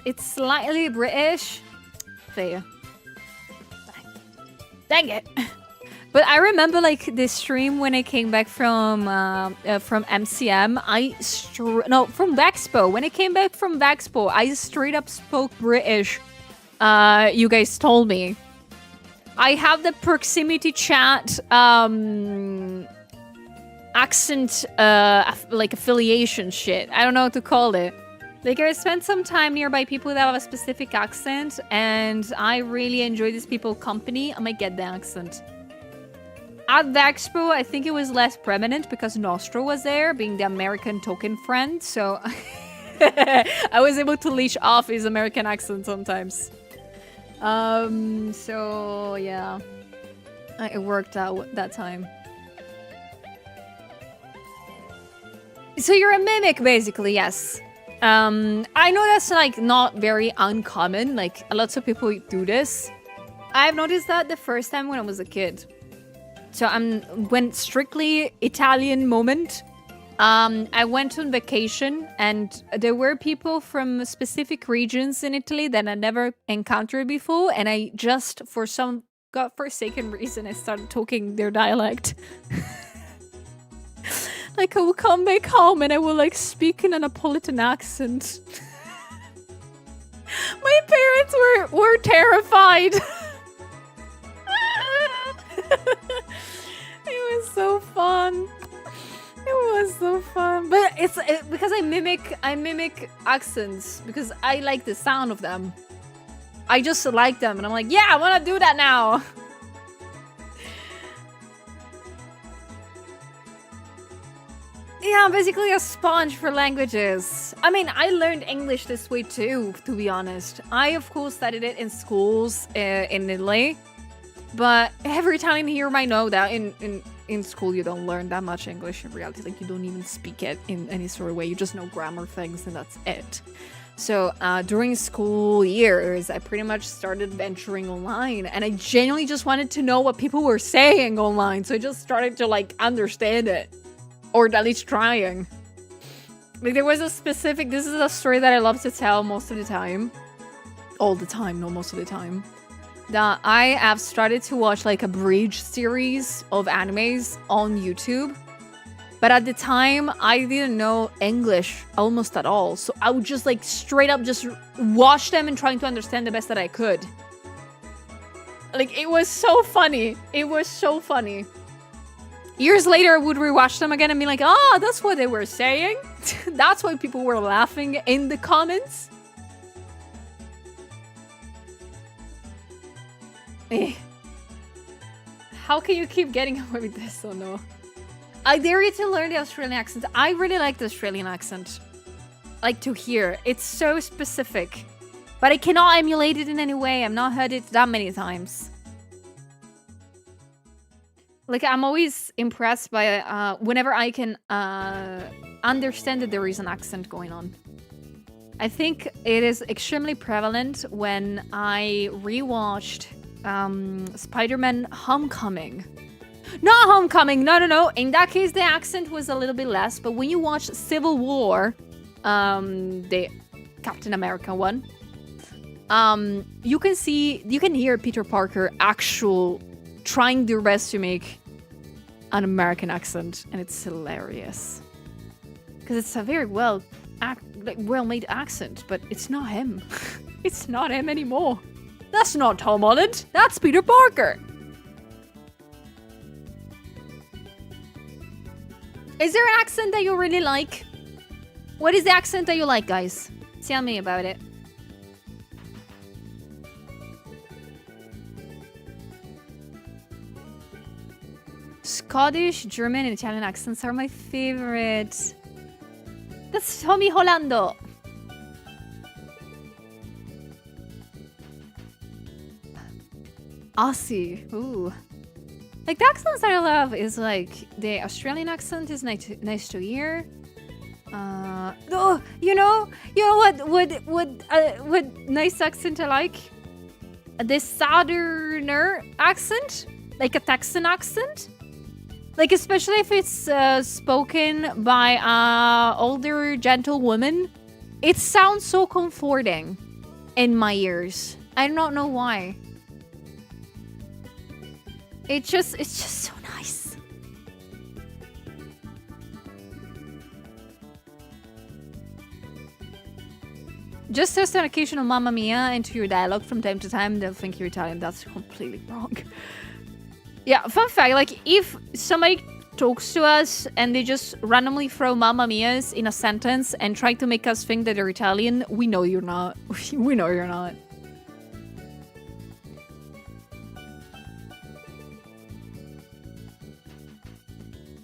It's slightly British. Fair. Dang it. But I remember like this stream when I came back from MCM. From Vexpo. When I came back from Vexpo, I straight up spoke British. You guys told me. I have the proximity chat accent like affiliation shit. I don't know what to call it. Like I spent some time nearby people that have a specific accent, and I really enjoy these people's company. I might get the accent. At the expo, I think it was less prominent because Nostro was there, being the American token friend, so I was able to leash off his American accent sometimes. So yeah, it worked out that time. So you're a mimic, basically, yes. I know that's like not very uncommon, like lots of people do this. I've noticed that the first time when I was a kid. So when strictly Italian moment, I went on vacation and there were people from specific regions in Italy that I never encountered before, and I just, for some godforsaken reason, I started talking their dialect. Like I will come back home and I will like speak in a Napolitan accent. My parents were terrified. It was so fun. It was so fun. But it's because I mimic accents because I like the sound of them. I just like them and I'm like, yeah, I want to do that now. Yeah, I'm basically a sponge for languages. I mean, I learned English this way too, to be honest. I, of course, studied it in schools in Italy. But every Italian here might know that in school you don't learn that much English in reality. Like, you don't even speak it in any sort of way. You just know grammar things and that's it. So during school years, I pretty much started venturing online. And I genuinely just wanted to know what people were saying online. So I just started to, like, understand it. Or at least trying. Like, there was a specific... This is a story that I love to tell most of the time. All the time, no, most of the time. That I have started to watch, like, a bridge series of animes on YouTube. But at the time, I didn't know English almost at all. So I would just, like, straight up just watch them and trying to understand the best that I could. Like, it was so funny. It was so funny. Years later, I would rewatch them again and be like, oh, that's what they were saying. That's why people were laughing in the comments. How can you keep getting away with this? Oh no. I dare you to learn the Australian accent. I really like the Australian accent. Like to hear. It's so specific. But I cannot emulate it in any way. I've not heard it that many times. Like, I'm always impressed by whenever I can understand that there is an accent going on. I think it is extremely prevalent when I rewatched Spider-Man Homecoming. Not Homecoming, no. In that case, the accent was a little bit less. But when you watch Civil War, the Captain America one, you can hear Peter Parker trying their best to make an American accent, and it's hilarious because it's a very well-made accent, but it's not him. It's not him anymore. That's not Tom Holland. That's Peter Parker. Is there an accent that you really like? What is the accent that you like, guys? Tell me about it. Scottish, German, and Italian accents are my favorite. That's Tommy Hollando. Aussie. Ooh. Like, the accents that I love is, like, the Australian accent is nice to hear. Oh, you know what nice accent I like? The Southerner accent. Like a Texan accent. Like, especially if it's spoken by an older, gentle woman. It sounds so comforting in my ears. I don't know why. It's just so nice. Just toss an occasional Mamma Mia into your dialogue from time to time, they'll think you're Italian. That's completely wrong. Yeah, fun fact, like, if somebody talks to us and they just randomly throw Mamma Mia's in a sentence and try to make us think that they're Italian, we know you're not. We know you're not.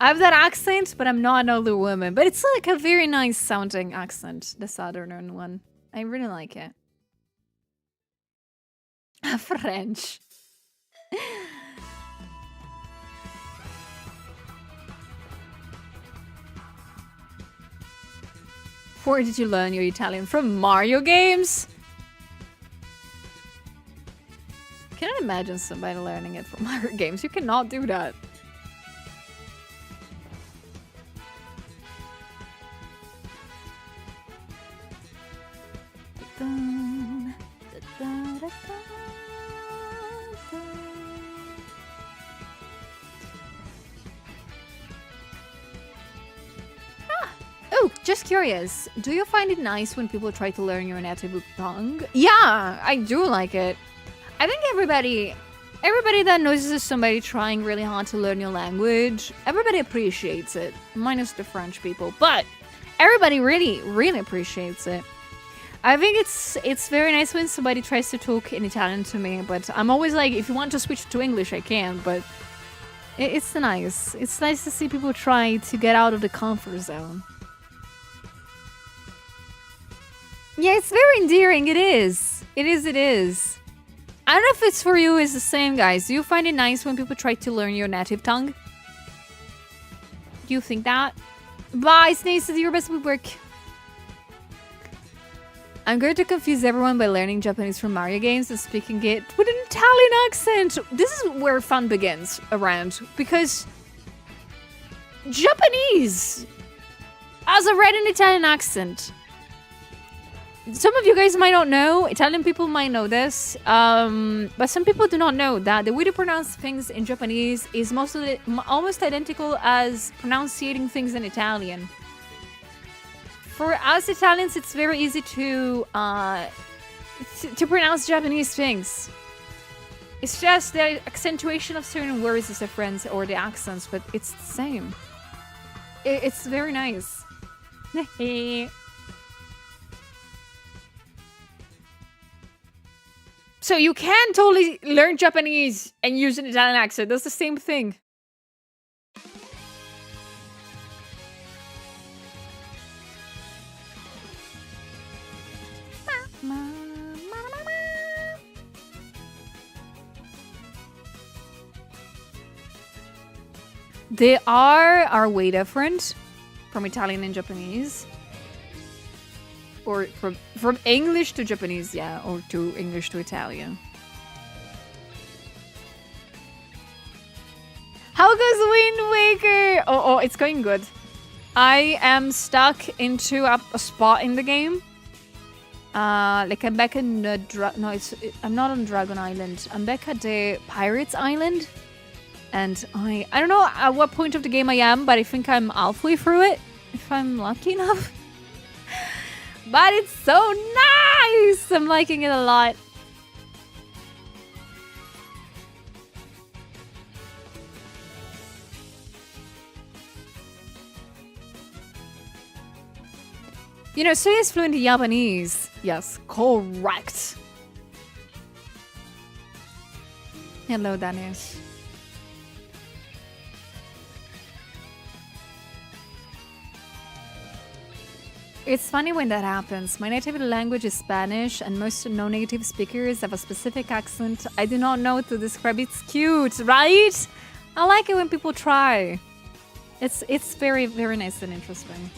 I have that accent, but I'm not an older woman. But it's like a very nice sounding accent, the southern one. I really like it. French. Where did you learn your Italian? From Mario games? I cannot imagine somebody learning it from Mario games. You cannot do that. Oh, just curious. Do you find it nice when people try to learn your native tongue? Yeah, I do like it. I think everybody that notices somebody trying really hard to learn your language, everybody appreciates it. Minus the French people. But everybody really, really appreciates it. I think it's very nice when somebody tries to talk in Italian to me, but I'm always like, if you want to switch to English, I can, but it's nice. It's nice to see people try to get out of the comfort zone. Yeah, it's very endearing. It is. It is, it is. I don't know if it's for you, it's the same, guys. Do you find it nice when people try to learn your native tongue? Do you think that? Bye, Snace, do your best with work. I'm going to confuse everyone by learning Japanese from Mario games and speaking it with an Italian accent. This is where fun begins around, because Japanese has already an Italian accent. Some of you guys might not know, Italian people might know this, but some people do not know that the way to pronounce things in Japanese is almost identical as pronouncing things in Italian. For us Italians, it's very easy to pronounce Japanese things. It's just the accentuation of certain words is different, or the accents, but it's the same. It's very nice. So you can totally learn Japanese and use an Italian accent. That's the same thing. They are way different from Italian and Japanese. Or from English to Japanese, yeah, or to English to Italian. How goes Wind Waker? Oh, it's going good. I am stuck into a spot in the game. Like I'm back in the I'm not on Dragon Island. I'm back at the Pirates Island. And I don't know at what point of the game I am, but I think I'm halfway through it, if I'm lucky enough. But it's so nice! I'm liking it a lot. You know, Soya is fluent in Japanese. Yes, correct. Hello, Danish. It's funny when that happens. My native language is Spanish, and most non-native speakers have a specific accent I do not know to describe. It's cute, right? I like it when people try. It's very, very nice and interesting.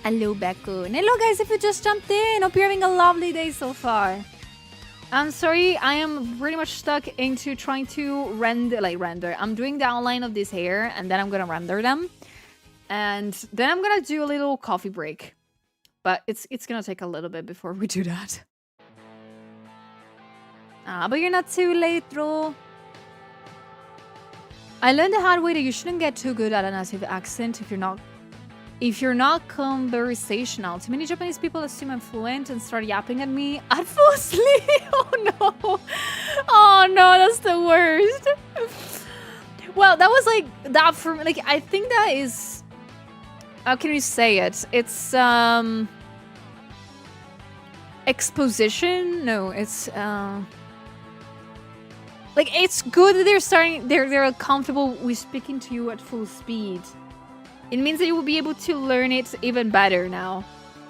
Hello, Becco. And hello, guys, if you just jumped in. Hope you're having a lovely day so far. I'm sorry, I am pretty much stuck into trying to render. I'm doing the outline of this hair, and then I'm gonna render them. And then I'm gonna do a little coffee break. But it's gonna take a little bit before we do that. But you're not too late, bro. I learned the hard way that you shouldn't get too good at a native accent if you're not conversational. Too many Japanese people assume I'm fluent and start yapping at me. I'd fall asleep. Oh no. Oh no, that's the worst. Well, that was like that for like I think that is, how can we say it? It's exposition? No, it's like it's good that they're comfortable with speaking to you at full speed. It means that you will be able to learn it even better now.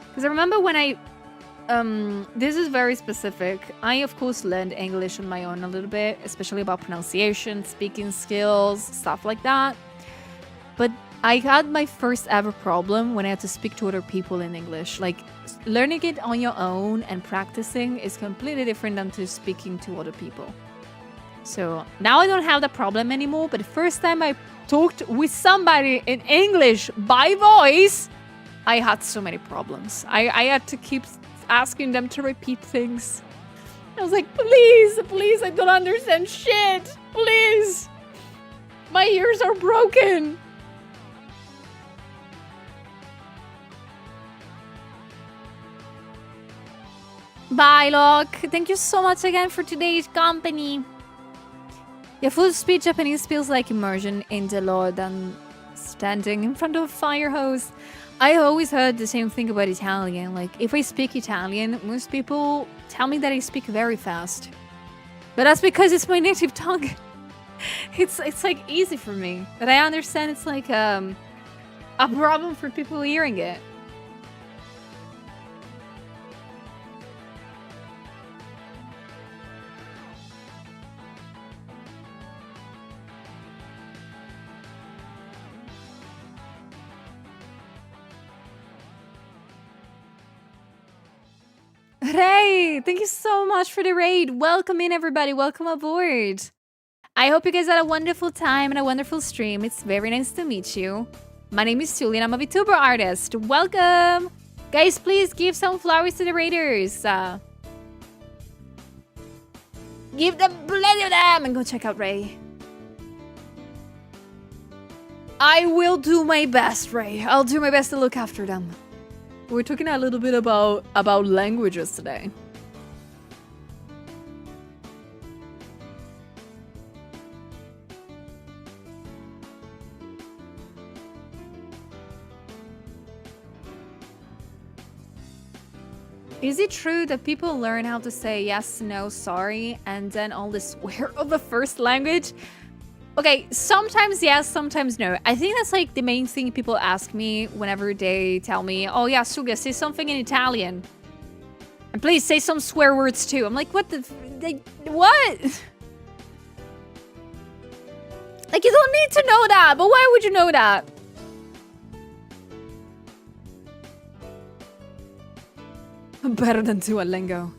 Because I remember when this is very specific. I, of course, learned English on my own a little bit, especially about pronunciation, speaking skills, stuff like that. But I had my first ever problem when I had to speak to other people in English. Like, learning it on your own and practicing is completely different than to speaking to other people. So now I don't have that problem anymore, but the first time I talked with somebody in English by voice, I had so many problems. I had to keep asking them to repeat things. I was like, please, I don't understand shit. Please. My ears are broken. Bye, Locke. Thank you so much again for today's company. Yeah, full speed Japanese feels like immersion in the law than standing in front of a fire hose. I always heard the same thing about Italian. Like, if I speak Italian, most people tell me that I speak very fast. But that's because it's my native tongue. It's like easy for me. But I understand it's like a problem for people hearing it. Ray, thank you so much for the raid. Welcome in, everybody. Welcome aboard. I hope you guys had a wonderful time and a wonderful stream. It's very nice to meet you. My name is Julie and I'm a VTuber artist. Welcome. Guys, please give some flowers to the raiders. Give them plenty of them and go check out Ray. I will do my best, Ray. I'll do my best to look after them. We're talking a little bit about languages today. Is it true that people learn how to say yes, no, sorry, and then all the swear of the first language? Okay, sometimes yes, sometimes no. I think that's like the main thing people ask me whenever they tell me, oh yeah, Suga, say something in Italian. And please say some swear words too. I'm like, what the... what? Like, you don't need to know that, but why would you know that? Better than Duolingo.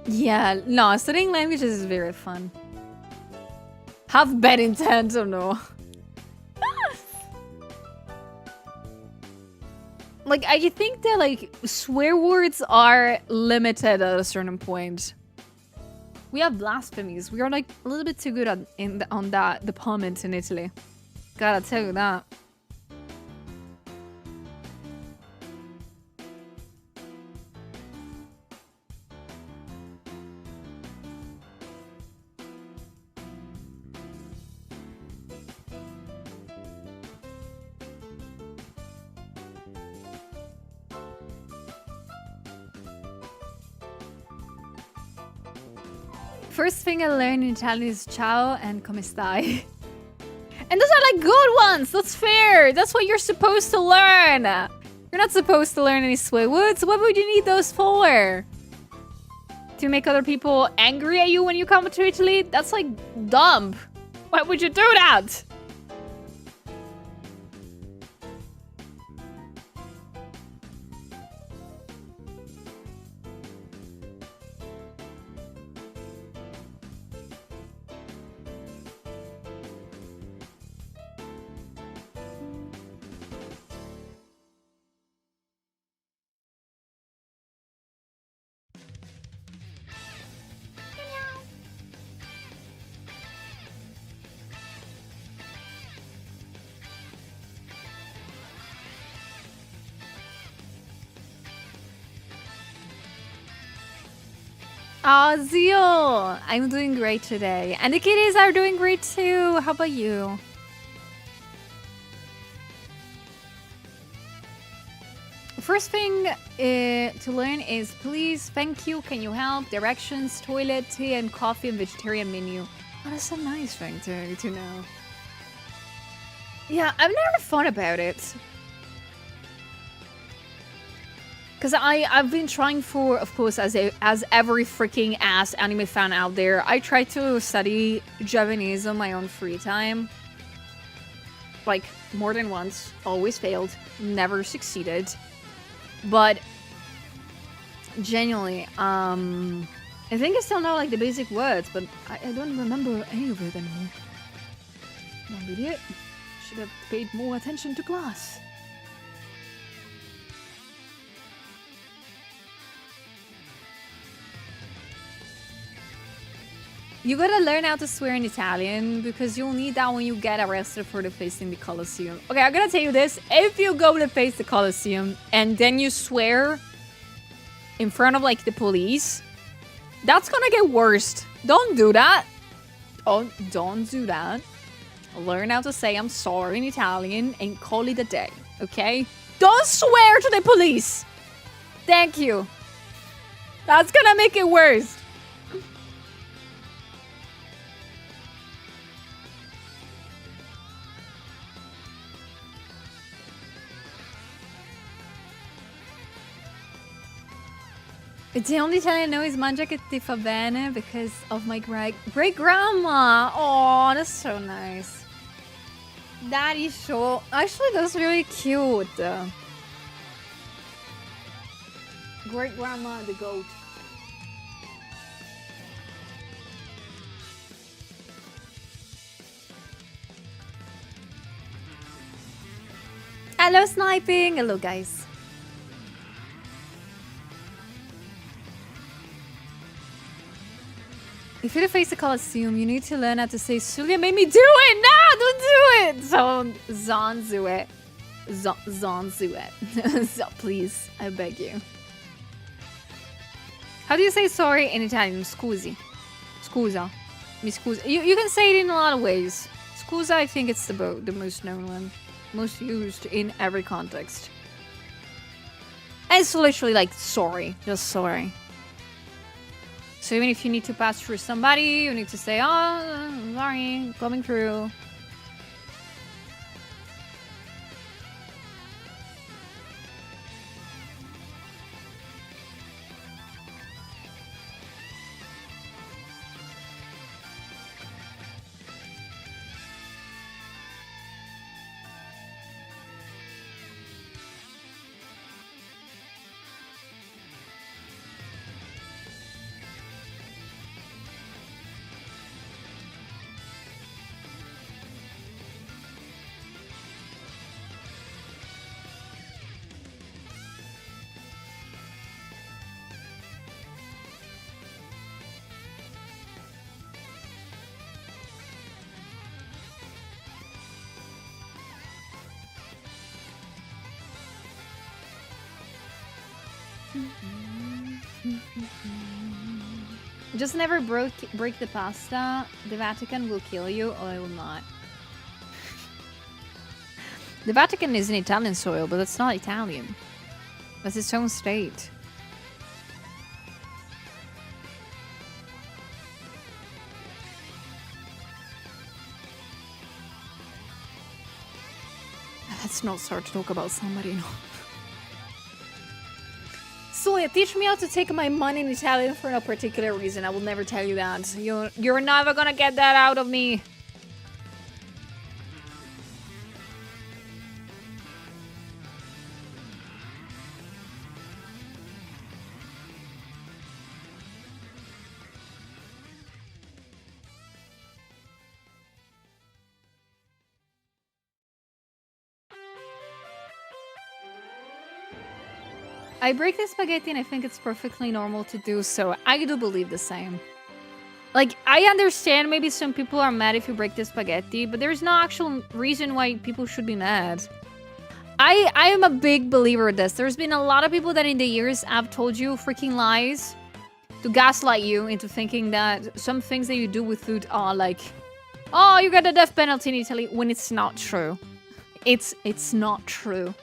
Yeah, no, studying languages is very fun. Have bad intent or no? Like, I think that, like, swear words are limited at a certain point. We have blasphemies. We are, like, a little bit too good on that department in Italy. Gotta tell you that. First thing I learned in Italian is ciao and come stai. And those are like good ones. That's fair. That's what you're supposed to learn. You're not supposed to learn any swear words. What would you need those for? To make other people angry at you when you come to Italy? That's like dumb. Why would you do that? Oh, Zeal! I'm doing great today. And the kitties are doing great too. How about you? First thing to learn is please, thank you, can you help, directions, toilet, tea and coffee and vegetarian menu. Oh, that's a nice thing to know. Yeah, I've never thought about it. Because I've been trying for, of course, as every freaking ass anime fan out there, I tried to study Japanese on my own free time. Like, more than once. Always failed. Never succeeded. But, genuinely, I think I still know, like, the basic words, but I don't remember any of it anymore. Dumb idiot. Should have paid more attention to class. You gotta learn how to swear in Italian, because you'll need that when you get arrested for the facing the Colosseum. Okay, I'm gonna tell you this. If you go to face the Colosseum, and then you swear in front of, like, the police, that's gonna get worse. Don't do that. Oh, don't do that. Learn how to say I'm sorry in Italian, and call it a day, okay? Don't swear to the police! Thank you. That's gonna make it worse. The only Italian I know is mangia che ti fa bene because of my great-grandma. Oh, that's so nice. That is so... Actually, that's really cute. Great-grandma the goat. Hello, sniping. Hello, guys. If you face the Colosseum, you need to learn how to say Sulia made me do it! No, don't do it! So, Zanzu it. Zanzu it. So, please, I beg you. How do you say sorry in Italian? Scusi. Scusa. Mi scusa. You can say it in a lot of ways. Scusa, I think it's the most known one. Most used in every context. And it's literally like sorry. Just sorry. So even if you need to pass through somebody, you need to say, oh, sorry, coming through. Just never break the pasta. The Vatican will kill you, or I will not. The Vatican is in Italian soil, but that's not Italian. That's its own state. Let's not start to talk about somebody, no. Solia, teach me how to take my money in Italian for no particular reason. I will never tell you that. You're never gonna get that out of me. I break the spaghetti and I think it's perfectly normal to do so. I do believe the same. Like, I understand maybe some people are mad if you break the spaghetti, but there's no actual reason why people should be mad. I am a big believer of this. There's been a lot of people that in the years have told you freaking lies to gaslight you into thinking that some things that you do with food are like, oh, you get the death penalty in Italy, when it's not true. It's not true.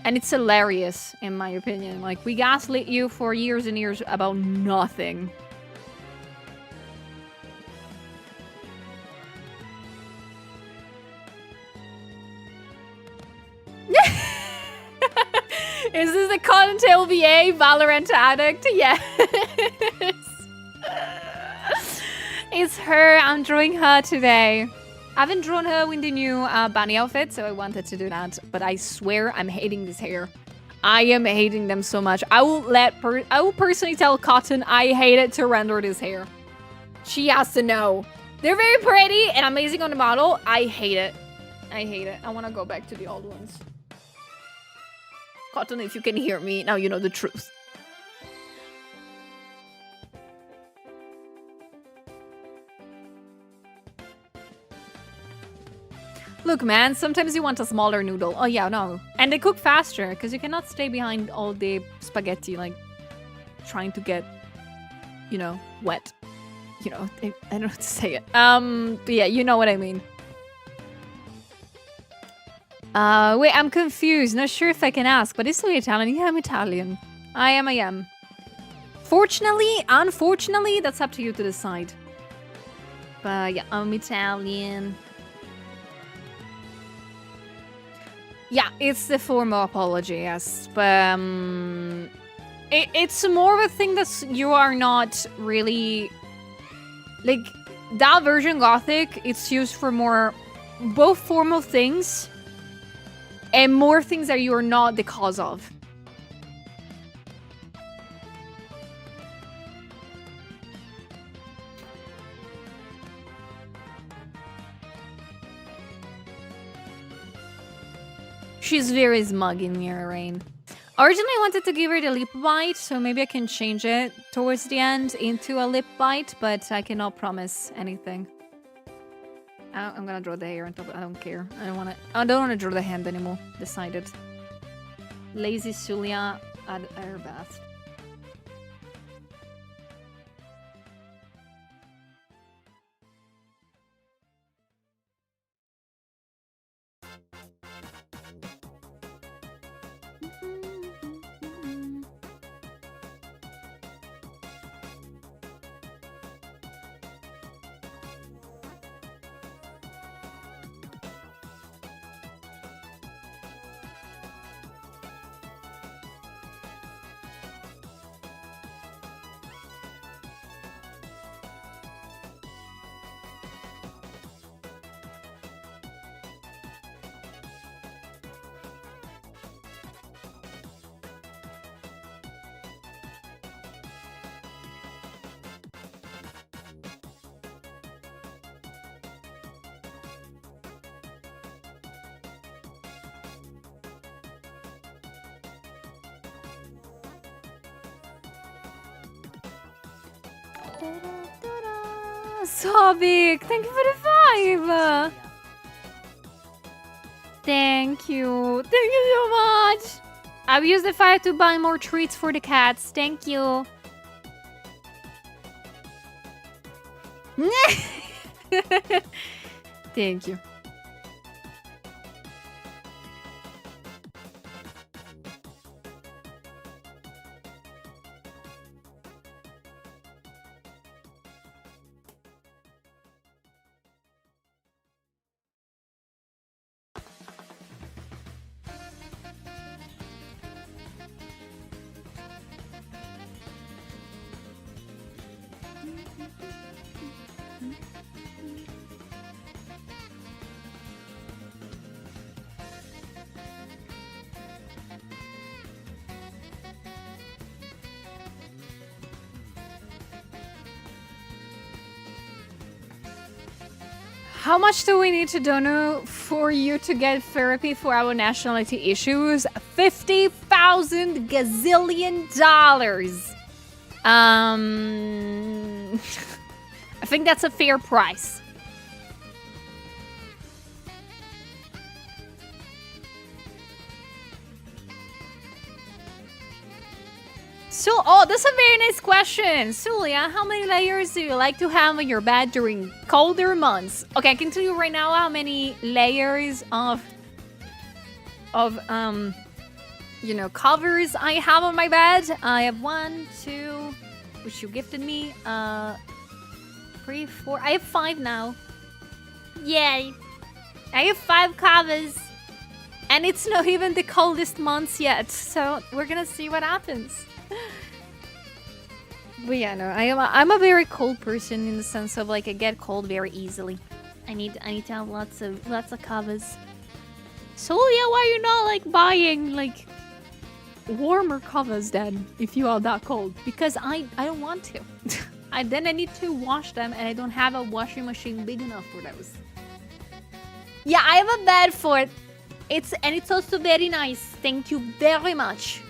And it's hilarious, in my opinion. Like, we gaslit you for years and years about nothing. Is this the Cottontail VA Valorant addict? Yes. It's her. I'm drawing her today. I haven't drawn her in the new bunny outfit, so I wanted to do that. But I swear I'm hating this hair. I am hating them so much. I will personally tell Cotton I hate it to render this hair. She has to know. They're very pretty and amazing on the model. I hate it. I hate it. I want to go back to the old ones. Cotton, if you can hear me, now you know the truth. Look, man, sometimes you want a smaller noodle. Oh, yeah, no. And they cook faster, because you cannot stay behind all the spaghetti, like, trying to get, you know, wet. You know, I don't know how to say it. But yeah, you know what I mean. Wait, I'm confused. Not sure if I can ask, but is he Italian? Yeah, I'm Italian. I am. Fortunately, unfortunately, that's up to you to decide. But yeah, I'm Italian. Yeah, it's the formal apology, yes. But it's more of a thing that you are not really... Like, that version Gothic, it's used for more... both formal things... and more things that you are not the cause of. She's very smug in Mirror Rain. Originally, I wanted to give her the lip bite, so maybe I can change it towards the end into a lip bite, but I cannot promise anything. I'm gonna draw the hair on top. I don't care. I don't wanna draw the hand anymore. Decided. Lazy Sulia at her best. Sobik, thank you for the 5! Thank you. Thank you so much! I've used the 5 to buy more treats for the cats. Thank you. Thank you. How much do we need to donate for you to get therapy for our nationality issues? $50,000 gazillion. I think that's a fair price. So, oh, that's a very nice question. Sulia, how many layers do you like to have on your bed during colder months? Okay, I can tell you right now how many layers of you know, covers I have on my bed. I have 1, 2, which you gifted me, 3, 4. I have 5 now. Yay! I have 5 covers. And it's not even the coldest months yet, so we're gonna see what happens. But yeah, no, I'm a very cold person in the sense of like I get cold very easily. I need to have lots of covers. So yeah, why are you not like buying like warmer covers then if you are that cold? Because I don't want to. Then I need to wash them and I don't have a washing machine big enough for those. Yeah, I have a bed for it. It's also very nice. Thank you very much.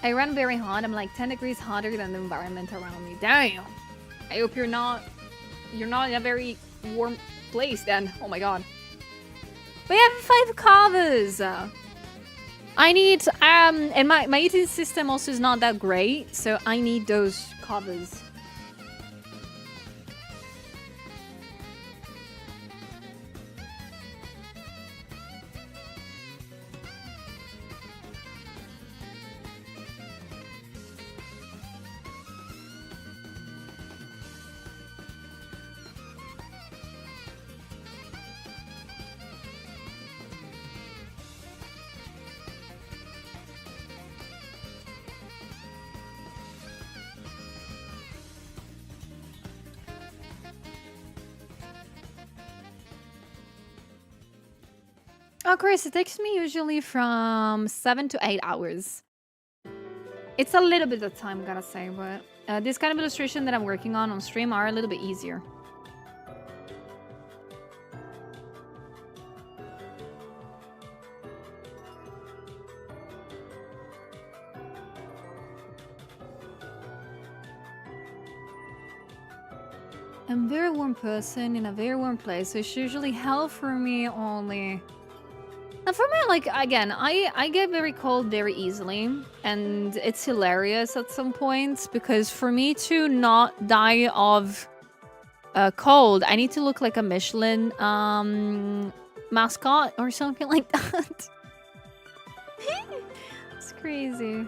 I run very hot. I'm like 10 degrees hotter than the environment around me. Damn. I hope you're not in a very warm place then. Oh my god. We have 5 covers. I need and my eating system also is not that great, so I need those covers. Oh, Chris, it takes me usually from 7 to 8 hours. It's a little bit of time, gotta say, but this kind of illustration that I'm working on stream are a little bit easier. I'm a very warm person in a very warm place, so it's usually hell for me only. And for me, like, again, I get very cold very easily, and it's hilarious at some points, because for me to not die of cold, I need to look like a Michelin mascot or something like that. It's crazy.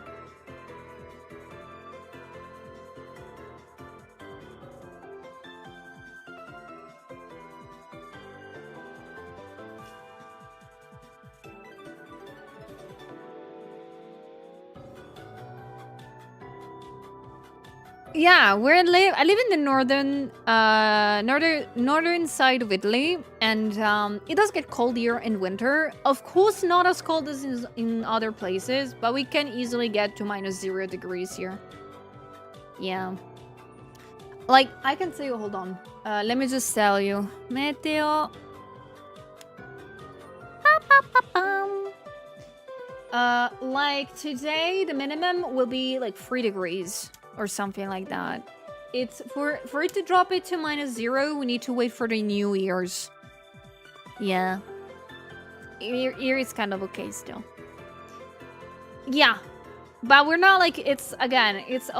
Yeah, I live in the northern side of Italy, and it does get cold here in winter. Of course, not as cold as in other places, but we can easily get to -0 degrees here. Yeah. Like, I can tell you, hold on. Let me just tell you. Meteo. Like today, the minimum will be like 3 degrees. Or something like that. It's for it to drop it to -0, we need to wait for the New Year's. Yeah. Here it's kind of okay still. Yeah. But we're not like, it's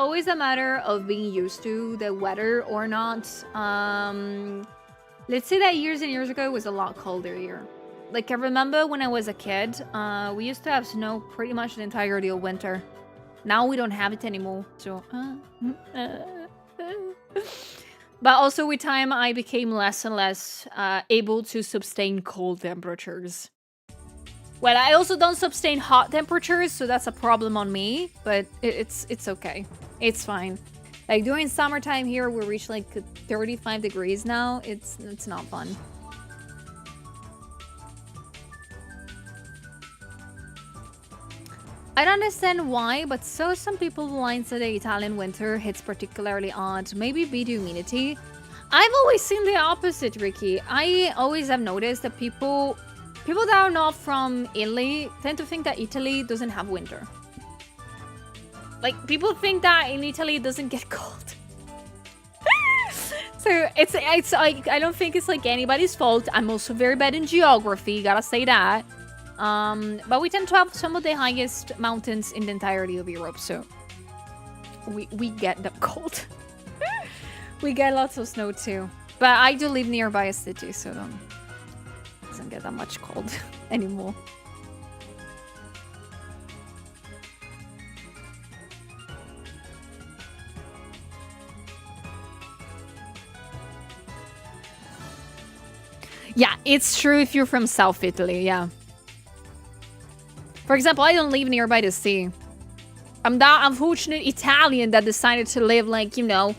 always a matter of being used to the weather or not. Let's say that years and years ago it was a lot colder here. Like, I remember when I was a kid, we used to have snow pretty much the entirety of winter. Now we don't have it anymore, so... But also with time, I became less and less able to sustain cold temperatures. Well, I also don't sustain hot temperatures, so that's a problem on me, but it's okay. It's fine. Like, during summertime here, we reach like 35 degrees now. It's not fun. I don't understand why, but some people line say the Italian winter hits particularly odd. Maybe be the humidity. I've always seen the opposite, Ricky. I always have noticed that people that are not from Italy tend to think that Italy doesn't have winter. Like, people think that in Italy it doesn't get cold. So So it's like, I don't think it's like anybody's fault. I'm also very bad in geography, gotta say that. But we tend to have some of the highest mountains in the entirety of Europe, so we get the cold. We get lots of snow too. But I do live nearby a city, so it doesn't get that much cold anymore. Yeah, it's true if you're from South Italy, yeah. For example, I don't live nearby the sea. I'm that unfortunate Italian that decided to live, like, you know,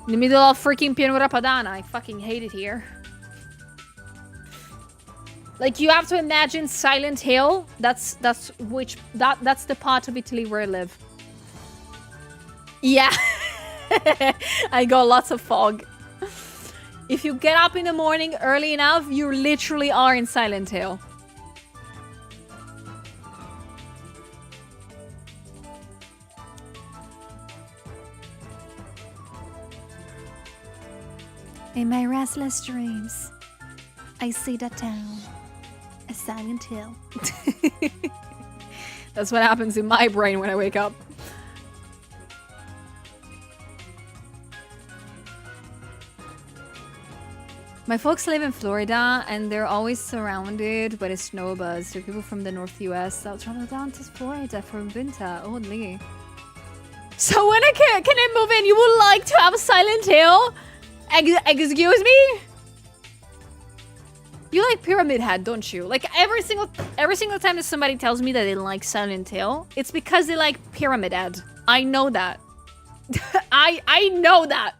in the middle of freaking Pianura Padana. I fucking hate it here. Like, you have to imagine Silent Hill. That's the part of Italy where I live. Yeah. I got lots of fog. If you get up in the morning early enough, you literally are in Silent Hill. In my restless dreams, I see the town, a Silent Hill. That's what happens in my brain when I wake up. My folks live in Florida, and they're always surrounded by the snow buzz. There are people from the North US that travel down to Florida for winter. Only. So when can I move in? You would like to have a Silent Hill? Excuse me? You like Pyramid Head, don't you? Like every single time that somebody tells me that they like Silent Hill, it's because they like Pyramid Head. I know that. I know that.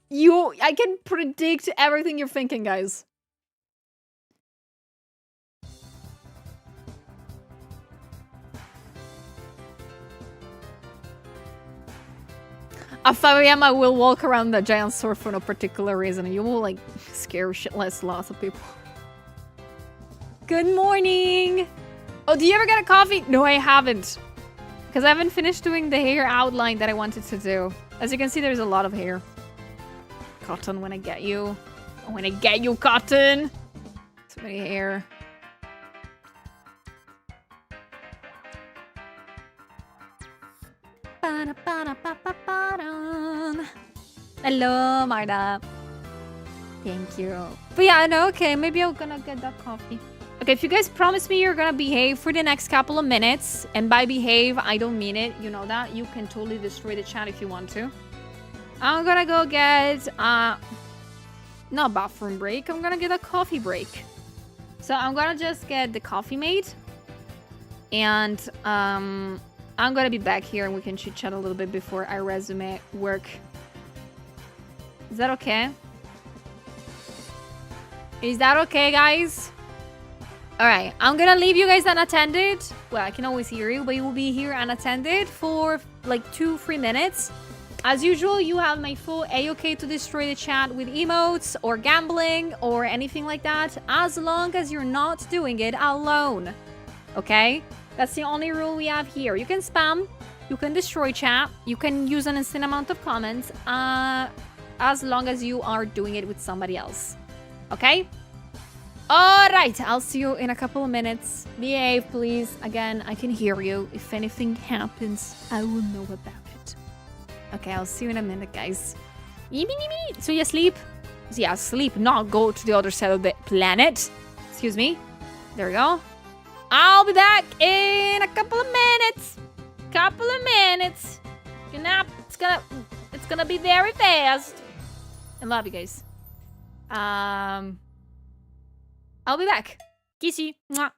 I can predict everything you're thinking, guys. At 5 AM, I will walk around the giant sword for no particular reason. You will, like, scare shitless lots of people. Good morning! Oh, do you ever get a coffee? No, I haven't. Because I haven't finished doing the hair outline that I wanted to do. As you can see, there's a lot of hair. Cotton, when I get you. When I get you, Cotton! So many hair. Hello, Marta. Thank you. But yeah, no, okay, maybe I'm gonna get that coffee. Okay, if you guys promise me you're gonna behave for the next couple of minutes, and by behave, I don't mean it, you know that. You can totally destroy the chat if you want to. I'm gonna go get, not bathroom break, I'm gonna get a coffee break. So I'm gonna just get the coffee made. And, I'm gonna be back here and we can chit-chat a little bit before I resume work. Is that okay? Is that okay, guys? Alright, I'm gonna leave you guys unattended. Well, I can always hear you, but you will be here unattended for like 2-3 minutes. As usual, you have my full A-OK to destroy the chat with emotes or gambling or anything like that, as long as you're not doing it alone. Okay? That's the only rule we have here. You can spam, you can destroy chat, you can use an insane amount of comments, as long as you are doing it with somebody else. Okay? Alright, I'll see you in a couple of minutes. Behave, please. Again, I can hear you. If anything happens, I will know about it. Okay, I'll see you in a minute, guys. So you sleep? Yeah, sleep, not go to the other side of the planet. Excuse me. There we go. I'll be back in a couple of minutes. Your nap, it's gonna be very fast. I love you guys. I'll be back. Kissy. Mwah.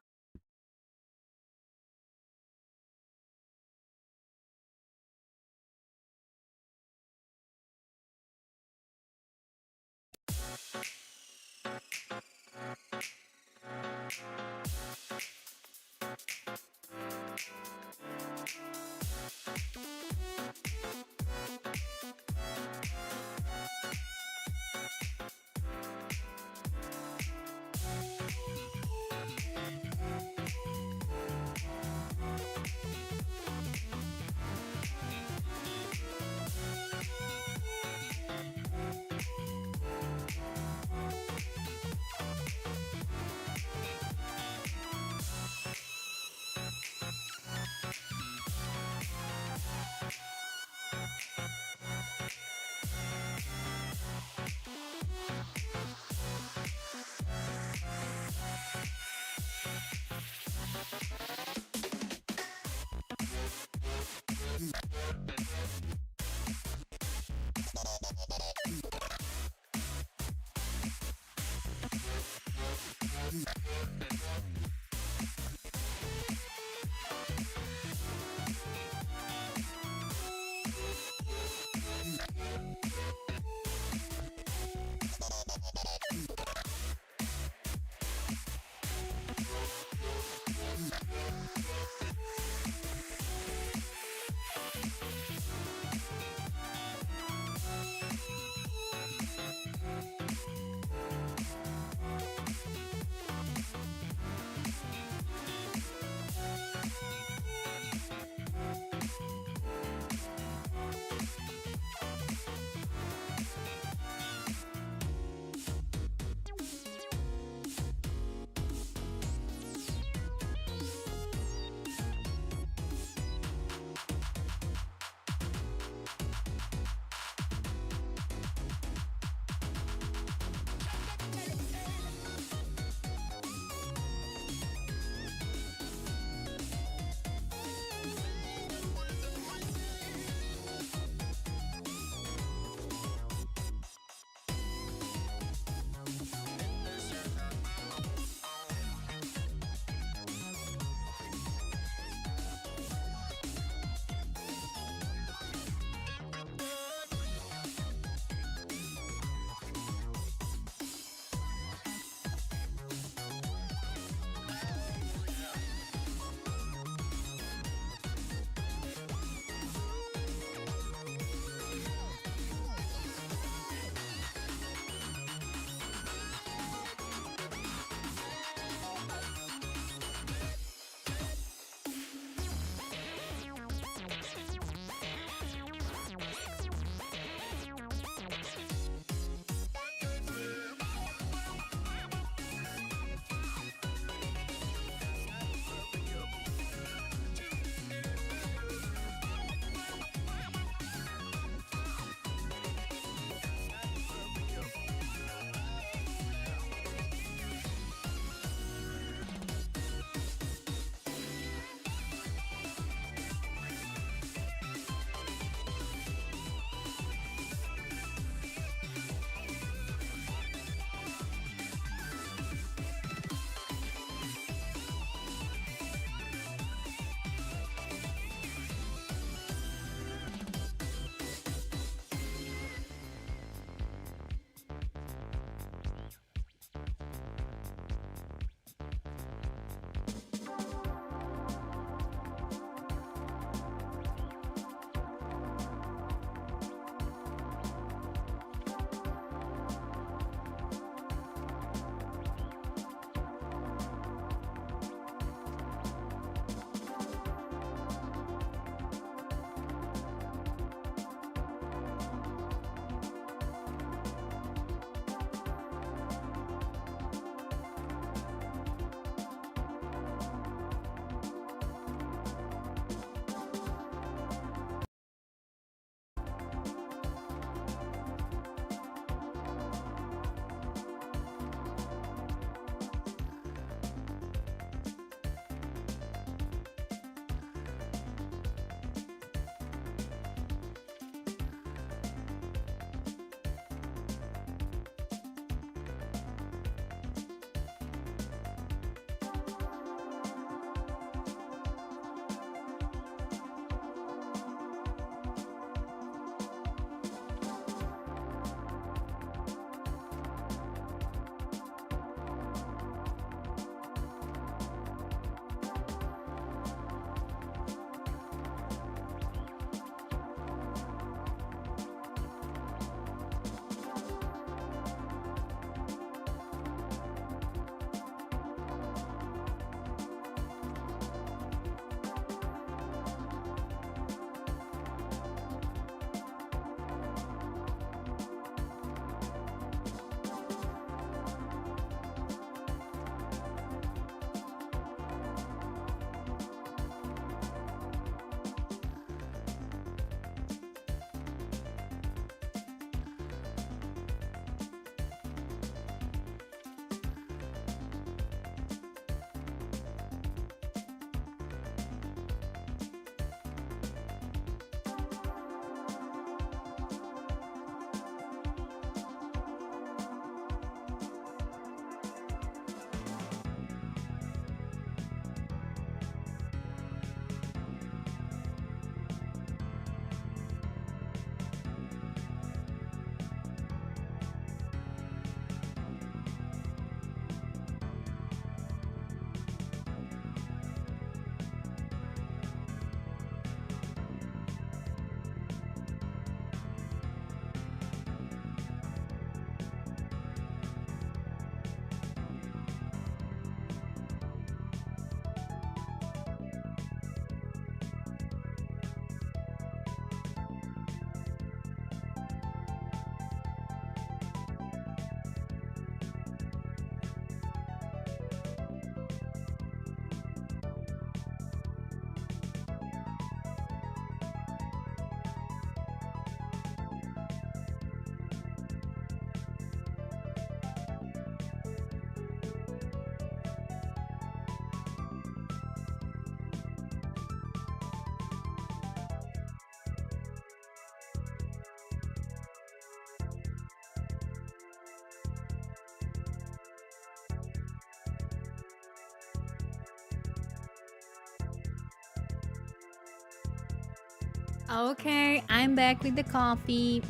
Okay, I'm back with the coffee.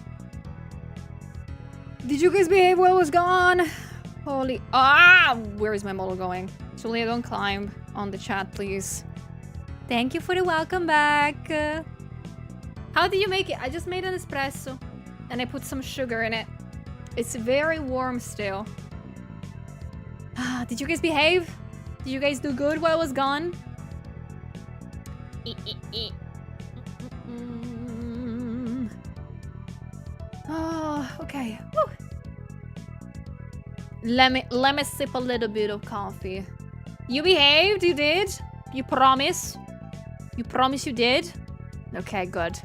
Did you guys behave while I was gone? Holy... Where is my model going? Julia, don't climb on the chat, please. Thank you for the welcome back. How did you make it? I just made an espresso. And I put some sugar in it. It's very warm still. Did you guys behave? Did you guys do good while I was gone? Oh, okay. Woo. Let me sip a little bit of coffee. You behaved? You did? You promise? You promise you did? Okay, good.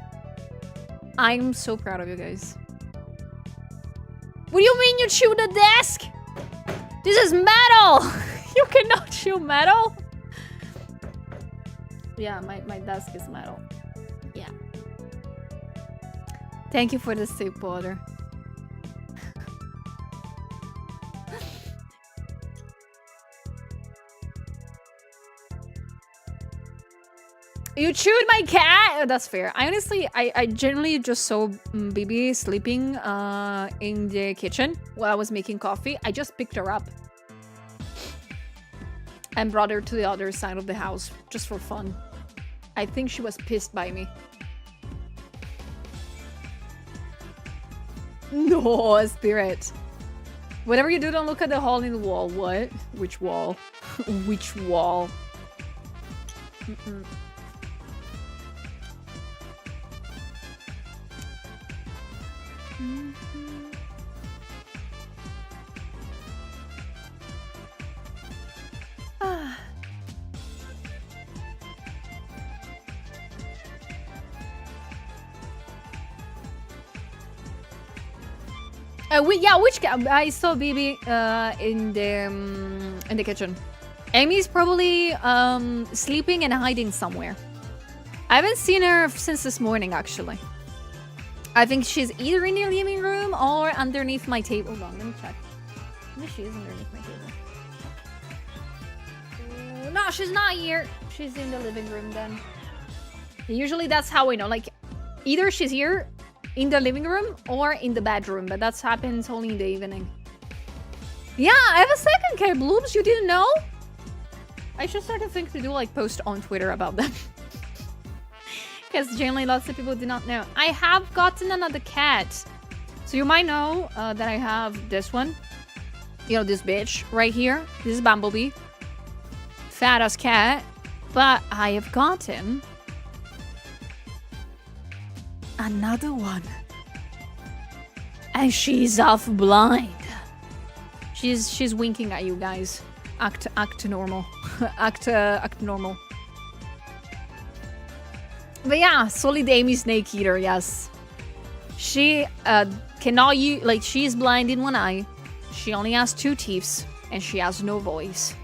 I'm so proud of you guys. What do you mean you chew the desk? This is metal! You cannot chew metal? Yeah, my desk is metal. Yeah. Thank you for the sip water. You chewed my cat? Oh, that's fair. I honestly, I generally just saw Bibi sleeping in the kitchen while I was making coffee. I just picked her up and brought her to the other side of the house just for fun. I think she was pissed by me. No, spirit. Whatever you do, don't look at the hole in the wall. What? Which wall? Which wall? Which I saw Bibi in the kitchen. Amy's probably sleeping and hiding somewhere. I haven't seen her since this morning, actually. I think she's either in the living room or underneath my table. Hold on, let me check. Maybe she is underneath my table. No, she's not here. She's in the living room then. Usually that's how we know. Like, either she's here in the living room or in the bedroom, but that happens only in the evening. Yeah, I have a second cat, Bloops. You didn't know? I should start to think to do like post on Twitter about them. Because generally lots of people do not know. I have gotten another cat. So you might know that I have this one. You know, this bitch right here. This is Bumblebee. Fat ass cat. But I have gotten another one. And she's half blind. She's winking at you guys. Act normal. act normal. But yeah, solid Amy Snake Eater, yes. She cannot use, like, she's blind in one eye. She only has 2 teeth and she has no voice.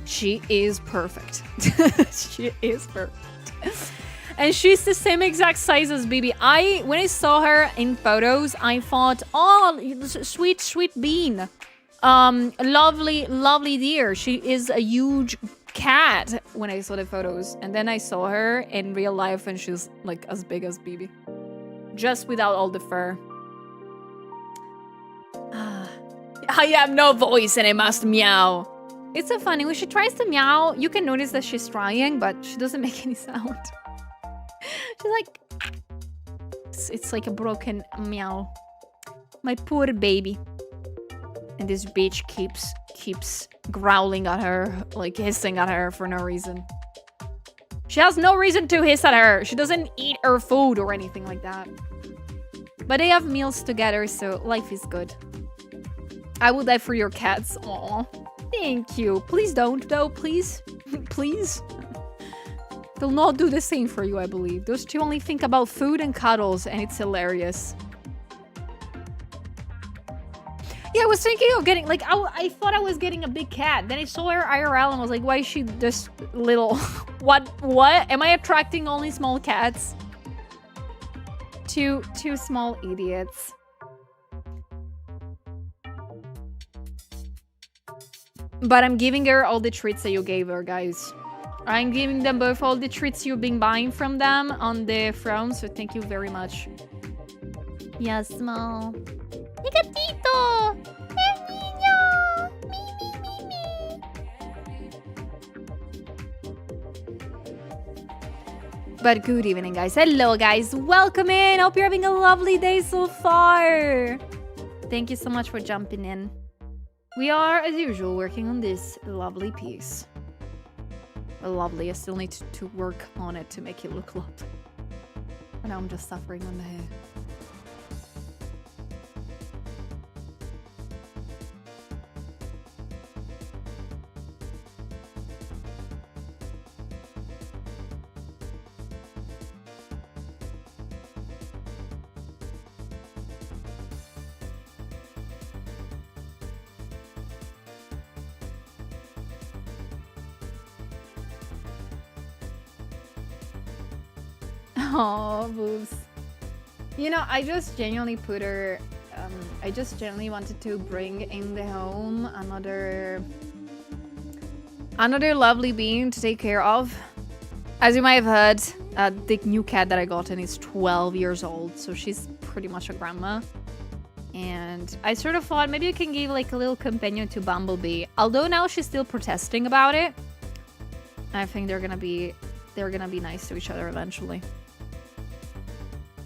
She is perfect. She is perfect. And she's the same exact size as Bibi. When I saw her in photos, I thought, oh, sweet bean. Lovely dear. She is a huge cat when I saw the photos. And then I saw her in real life and she's like as big as Bibi. Just without all the fur. I have no voice and I must meow. It's so funny. When she tries to meow, you can notice that she's trying, but she doesn't make any sound. She's like... It's like a broken meow. My poor baby. And this bitch keeps growling at her, like hissing at her for no reason. She has no reason to hiss at her. She doesn't eat her food or anything like that. But they have meals together, so life is good. I would die for your cats. Aw. Thank you. Please don't, though. Please. Please. They'll not do the same for you, I believe. Those two only think about food and cuddles, and it's hilarious. Yeah, I was thinking of getting, like, I thought I was getting a big cat. Then I saw her IRL and was like, why is she this little? What? Am I attracting only small cats? Two small idiots. But I'm giving her all the treats that you gave her, guys. I'm giving them both all the treats you've been buying from them on the throne, so thank you very much. Yes, small. Mi gatito! El niño! But good evening, guys. Hello, guys. Welcome in. Hope you're having a lovely day so far. Thank you so much for jumping in. We are, as usual, working on this lovely piece. Lovely. I still need to work on it to make it look lovely. And now I'm just suffering on the hair. Oh, boobs. You know, I just genuinely put her... I just genuinely wanted to bring in the home another lovely being to take care of. As you might have heard, the new cat that I got in is 12 years old, so she's pretty much a grandma. And I sort of thought maybe I can give like a little companion to Bumblebee. Although now she's still protesting about it. I think they're gonna be nice to each other eventually.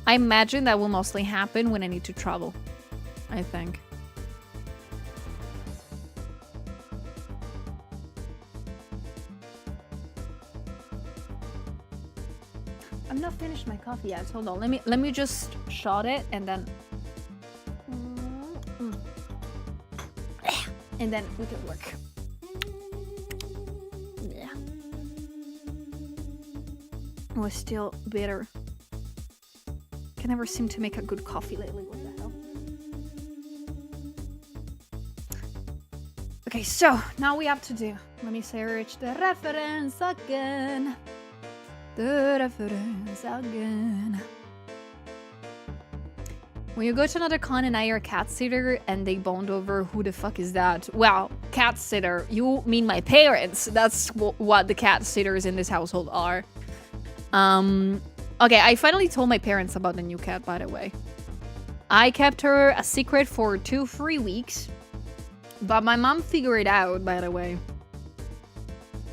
I imagine that will mostly happen when I need to travel. I think. I'm not finished my coffee yet. Hold on. Let me just shot it and then and then we can work. Yeah. Oh, it's still bitter. Can never seem to make a good coffee lately. What the hell? Okay, so now we have to do. Let me search the reference again. The reference again. When you go to another con and hire a cat sitter and they bond over who the fuck is that? Well, cat sitter. You mean my parents. That's what the cat sitters in this household are. Okay, I finally told my parents about the new cat, by the way. I kept her a secret for 2-3 weeks. But my mom figured it out, by the way.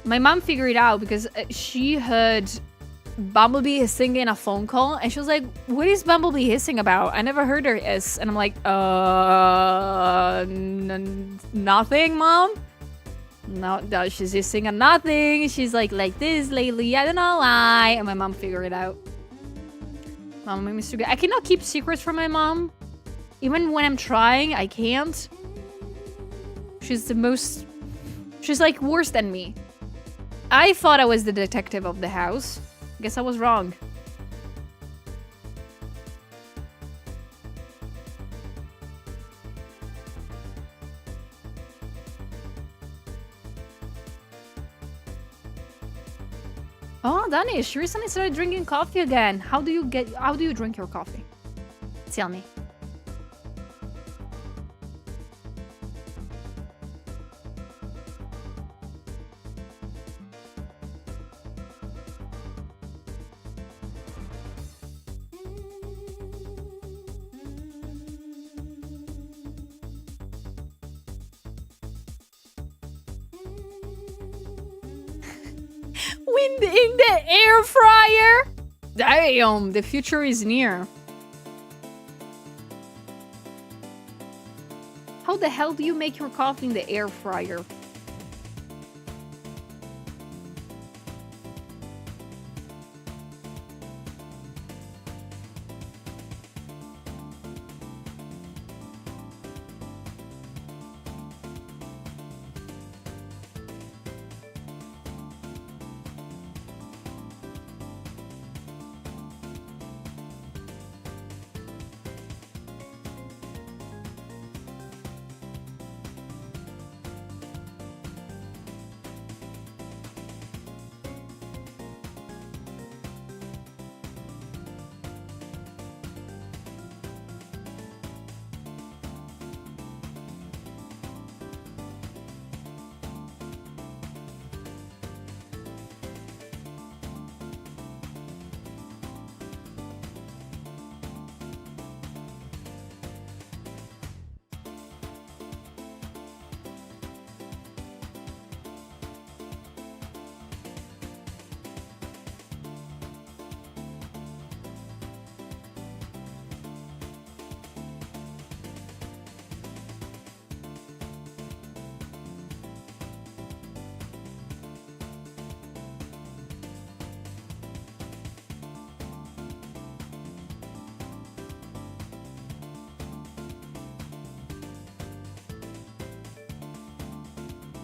My mom figured it out because she heard Bumblebee hissing in a phone call. And she was like, what is Bumblebee hissing about? I never heard her hiss. And I'm like, nothing, Mom? No, she's hissing at nothing. She's like this lately. I don't know why. And my mom figured it out. Mom made me so good. I cannot keep secrets from my mom. Even when I'm trying, I can't. She's like worse than me. I thought I was the detective of the house. Guess I was wrong. Oh, Dani, she recently started drinking coffee again. How do you drink your coffee? Tell me. In the air fryer? Damn, the future is near. How the hell do you make your coffee in the air fryer?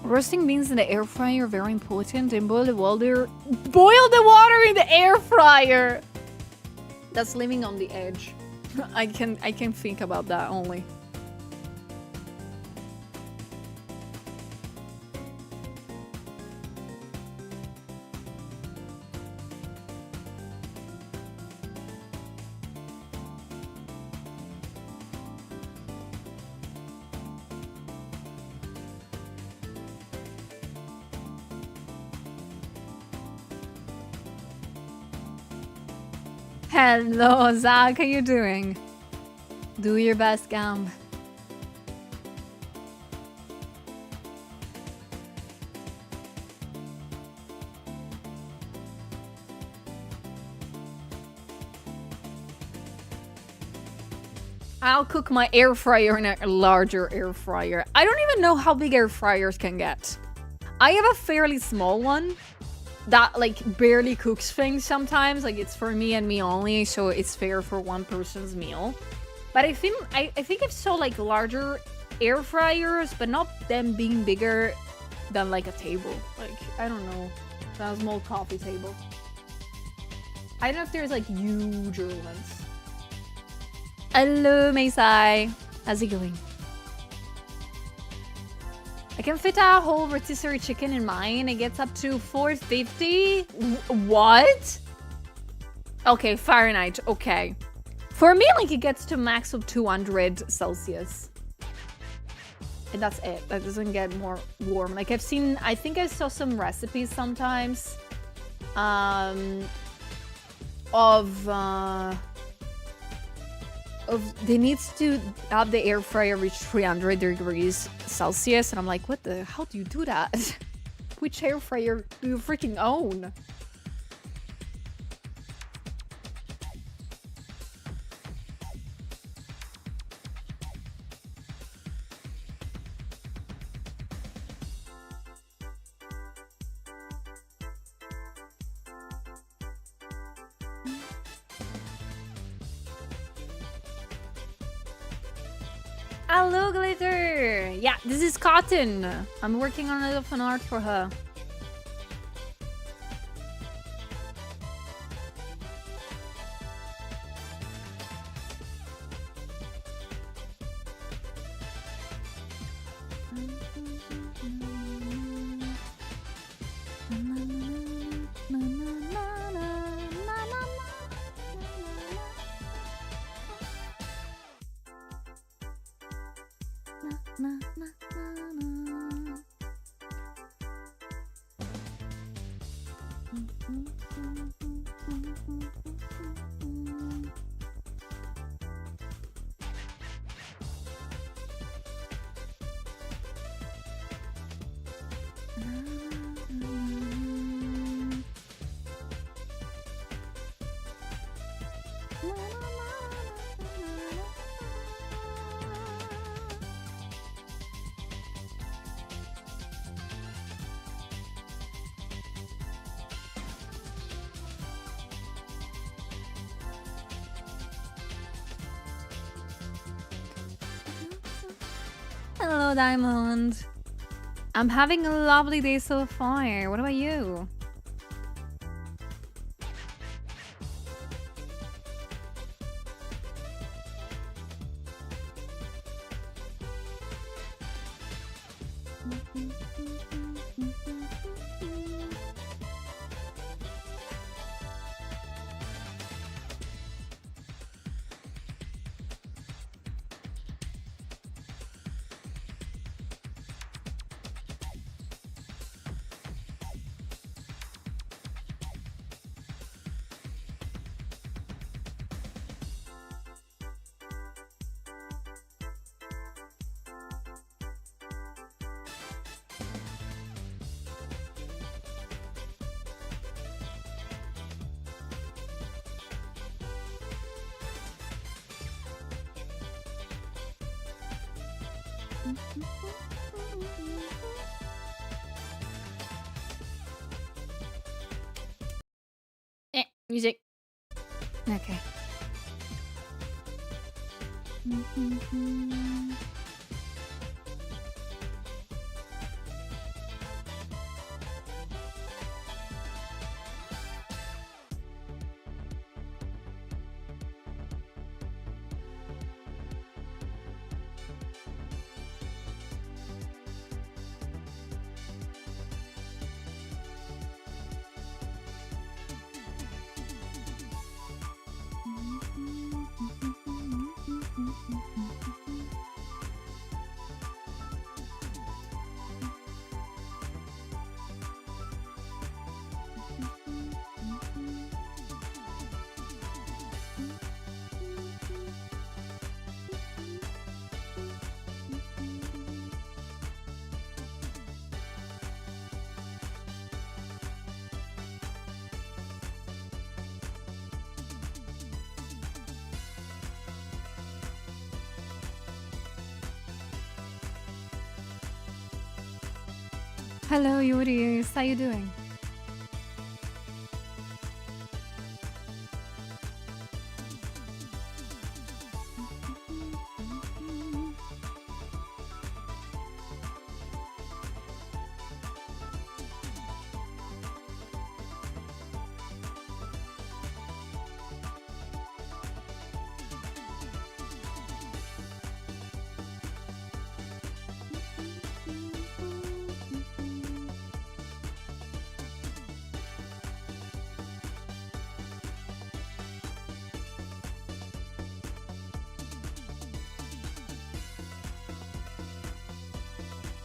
Roasting beans in the air fryer, very important. And boil the water. Boil the water in the air fryer! That's living on the edge. I can think about that only. Hello, Zach. How you doing? Do your best, Gamb. I'll cook my air fryer in a larger air fryer. I don't even know how big air fryers can get. I have a fairly small one that like barely cooks things sometimes. Like it's for me and me only, so it's fair for one person's meal. But I think I've saw like larger air fryers, but not them being bigger than like a table. Like I don't know, a small coffee table. I don't know if there's like huger ones. Hello, Meisai. How's it going? I can fit a whole rotisserie chicken in mine. It gets up to 450. What? Okay, Fahrenheit. Okay. For me, like, it gets to max of 200 Celsius. And that's it. That doesn't get more warm. Like, I think I saw some recipes sometimes. They need to have the air fryer reach 300 degrees Celsius, and I'm like, how do you do that? Which air fryer do you freaking own? Hello, Glitter! Yeah, this is Cotton. I'm working on a little fan art for her. Hello, Diamond. I'm having a lovely day so far. What about you? Music. Okay. Hello, Yuri. How you doing?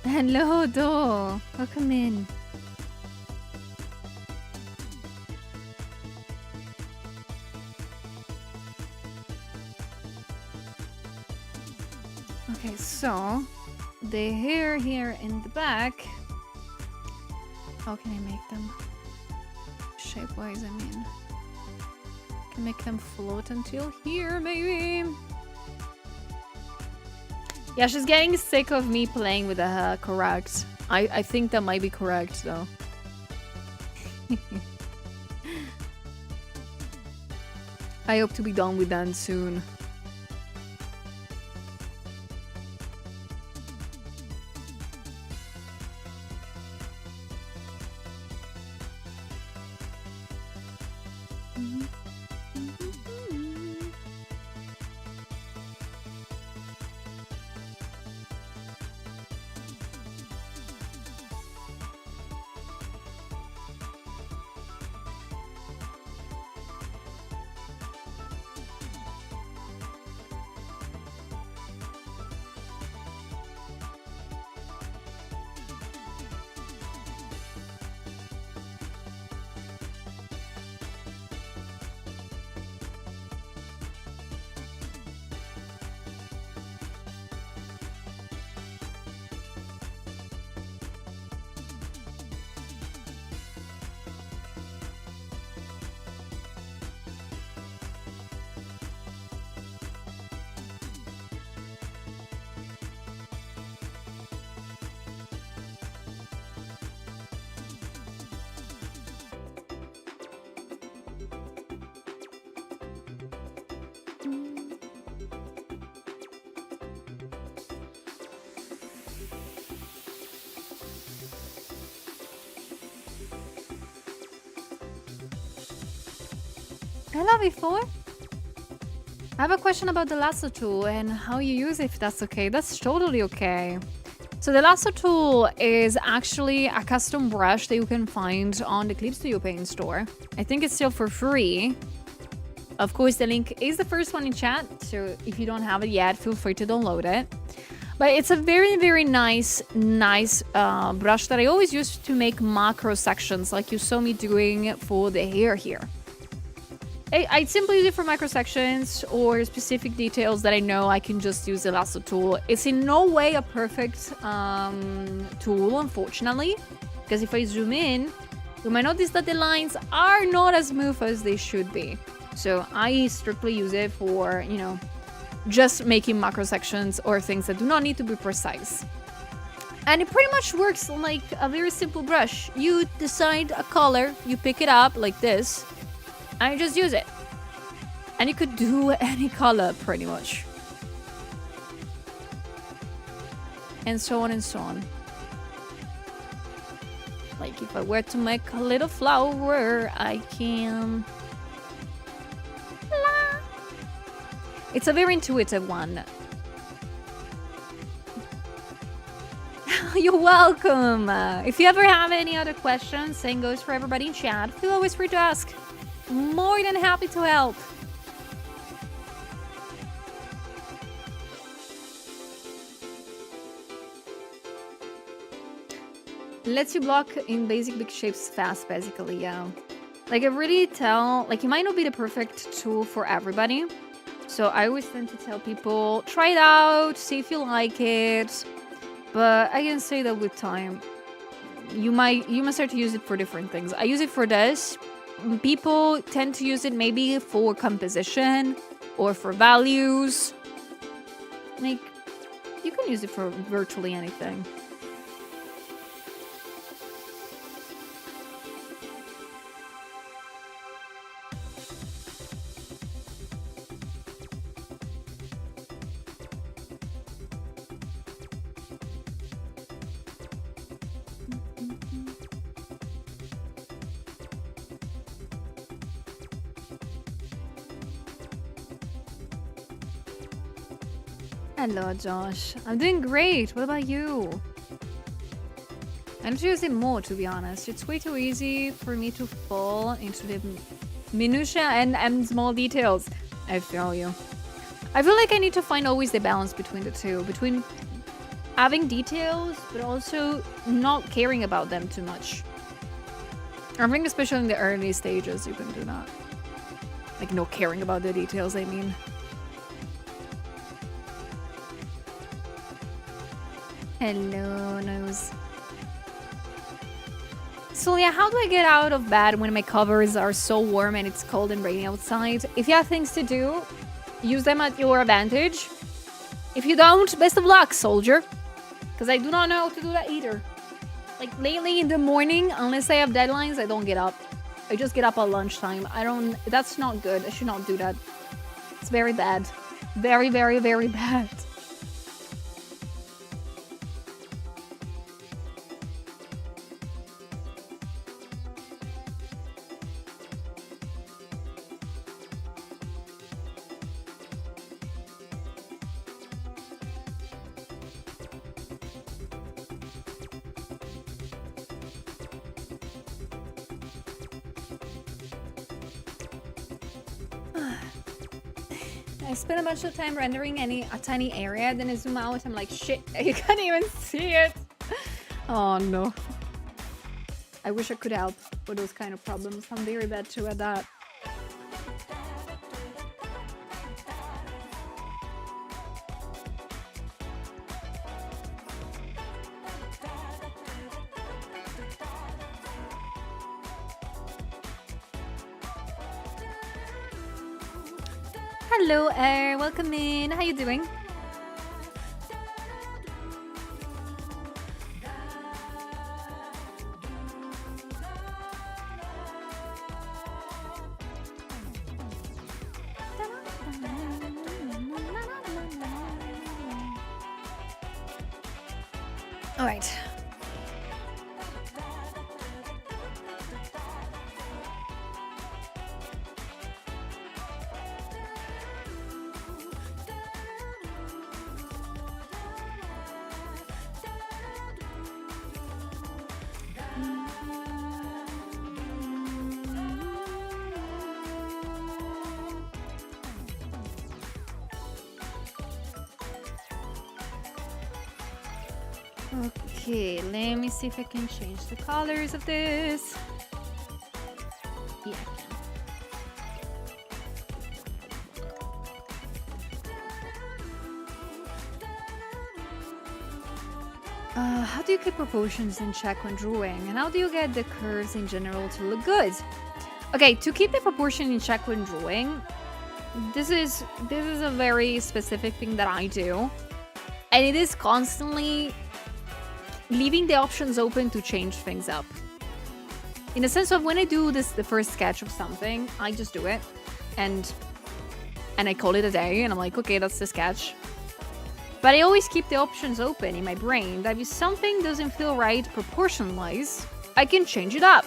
Hello, Do. Welcome in. Okay, so the hair here in the back. How can I make them shape-wise? I mean, can make them float until here, maybe. Yeah, she's getting sick of me playing with the hair, correct. I think that might be correct, though. I hope to be done with that soon. Hello, before. I have a question about the lasso tool and how you use it, if that's okay. That's totally okay. So the lasso tool is actually a custom brush that you can find on the Clip Studio Paint store. I think it's still for free. Of course, the link is the first one in chat, so if you don't have it yet, feel free to download it. But it's a very, very nice brush that I always use to make macro sections like you saw me doing for the hair here. I simply use it for micro sections or specific details that I know I can just use the lasso tool. It's in no way a perfect tool, unfortunately, because if I zoom in, you might notice that the lines are not as smooth as they should be. So I strictly use it for, you know, just making macro sections or things that do not need to be precise. And it pretty much works like a very simple brush. You decide a color, you pick it up like this, and you just use it. And you could do any color pretty much. And so on and so on. Like if I were to make a little flower, I can... La. It's a very intuitive one. You're welcome. If you ever have any other questions, same goes for everybody in chat. Feel always free to ask. More than happy to help. Lets you block in basic big shapes fast, basically, yeah. Like, I really tell, like, it might not be the perfect tool for everybody. So I always tend to tell people, try it out, see if you like it. But I can say that with time, you might start to use it for different things. I use it for this. People tend to use it maybe for composition or for values. Like, you can use it for virtually anything. Hello, Josh. I'm doing great. What about you? I need to use it more, to be honest. It's way too easy for me to fall into the minutia and small details. I feel you. I feel like I need to find always the balance between the two. Between having details, but also not caring about them too much. I think especially in the early stages, you can do that. Like, not caring about the details, I mean. Hello, nose. So yeah, how do I get out of bed when my covers are so warm and it's cold and rainy outside? If you have things to do, use them at your advantage. If you don't, best of luck, soldier. Because I do not know how to do that either. Like, lately in the morning, unless I have deadlines, I don't get up. I just get up at lunchtime. That's not good. I should not do that. It's very bad. Very, very, very bad. I spent a bunch of time rendering a tiny area, then I zoom out, I'm like, shit, you can't even see it. Oh no. I wish I could help with those kind of problems. I'm very bad too at that. Hello, Air. Welcome in. How you doing? All right. Okay, let me see if I can change the colors of this. Yeah, I can. How do you keep proportions in check when drawing? And how do you get the curves in general to look good? Okay, to keep the proportion in check when drawing, this is a very specific thing that I do. And it is constantly leaving the options open to change things up. In the sense of when I do the first sketch of something, I just do it and I call it a day and I'm like, okay, that's the sketch. But I always keep the options open in my brain that if something doesn't feel right proportion-wise, I can change it up.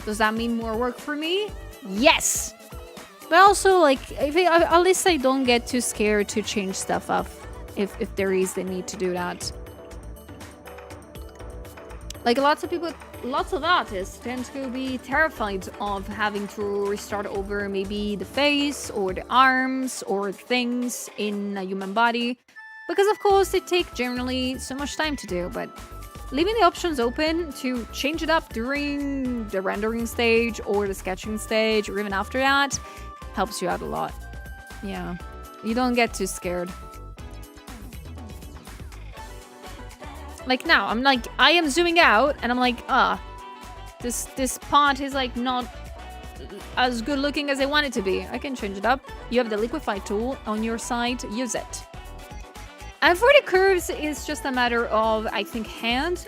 Does that mean more work for me? Yes! But also, like, at least I don't get too scared to change stuff up if there is the need to do that. Like, lots of artists tend to be terrified of having to restart over maybe the face or the arms or things in a human body. Because, of course, they take generally so much time to do. But leaving the options open to change it up during the rendering stage or the sketching stage or even after that helps you out a lot. Yeah, you don't get too scared. Like now, I am zooming out and I'm like, this part is like not as good looking as I want it to be. I can change it up. You have the liquify tool on your side, use it. And for the curves, it's just a matter of, I think, hand.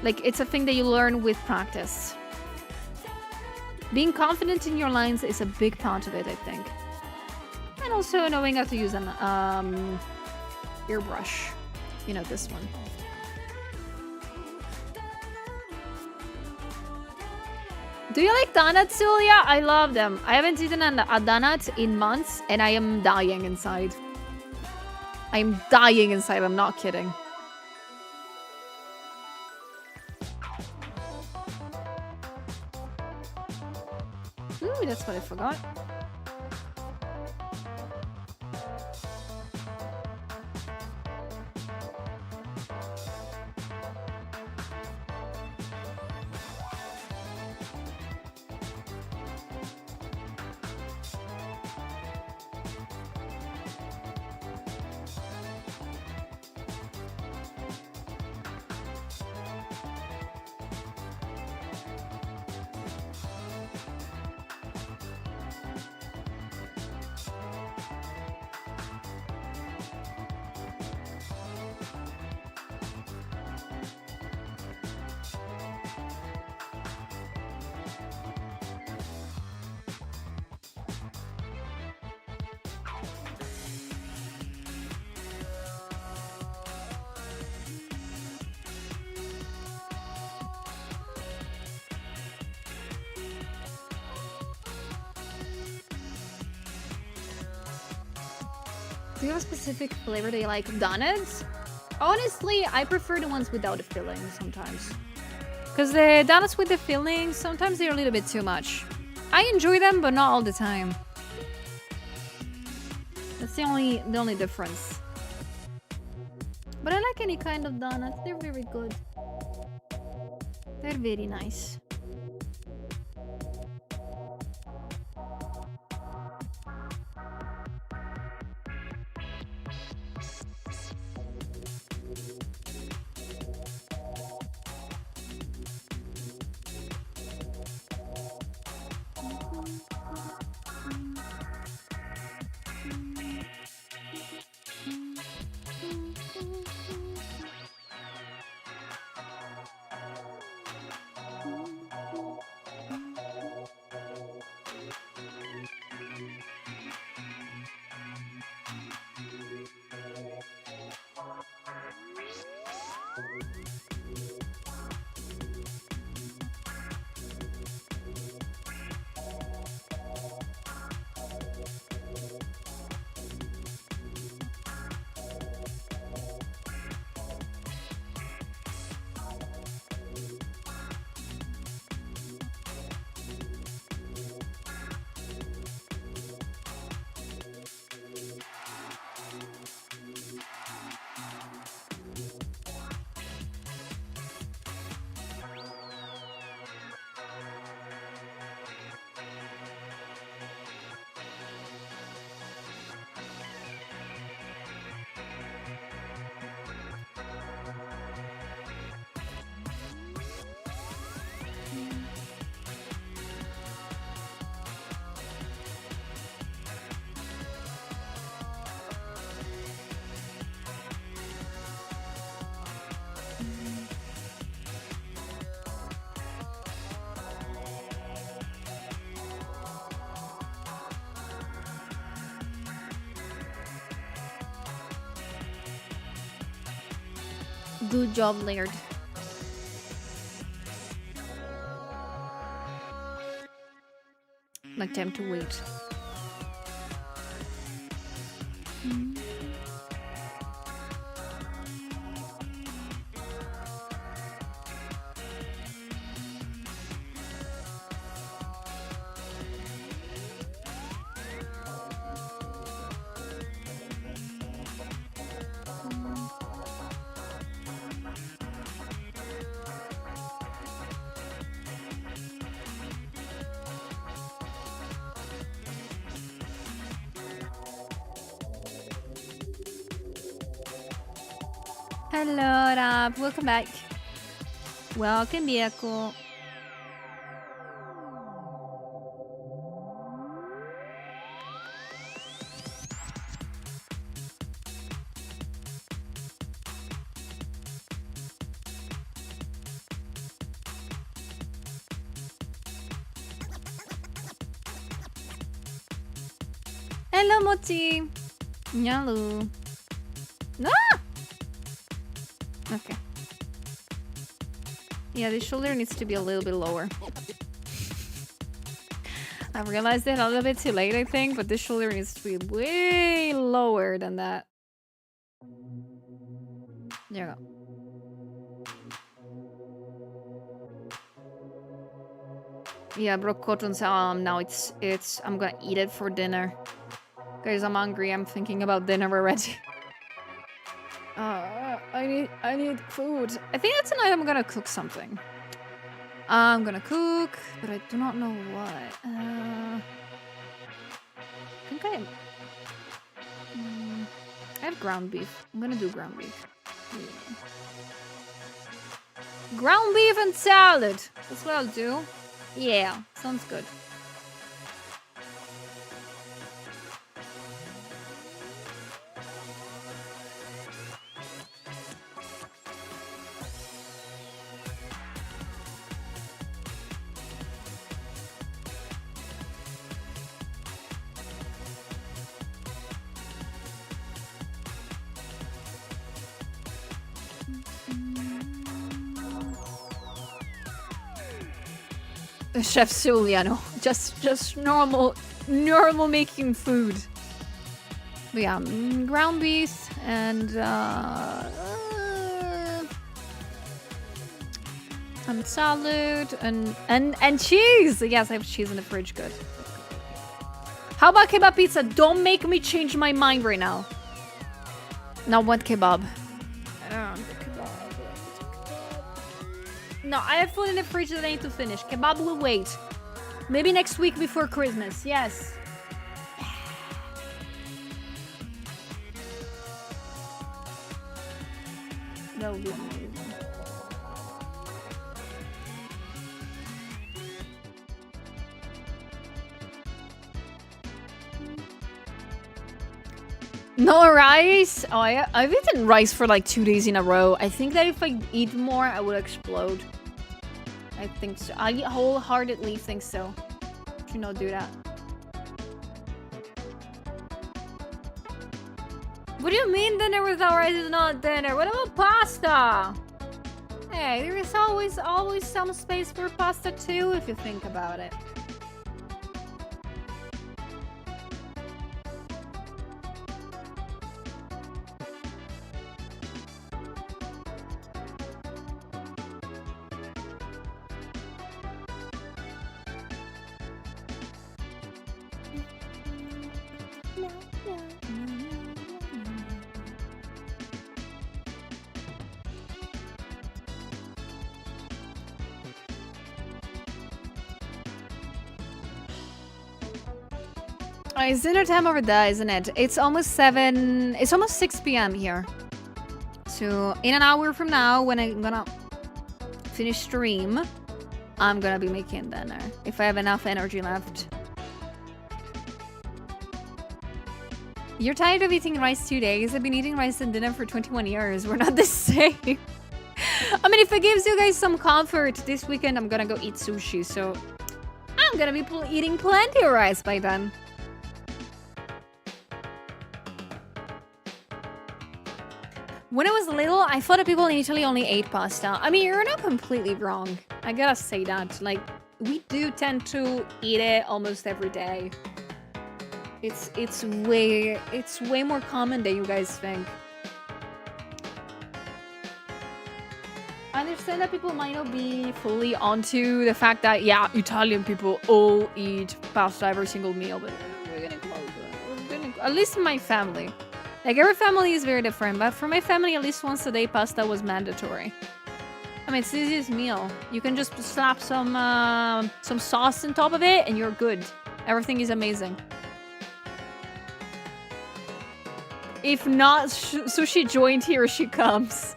Like, it's a thing that you learn with practice. Being confident in your lines is a big part of it, I think. And also knowing how to use an airbrush. You know, this one. Do you like donuts, Julia? I love them. I haven't eaten a donut in months and I am dying inside. I'm dying inside, I'm not kidding. Ooh, that's what I forgot. Do you have a specific flavor that you like? Donuts? Honestly, I prefer the ones without the filling sometimes. Because the donuts with the filling, sometimes they're a little bit too much. I enjoy them, but not all the time. That's the only difference. But I like any kind of donuts. They're very good. They're very nice. Good job, Laird. Like time to wait. Hello, Rap. Welcome back. Welcome, Biako. Hello, Moti. Nyalu. Ah! Okay. Yeah, the shoulder needs to be a little bit lower. I realized it a little bit too late, I think, but the shoulder needs to be way lower than that. There you go. Yeah, broke cotton now it's I'm gonna eat it for dinner. Guys, I'm hungry. I'm thinking about dinner already. I need food. I think that's tonight I'm gonna cook something. I'm gonna cook, but I do not know what. I think I have ground beef. I'm gonna do ground beef. Yeah. Ground beef and salad. That's what I'll do. Yeah, sounds good. Chef Suliano, just normal making food. But yeah, ground beef and salad and cheese. Yes, I have cheese in the fridge. Good. How about kebab pizza? Don't make me change my mind right now. Now what kebab? No, I have food in the fridge that I need to finish. Kebab will wait. Maybe next week before Christmas. Yes. That would be amazing. No rice? Oh, I've eaten rice for like 2 days in a row. I think that if I eat more, I would explode. I think so. I wholeheartedly think so. Should not do that. What do you mean dinner without rice is not dinner? What about pasta? Hey, there is always some space for pasta too, if you think about it. It's dinner time over there, isn't it? It's almost 7. It's almost 6 p.m. here. So in an hour from now, when I'm gonna finish stream, I'm gonna be making dinner if I have enough energy left. You're tired of eating rice 2 days? I've been eating rice and dinner for 21 years. We're not the same. I mean, if it gives you guys some comfort, this weekend I'm gonna go eat sushi. So I'm gonna be eating plenty of rice by then. When I was little, I thought that people in Italy only ate pasta. I mean, you're not completely wrong. I gotta say that. Like, we do tend to eat it almost every day. It's way more common than you guys think. I understand that people might not be fully onto the fact that, yeah, Italian people all eat pasta every single meal, but we're gonna close at least in my family. Like, every family is very different, but for my family, at least once a day, pasta was mandatory. I mean, it's the easiest meal. You can just slap some sauce on top of it, and you're good. Everything is amazing. If not, Sushi joined, here she comes.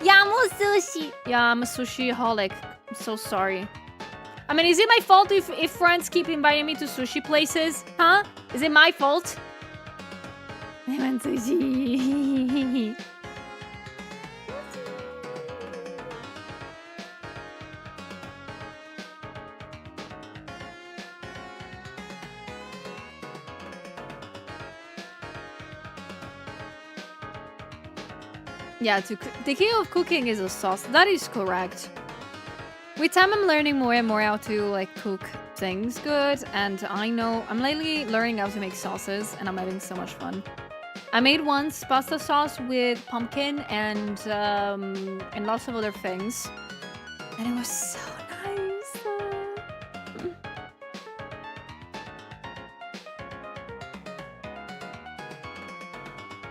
Yamo sushi. Yeah, I'm a sushi-holic. I'm so sorry. I mean, is it my fault if friends keep inviting me to sushi places? Huh? Is it my fault? I want sushi. Yeah, the key of cooking is a sauce. That is correct. With time, I'm learning more and more how to like cook things good, and I'm lately learning how to make sauces, and I'm having so much fun. I made once pasta sauce with pumpkin and lots of other things, and it was so nice.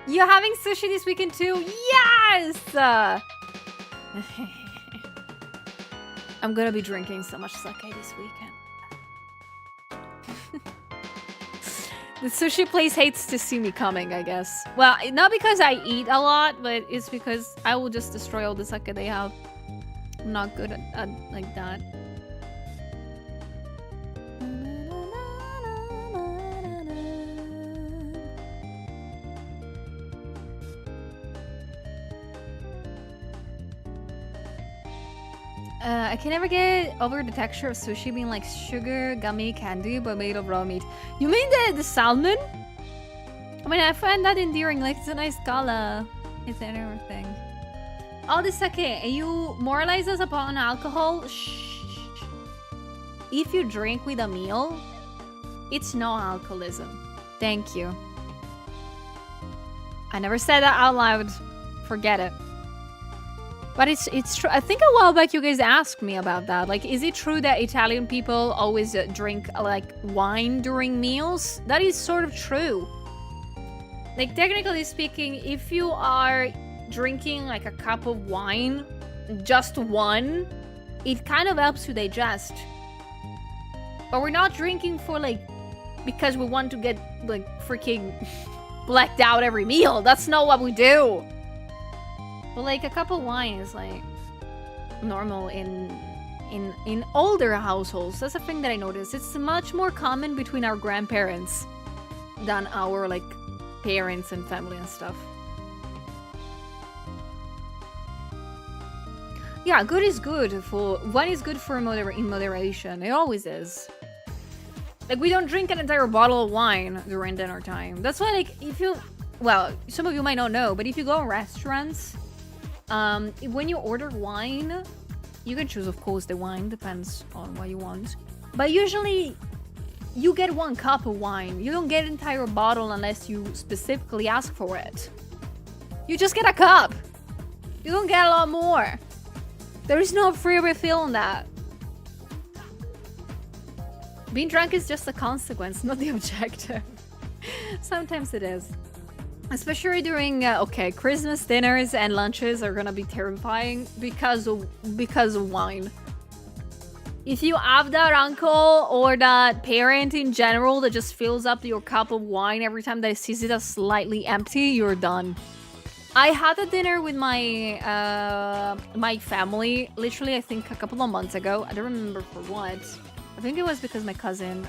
You're having sushi this weekend too? Yes! I'm gonna be drinking so much sake this weekend. The sushi place hates to see me coming, I guess. Well, not because I eat a lot, but it's because I will just destroy all the sake they have. I'm not good at like that. I can never get over the texture of sushi being like sugar gummy candy but made of raw meat. You mean the salmon? I mean, I find that endearing. Like, it's a nice color. It's and everything. Oh, the sake. You moralize us upon alcohol? Shh. If you drink with a meal, it's no alcoholism. Thank you. I never said that out loud. Forget it. But it's true. I think a while back you guys asked me about that. Like, is it true that Italian people always drink like wine during meals? That is sort of true. Like, technically speaking, if you are drinking like a cup of wine, just one, it kind of helps you digest. But we're not drinking for like because we want to get like freaking blacked out every meal. That's not what we do. But like a cup of wine is like normal in older households. That's a thing that I noticed. It's much more common between our grandparents than our like parents and family and stuff. Yeah, good is good for wine is good for in moderation. It always is. Like, we don't drink an entire bottle of wine during dinner time. That's why, like, if you, well, some of you might not know, but if you go to restaurants, when you order wine, you can choose, of course, the wine, depends on what you want. But usually, you get 1 cup of wine. You don't get an entire bottle unless you specifically ask for it. You just get a cup. You don't get a lot more. There is no free refill on that. Being drunk is just a consequence, not the objective. Sometimes it is. Especially during, okay, Christmas dinners and lunches are gonna be terrifying because of wine. If you have that uncle or that parent in general that just fills up your cup of wine every time they sees it as slightly empty, you're done. I had a dinner with my my family, literally I think a couple of months ago. I don't remember for what. I think it was because my cousin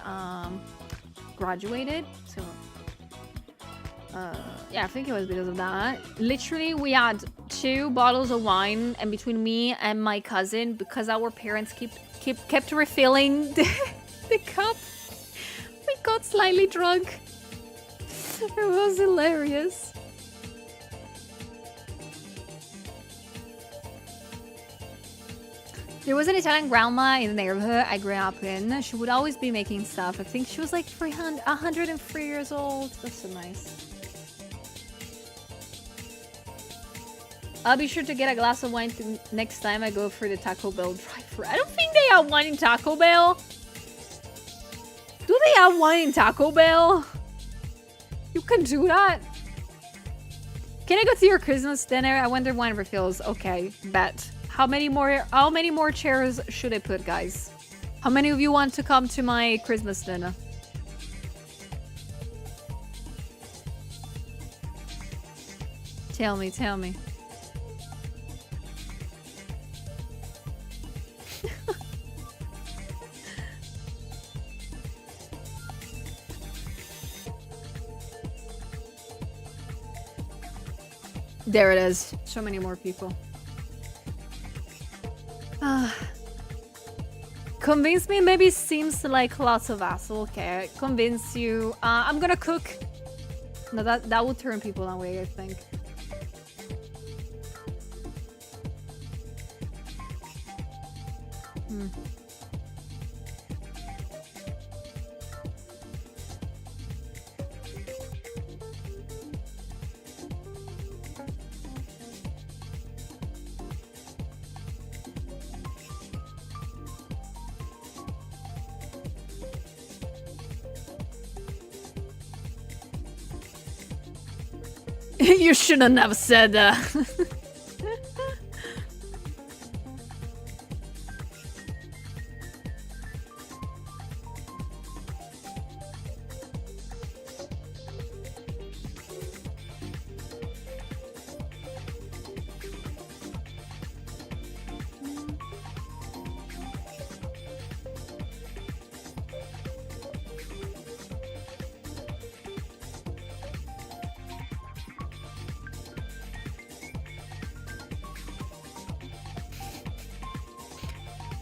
graduated, so yeah, I think it was because of that. Literally, we had 2 bottles of wine, and between me and my cousin, because our parents kept refilling the cup, we got slightly drunk. It was hilarious. There was an Italian grandma in the neighborhood I grew up in. She would always be making stuff. I think she was like 103 years old. That's so nice. I'll be sure to get a glass of wine next time I go for the Taco Bell drive-thru. I don't think they have wine in Taco Bell. Do they have wine in Taco Bell? You can do that? Can I go to your Christmas dinner? I wonder wine refills. Okay, bet. How many more chairs should I put, guys? How many of you want to come to my Christmas dinner? Tell me. There it is. So many more people. Convince me maybe seems like lots of hassle. Okay, convince you. I'm gonna cook. No, that will turn people away, I think. You shouldn't have said that.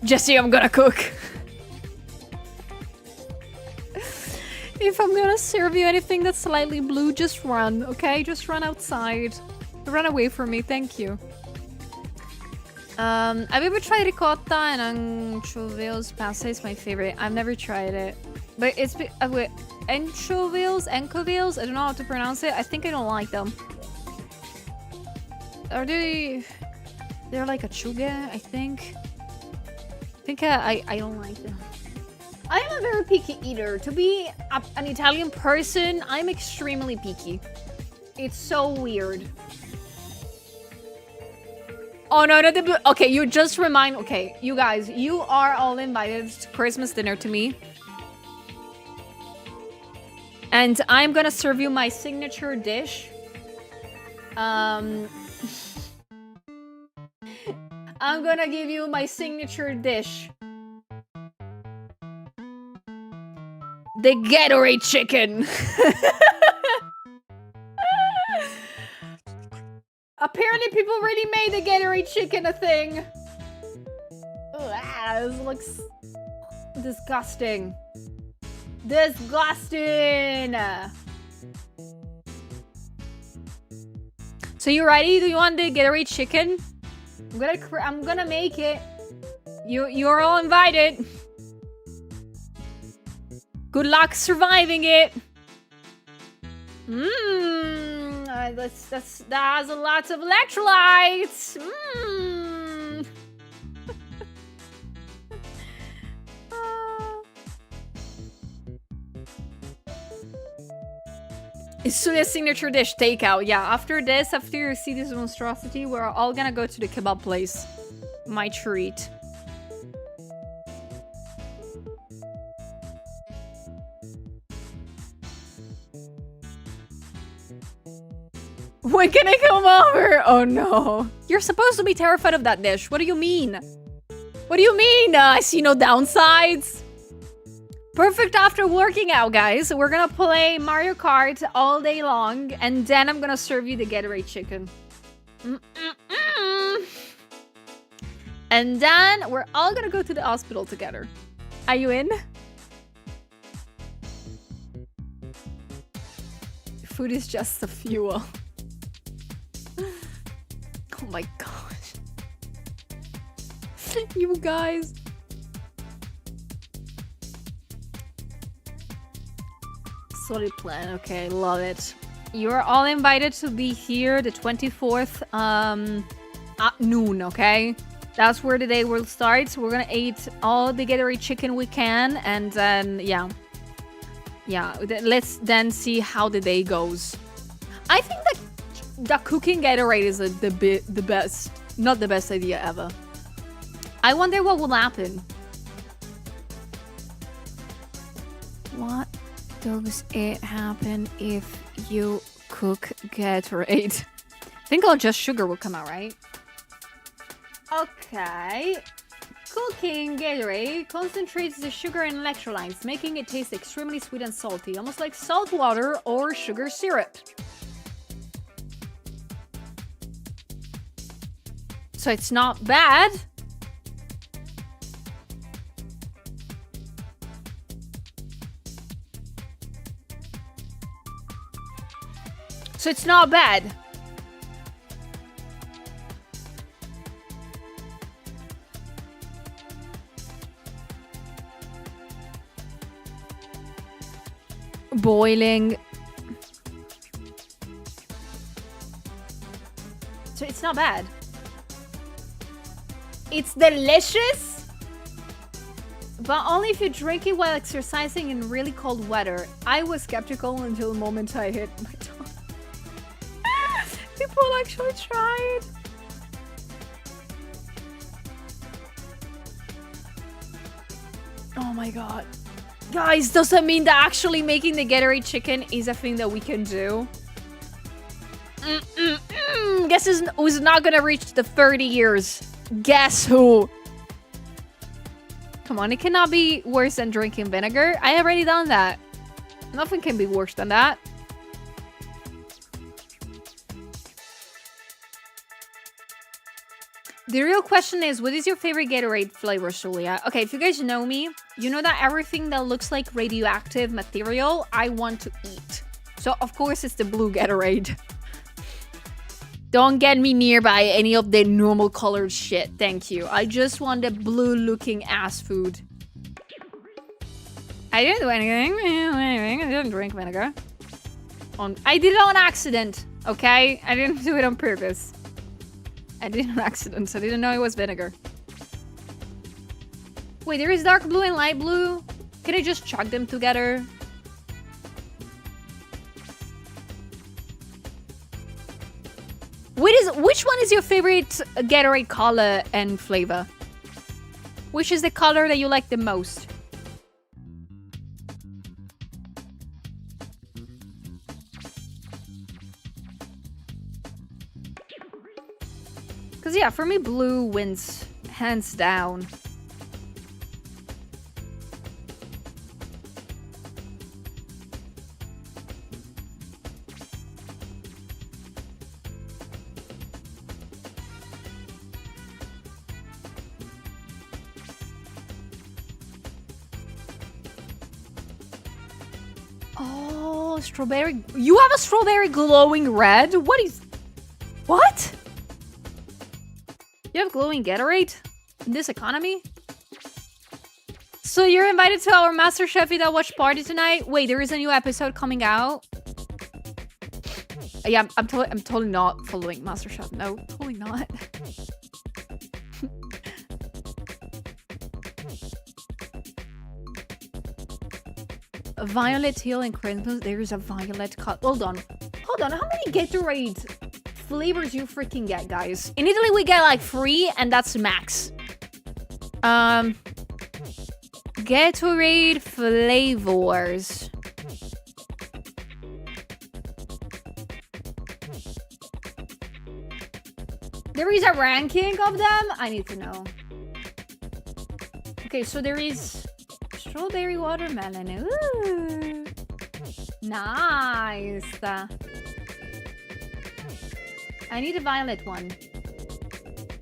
Jesse, I'm gonna cook. If I'm gonna serve you anything that's slightly blue, just run, okay? Just run outside. Run away from me, thank you. I've ever tried ricotta and anchovies pasta is my favorite. I've never tried it. But it's... wait, anchovies? I don't know how to pronounce it. I think I don't like them. Are they... They're like achuga, I think. I don't like them. I am a very picky eater. To be an Italian person, I'm extremely picky. It's so weird. Oh no, not the blue. Okay, you just remind. Okay, you guys, you are all invited to Christmas dinner to me. And I'm gonna serve you my signature dish. I'm gonna give you my signature dish. The Gatorade chicken. Apparently people really made the Gatorade chicken a thing. Ugh, this looks disgusting. Disgusting. So you ready? Do you want the Gatorade chicken? I'm gonna make it. You're all invited. Good luck surviving it. That has a lot of electrolytes. It's Sulia's signature dish, takeout. Yeah, after you see this monstrosity, we're all gonna go to the kebab place. My treat. When can I come over? Oh no. You're supposed to be terrified of that dish. What do you mean? What do you mean? I see no downsides. Perfect after working out, guys. We're gonna play Mario Kart all day long, and then I'm gonna serve you the Gatorade chicken. And then we're all gonna go to the hospital together. Are you in? Food is just a fuel. Oh my gosh. You guys. Solid plan. Okay, love it. You're all invited to be here the 24th at noon, okay? That's where the day will start. So we're gonna eat all the Gatorade chicken we can, and then yeah, let's then see how the day goes. I think that the cooking Gatorade is the best, not the best idea ever. I wonder what will happen. What does it happen if you cook Gatorade? I think all just sugar will come out, right? Okay. Cooking Gatorade concentrates the sugar and electrolytes, making it taste extremely sweet and salty, almost like salt water or sugar syrup. So it's not bad. So it's not bad. Boiling. So it's not bad. It's delicious, but only if you drink it while exercising in really cold weather. I was skeptical until the moment I hit my tongue. people actually tried. Oh my god. Guys, does that mean that actually making the Gatorade chicken is a thing that we can do? Guess who's not gonna reach the 30 years? Guess who? Come on, it cannot be worse than drinking vinegar. I have already done that. Nothing can be worse than that. The real question is, what is your favorite Gatorade flavor, Julia? Okay, if you guys know me, you know that everything that looks like radioactive material, I want to eat. So, of course, it's the blue Gatorade. Don't get me nearby any of the normal colored shit. Thank you. I just want the blue-looking ass food. I didn't do anything. I didn't drink vinegar. I did it on accident, okay? I didn't do it on purpose. I did it on accident. I didn't know it was vinegar. Wait, there is dark blue and light blue? Can I just chug them together? Which one is your favorite Gatorade color and flavor? Which is the color that you like the most? Because, yeah, for me, blue wins hands down. Oh, strawberry. You have a strawberry glowing red? What? You have glowing Gatorade? In this economy? So you're invited to our MasterChef Eat Watch party tonight? Wait, there is a new episode coming out? Yeah, I'm totally not following MasterChef. No, totally not. Violet, teal, and Christmas. There's a violet cut. Hold on. How many Gatorade flavors you freaking get, guys? In Italy, we get like 3, and that's max. Gatorade flavors. There is a ranking of them? I need to know. Okay, so there is strawberry watermelon. Ooh. Nice. I need a violet one.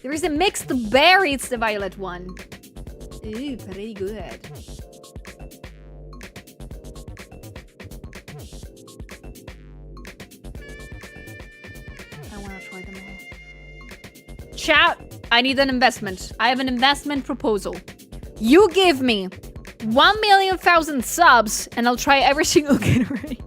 There is a mixed berry. It's the violet one. Ooh, pretty good. I want to try them all. Chat, I need an investment. I have an investment proposal. You give me 1,000,000 subs and I'll try every single Gatorade.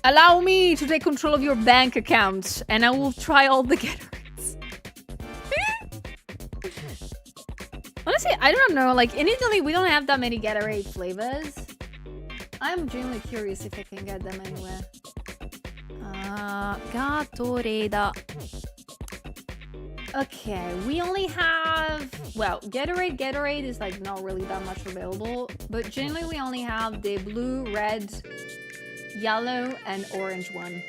Allow me to take control of your bank accounts and I will try all the Gatorades. Honestly, I don't know. Like, in Italy, we don't have that many Gatorade flavors. I'm genuinely curious if I can get them anywhere. Gatorade. Okay, we only have... Well, Gatorade is, like, not really that much available. But generally, we only have the blue, red, yellow, and orange one.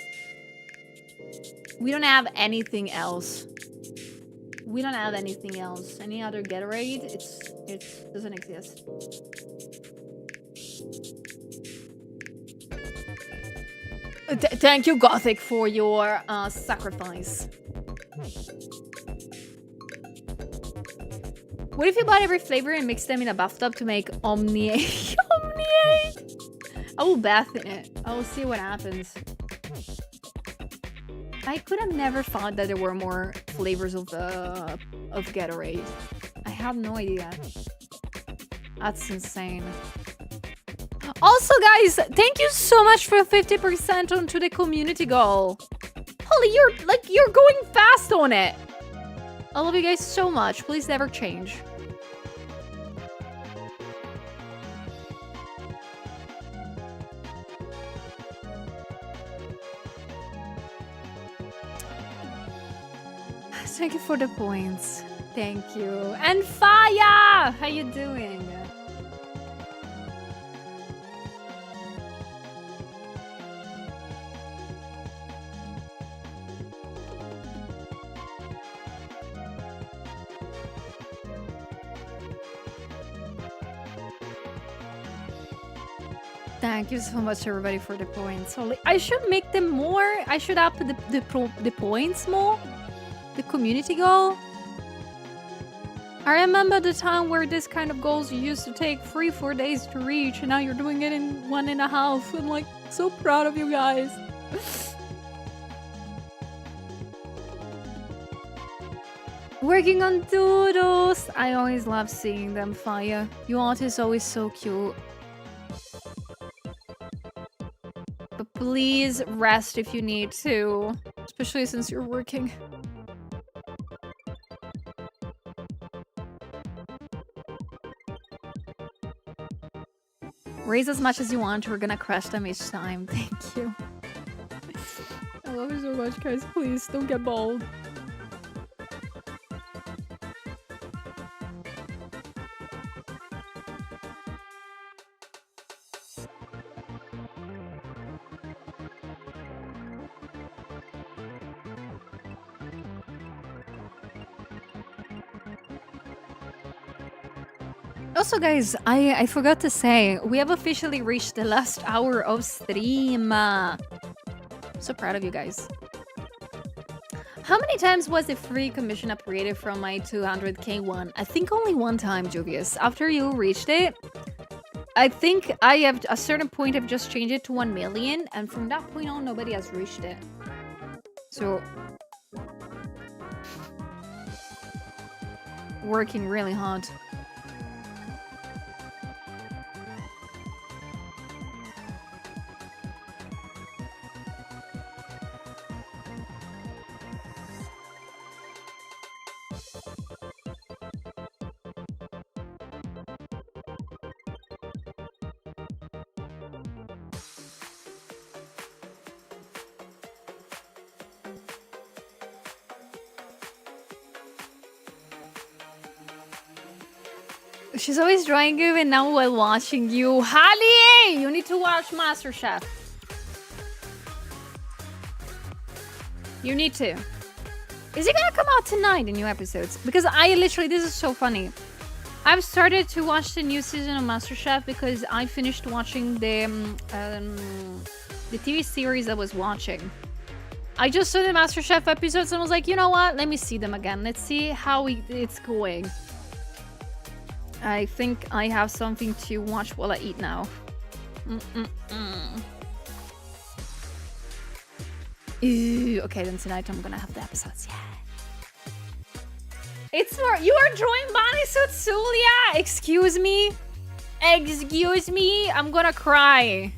We don't have anything else. We don't have anything else. Any other Gatorade? It doesn't exist. Thank you, Gothic, for your sacrifice. What if you bought every flavor and mixed them in a bathtub to make Omniate? Omniate! I will bath in it. I will see what happens. I could have never thought that there were more flavors of Gatorade. I have no idea. That's insane. Also, guys, thank you so much for 50% onto the community goal. Holy, you're going fast on it. I love you guys so much. Please never change. Thank you for the points. Thank you. And Faya! How you doing? Thank you so much, everybody, for the points. I should make them more. I should up the points more. The community goal. I remember the time where this kind of goals you used to take 3-4 days to reach, and now you're doing it in 1.5. I'm like so proud of you guys. Working on doodles. I always love seeing them, Fire. Your art is always so cute. But please rest if you need to, especially since you're working. Raise as much as you want, we're gonna crush them each time. Thank you. I love you so much, guys. Please, don't get bold. Also, guys, I forgot to say, we have officially reached the last hour of stream. So proud of you guys. How many times was the free commission upgraded from my 200k one? I think only one time, Jovius. After you reached it, I think I have a certain point I've just changed it to 1 million, and from that point on, nobody has reached it. So, working really hard. She's always drawing you, and now while watching you. Holly! You need to watch MasterChef. You need to. Is it gonna come out tonight, the new episodes? Because I literally, this is so funny. I've started to watch the new season of MasterChef because I finished watching the TV series I was watching. I just saw the MasterChef episodes and was like, you know what? Let me see them again. Let's see how it's going. I think I have something to watch while I eat now. Ooh, okay, then tonight I'm gonna have the episodes. Yeah. It's more. You are drawing bodysuit, Sulia. Excuse me. Excuse me. I'm gonna cry.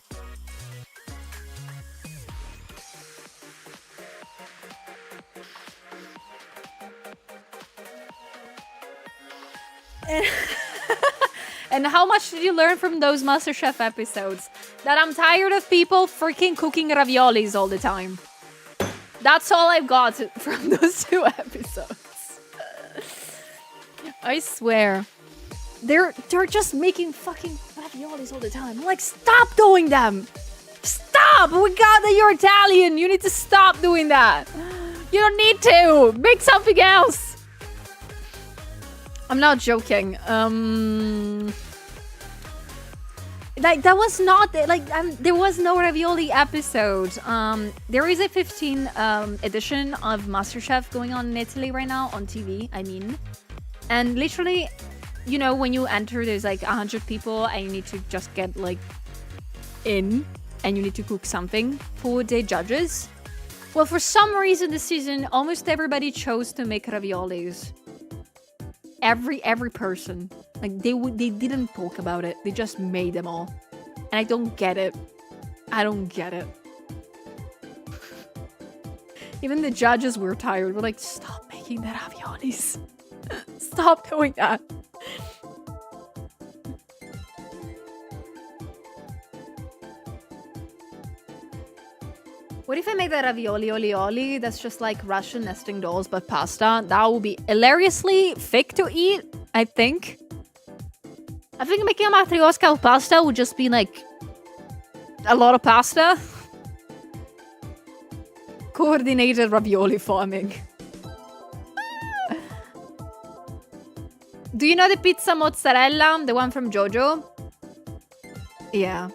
And how much did you learn from those MasterChef episodes? That I'm tired of people freaking cooking raviolis all the time. That's all I've got from those 2 episodes. I swear. They're just making fucking raviolis all the time. I'm like, stop doing them! Stop! We got that you're Italian! You need to stop doing that! You don't need to! Make something else! I'm not joking. Like, that was not, like, there was no ravioli episode. There is a 15 edition of MasterChef going on in Italy right now, on TV, I mean. And literally, you know, when you enter, there's like 100 people and you need to just get, like, in. And you need to cook something for the judges. Well, for some reason this season, almost everybody chose to make raviolis. Every person, like they didn't talk about it. They just made them all, and I don't get it. I don't get it. Even the judges were tired. We're like, stop making the raviolis. Stop doing that. What if I make that ravioli oli oli? That's just like Russian nesting dolls but pasta. That would be hilariously thick to eat, I think. I think making a matryoshka of pasta would just be like a lot of pasta. Coordinated ravioli farming. Do you know the pizza mozzarella? The one from JoJo? Yeah.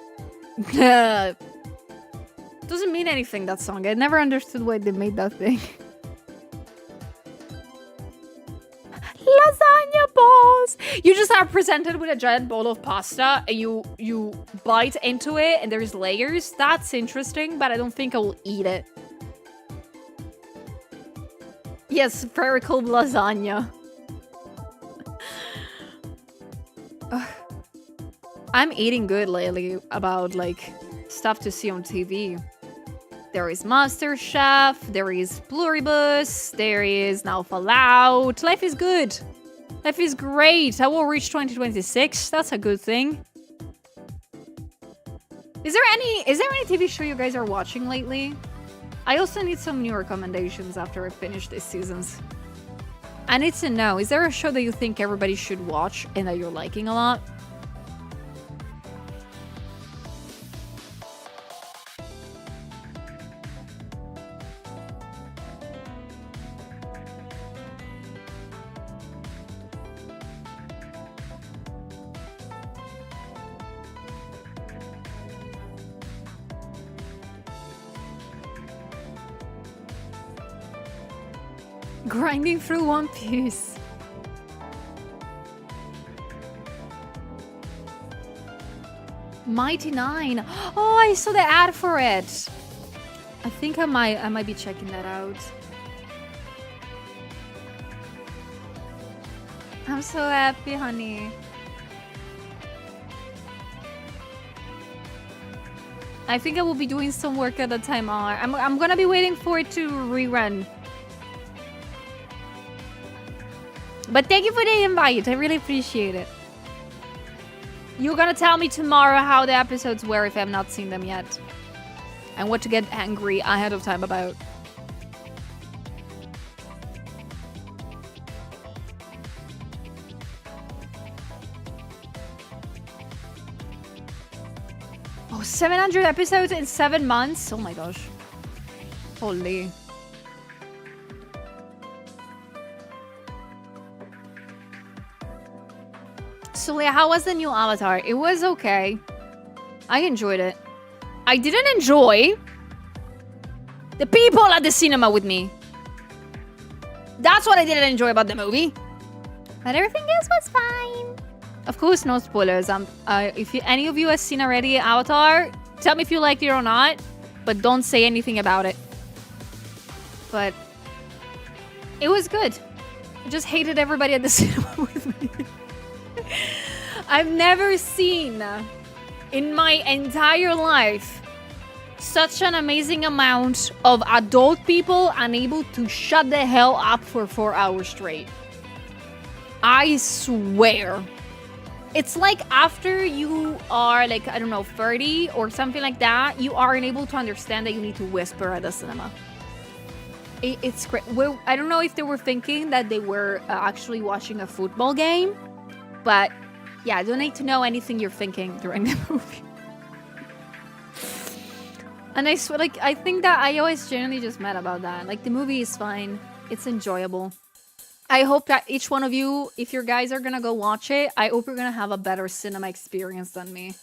Doesn't mean anything, that song. I never understood why they made that thing. Lasagna balls! You just are presented with a giant bowl of pasta and you bite into it and there's layers. That's interesting, but I don't think I will eat it. Yes, spherical lasagna. I'm eating good lately about like stuff to see on TV. There is MasterChef, there is Pluribus, there is now Fallout. Life is good. Life is great. I will reach 2026. That's a good thing. Is there any TV show you guys are watching lately? I also need some new recommendations after I finish these seasons. I need to know, is there a show that you think everybody should watch and that you're liking a lot? Grinding through One Piece. Mighty Nine. Oh, I saw the ad for it. I think I might be checking that out. I'm so happy, honey. I think I will be doing some work at the time. I'm gonna be waiting for it to rerun. But thank you for the invite. I really appreciate it. You're gonna tell me tomorrow how the episodes were if I have not seen them yet. And what to get angry ahead of time about. Oh, 700 episodes in 7 months? Oh my gosh. Holy. So Leah, how was the new Avatar? It was okay. I enjoyed it. I didn't enjoy the people at the cinema with me. That's what I didn't enjoy about the movie. But everything else was fine. Of course, no spoilers. If any of you has seen already Avatar, tell me if you liked it or not. But don't say anything about it. But it was good. I just hated everybody at the cinema with me. I've never seen in my entire life such an amazing amount of adult people unable to shut the hell up for 4 hours straight. I swear. It's like after you are like, I don't know, 30 or something like that, you are unable to understand that you need to whisper at the cinema. It's great. Well, I don't know if they were thinking that they were actually watching a football game, but yeah, I don't need to know anything you're thinking during the movie. And I swear, like, I think that I always genuinely just mad about that. Like, the movie is fine. It's enjoyable. I hope that each one of you, if your guys are gonna go watch it, I hope you're gonna have a better cinema experience than me.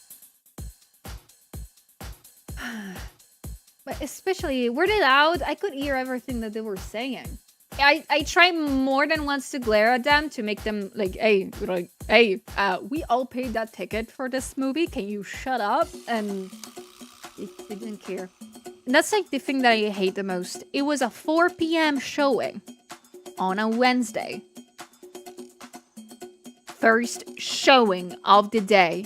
But especially, were they loud? I could hear everything that they were saying. I tried more than once to glare at them to make them like, hey, we all paid that ticket for this movie. Can you shut up? And they didn't care. And that's like the thing that I hate the most. It was a 4 p.m. showing on a Wednesday. First showing of the day.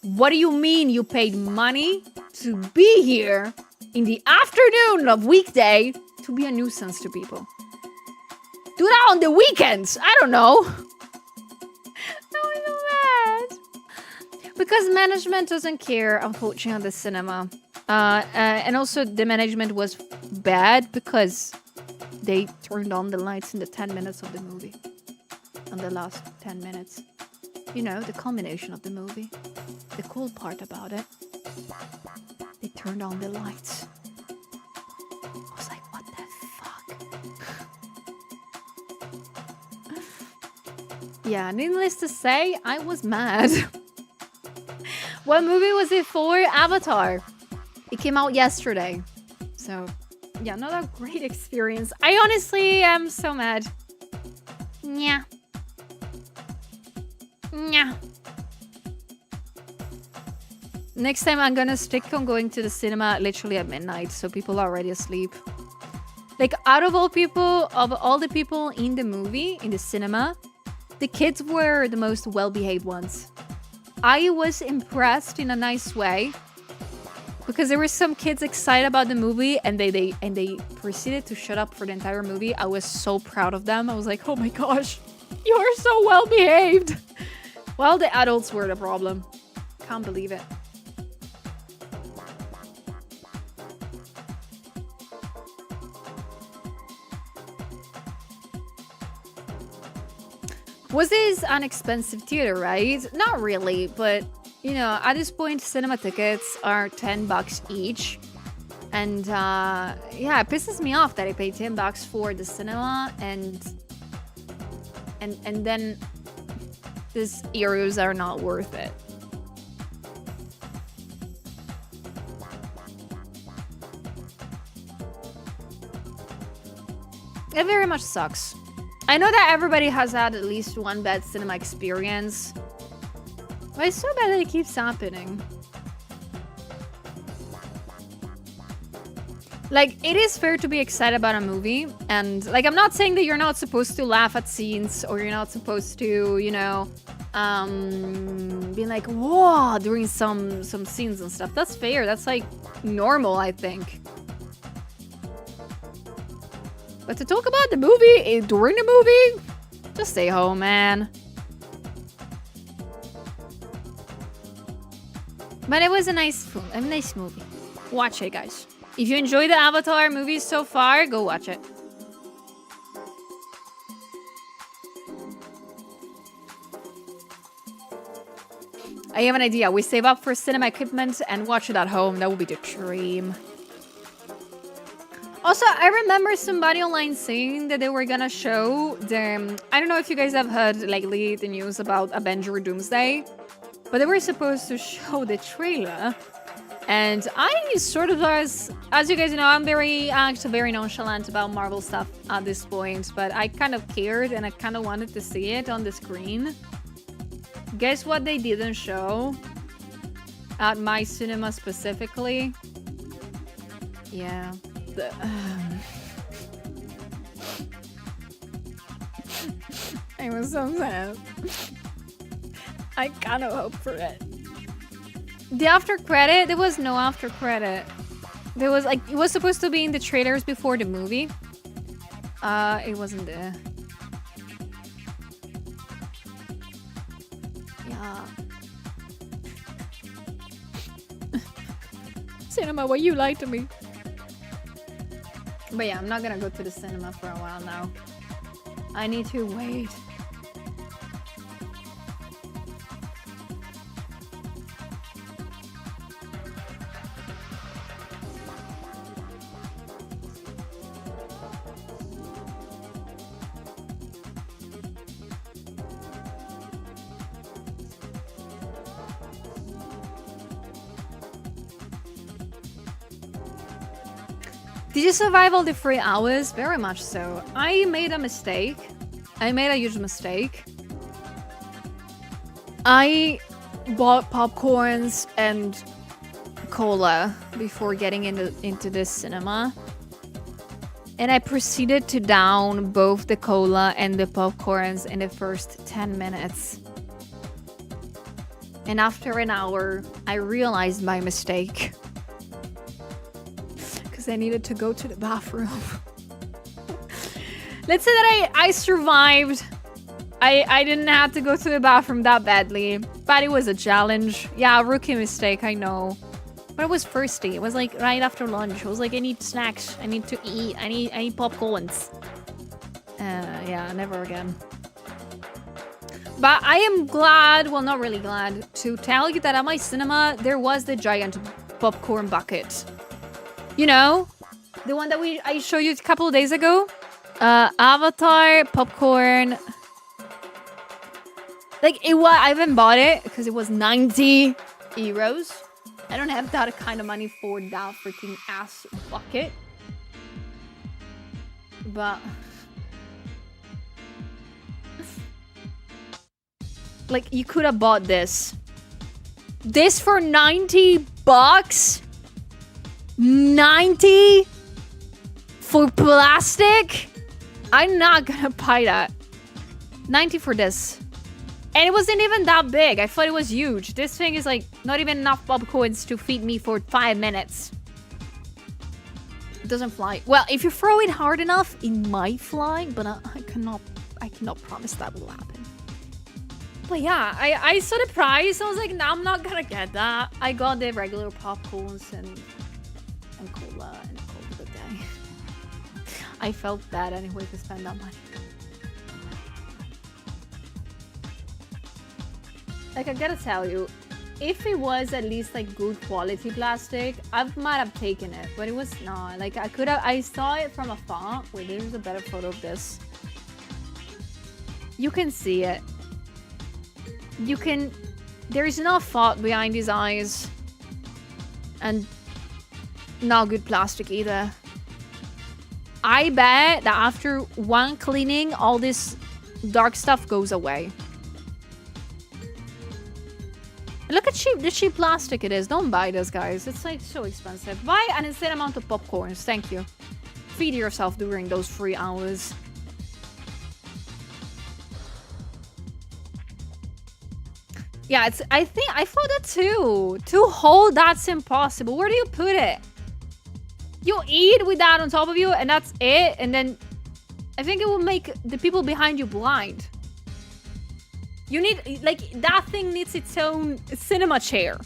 What do you mean you paid money to be here in the afternoon of weekday to be a nuisance to people? Do that on the weekends. I don't know. I'm so mad. Because management doesn't care, unfortunately, at the cinema. And also the management was bad because they turned on the lights in the 10 minutes of the movie. On the last 10 minutes. You know, the culmination of the movie. The cool part about it. They turned on the lights. I was like, what the fuck? Yeah, needless to say, I was mad. What movie was it for? Avatar. It came out yesterday. So, yeah, not a great experience. I honestly am so mad. Yeah. Yeah. Next time I'm gonna stick on going to the cinema literally at midnight, so people are already asleep. Like, out of all the people in the movie, in the cinema, the kids were the most well-behaved ones. I was impressed in a nice way because there were some kids excited about the movie and they proceeded to shut up for the entire movie. I was so proud of them. I was like, oh my gosh, you're so well-behaved. Well, the adults were the problem. Can't believe it. Was this an expensive theater, right? Not really, but you know, at this point, cinema tickets are $10 each. And yeah, it pisses me off that I paid $10 for the cinema and then these euros are not worth it. It very much sucks. I know that everybody has had at least one bad cinema experience. But it's so bad that it keeps happening. Like, it is fair to be excited about a movie. And, like, I'm not saying that you're not supposed to laugh at scenes. Or you're not supposed to, you know, be like, whoa, during some scenes and stuff. That's fair. That's, like, normal, I think. But to talk about the movie during the movie, just stay home, man. But it was a nice movie. Watch it, guys. If you enjoy the Avatar movies so far, go watch it. I have an idea. We save up for cinema equipment and watch it at home. That would be the dream. Also, I remember somebody online saying that they were gonna show the... I don't know if you guys have heard lately the news about Avenger Doomsday, but they were supposed to show the trailer. And I sort of was... As you guys know, I'm very nonchalant about Marvel stuff at this point, but I kind of cared and I kind of wanted to see it on the screen. Guess what they didn't show? At my cinema specifically? Yeah... I was so sad. I kind of hope for it. The after credit, there was no after credit. There was like, it was supposed to be in the trailers before the movie. It wasn't there. Yeah. Cinema, what you lied to me. But yeah, I'm not gonna go to the cinema for a while now. I need to wait. Did you survive all the 3 hours? Very much so. I made a mistake. I made a huge mistake. I bought popcorns and cola before getting into this cinema. And I proceeded to down both the cola and the popcorns in the first 10 minutes. And after an hour, I realized my mistake. I needed to go to the bathroom. Let's say that I survived. I didn't have to go to the bathroom that badly, but it was a challenge. Yeah, rookie mistake, I know. But I was thirsty. It was like right after lunch. I was like, I need snacks. I need to eat. I need popcorns. Yeah, never again. But I am glad, well, not really glad, to tell you that at my cinema, there was the giant popcorn bucket. You know? The one that I showed you a couple of days ago? Avatar, popcorn. Like, I haven't bought it because it was 90 euros. I don't have that kind of money for that freaking ass bucket. But... like, you could have bought this. This for 90 bucks? 90? For plastic? I'm not gonna buy that. 90 for this. And it wasn't even that big. I thought it was huge. This thing is like not even enough popcorns to feed me for 5 minutes. It doesn't fly. Well, if you throw it hard enough, it might fly, but I cannot promise that will happen. But yeah, I saw the price. I was like, no, I'm not gonna get that. I got the regular popcorns and cola and called it a day. I felt bad anyway to spend that money. Like, I gotta tell you, if it was at least like good quality plastic, I might have taken it, but it was not. Like, I saw it from afar. Wait, there's a better photo of this. You can see it. There is no thought behind his eyes. And not good plastic either. I bet that after one cleaning, all this dark stuff goes away. Look at the cheap plastic it is. Don't buy this, guys. It's like so expensive. Buy an insane amount of popcorns. Thank you. Feed yourself during those 3 hours. Yeah, I thought that too. To hold, that's impossible. Where do you put it? You eat with that on top of you, and that's it. And then I think it will make the people behind you blind. You need, like, that thing needs its own cinema chair.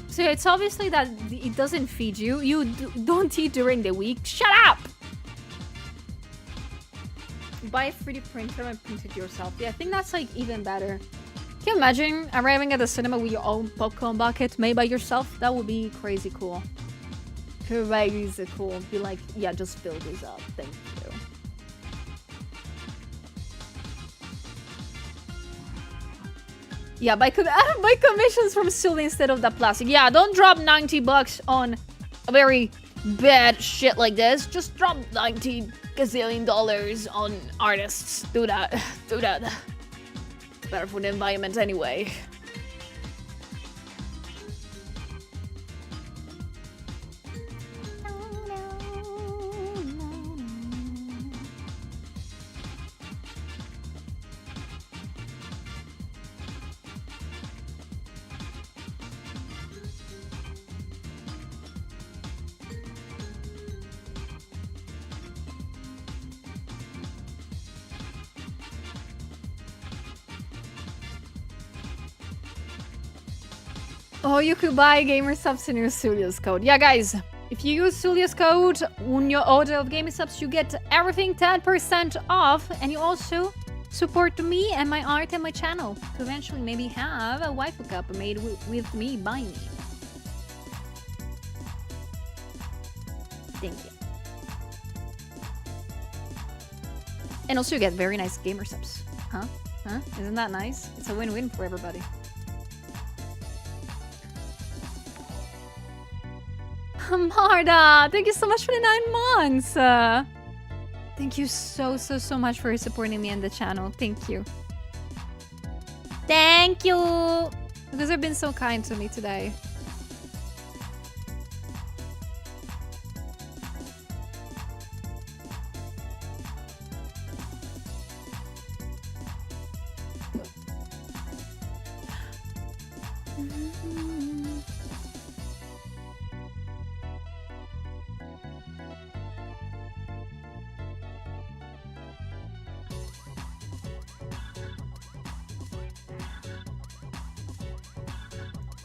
So it's obviously that it doesn't feed you. You don't eat during the week. Shut up! Buy a 3D printer and print it yourself. Yeah, I think that's like even better. Can you imagine arriving at the cinema with your own popcorn bucket made by yourself? That would be crazy cool. Crazy cool. Be like, yeah, just fill this up. Thank you. Yeah, buy commissions from Sully instead of the plastic. Yeah, don't drop 90 bucks on a very bad shit like this. Just drop 90 gazillion dollars on artists. Do that. Do that. It's better for the environment anyway. Oh, you could buy gamer subs and use Sulia's code. Yeah, guys, if you use Sulia's code on your order of gamer subs, you get everything 10% off, and you also support me and my art and my channel to eventually maybe have a waifu cup made with me by me. Thank you. And also you get very nice gamer subs. Huh? Huh? Isn't that nice? It's a win-win for everybody. Marta, thank you so much for the 9 months. Thank you so much for supporting me and the channel. Thank you. Thank you. You guys have been so kind to me today.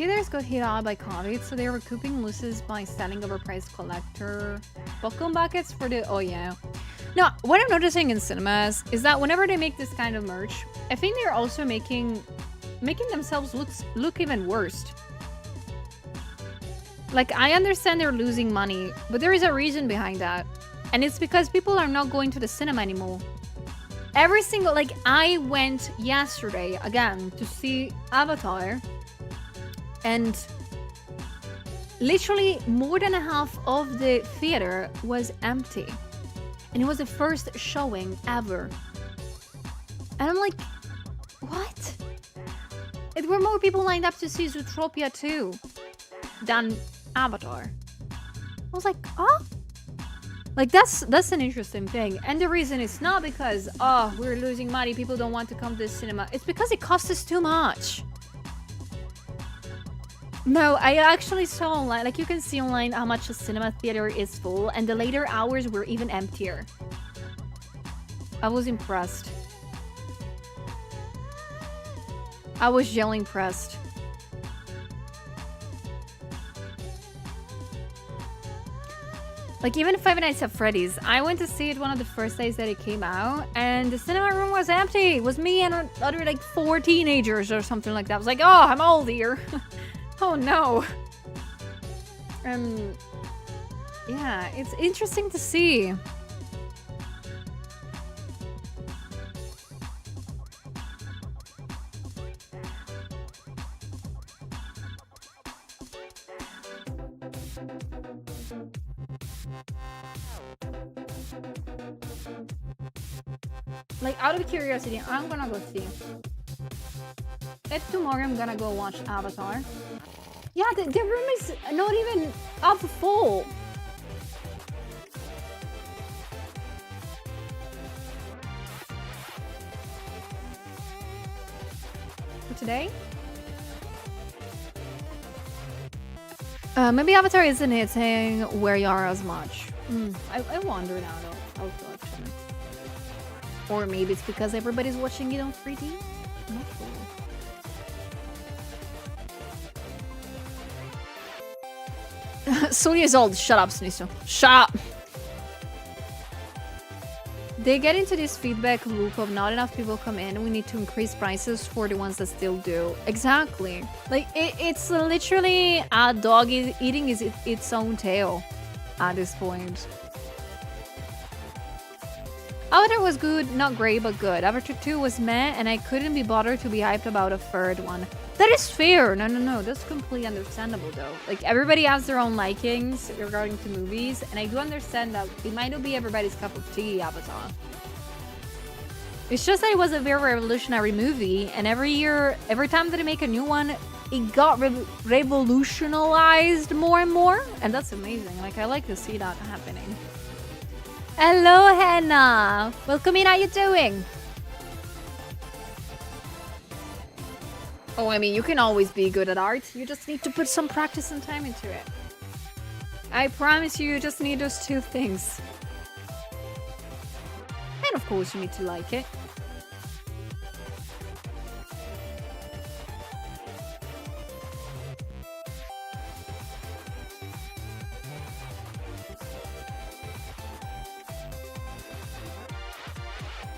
Theaters got hit hard by COVID, so they're recouping losses by selling overpriced collector popcorn buckets for the... Oh, yeah. No, what I'm noticing in cinemas is that whenever they make this kind of merch, I think they're also making themselves look even worse. Like, I understand they're losing money, but there is a reason behind that. And it's because people are not going to the cinema anymore. Every single... Like, I went yesterday, again, to see Avatar. And literally more than a half of the theater was empty. And it was the first showing ever. And I'm like, what? There were more people lined up to see Zootopia 2 than Avatar. I was like, oh? Like, that's an interesting thing. And the reason is not because, oh, we're losing money, people don't want to come to the cinema. It's because it costs us too much. No, I actually saw online, like you can see online how much a cinema theater is full, and the later hours were even emptier. I was impressed. I was really impressed. Like, even Five Nights at Freddy's, I went to see it one of the first days that it came out, and the cinema room was empty. It was me and other, like, 4 teenagers or something like that. I was like, oh, I'm old here. Oh, no. Yeah, it's interesting to see. Like, out of curiosity, I'm gonna go see. If tomorrow I'm gonna go watch Avatar. Yeah, the room is not even up full. For today? Maybe Avatar isn't hitting where you are as much. I wonder now though. Also, actually. Or maybe it's because everybody's watching it on 3D? I'm not sure. Sony is old. Shut up, Sniso. Shut up! They get into this feedback loop of not enough people come in. We need to increase prices for the ones that still do. Exactly. Like, it's literally a dog eating its own tail at this point. Avatar was good, not great, but good. Avatar 2 was meh, and I couldn't be bothered to be hyped about a third one. That is fair. No. That's completely understandable, though. Like, everybody has their own likings regarding to movies, and I do understand that it might not be everybody's cup of tea, Avatar. It's just that it was a very revolutionary movie, and every time that they make a new one, it got revolutionized more and more, and that's amazing. Like, I like to see that happening. Hello, Hannah. Welcome in. How you doing? Oh, I mean, you can always be good at art. You just need to put some practice and time into it. I promise you just need those 2 things. And of course, you need to like it.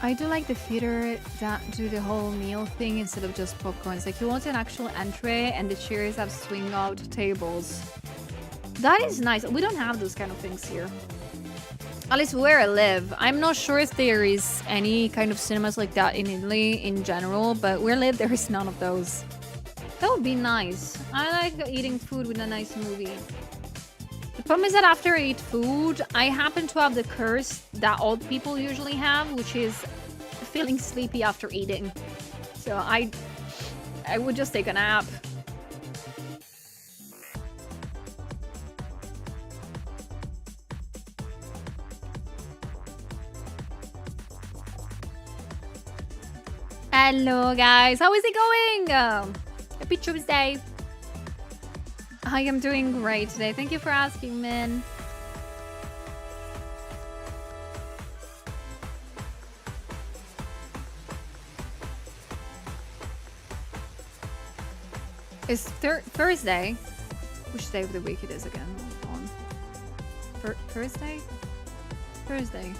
I do like the theater that do the whole meal thing instead of just popcorns. Like, you want an actual entree and the chairs have swing out tables. That is nice. We don't have those kind of things here. At least where I live. I'm not sure if there is any kind of cinemas like that in Italy in general, but where I live, there is none of those. That would be nice. I like eating food with a nice movie. The problem is that after I eat food, I happen to have the curse that old people usually have, which is feeling sleepy after eating. So I would just take a nap. Hello guys, how is it going? Happy Tuesday. I am doing great today. Thank you for asking, Min. It's Thursday. Which day of the week it is again? On Thursday? Thursday.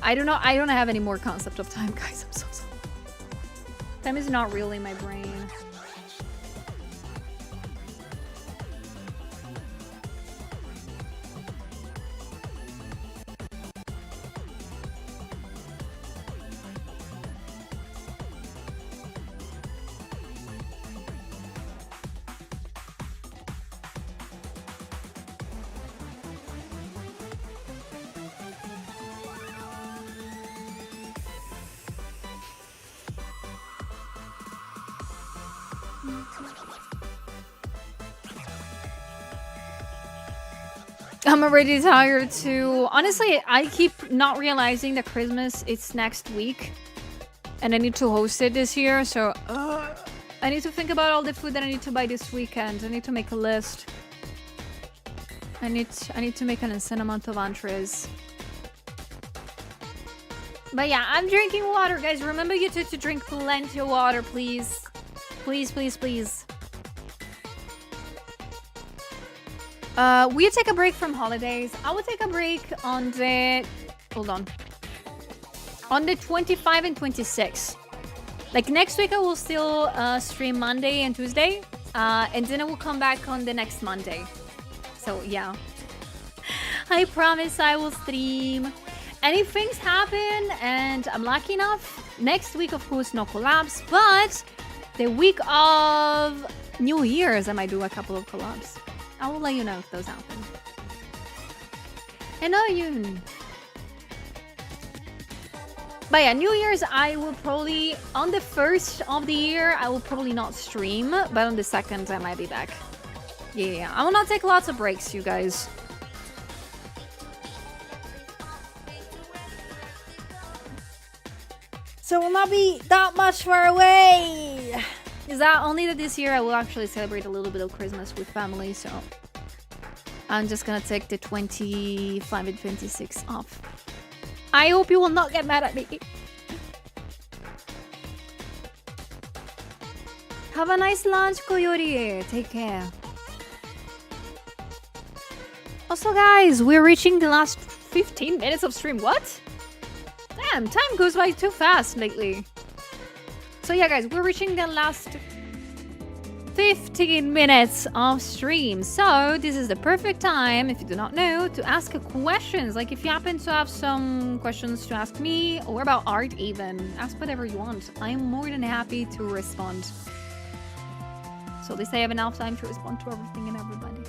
I don't know. I don't have any more concept of time, guys. I'm so sorry. Time is not real in my brain. I'm already tired too. Honestly, I keep not realizing that Christmas is next week. And I need to host it this year, so I need to think about all the food that I need to buy this weekend. I need to make a list. I need to make an insane amount of entrees. But yeah, I'm drinking water, guys. Remember you two to drink plenty of water, please. Please, please, please. Will you take a break from holidays? I will take a break on the... Hold on. On the 25 and 26. Like next week I will still stream Monday and Tuesday. And then I will come back on the next Monday. So yeah. I promise I will stream. And if things happen and I'm lucky enough, next week of course no collabs. But the week of New Year's I might do a couple of collabs. I will let you know if those happen. And Yoon. But yeah, New Year's I will probably, on the first of the year, I will probably not stream. But on the second I might be back. Yeah, I will not take lots of breaks, you guys. So it will not be that much far away. Is that only that this year I will actually celebrate a little bit of Christmas with family, so I'm just gonna take the 25 and 26 off. I hope you will not get mad at me. Have a nice lunch, Koyori. Take care. Also, guys, we're reaching the last 15 minutes of stream. What? Damn, time goes by too fast lately. So yeah, guys, we're reaching the last 15 minutes of stream. So this is the perfect time, if you do not know, to ask questions. Like if you happen to have some questions to ask me, or about art even, ask whatever you want. I'm more than happy to respond. So at least I have enough time to respond to everything and everybody.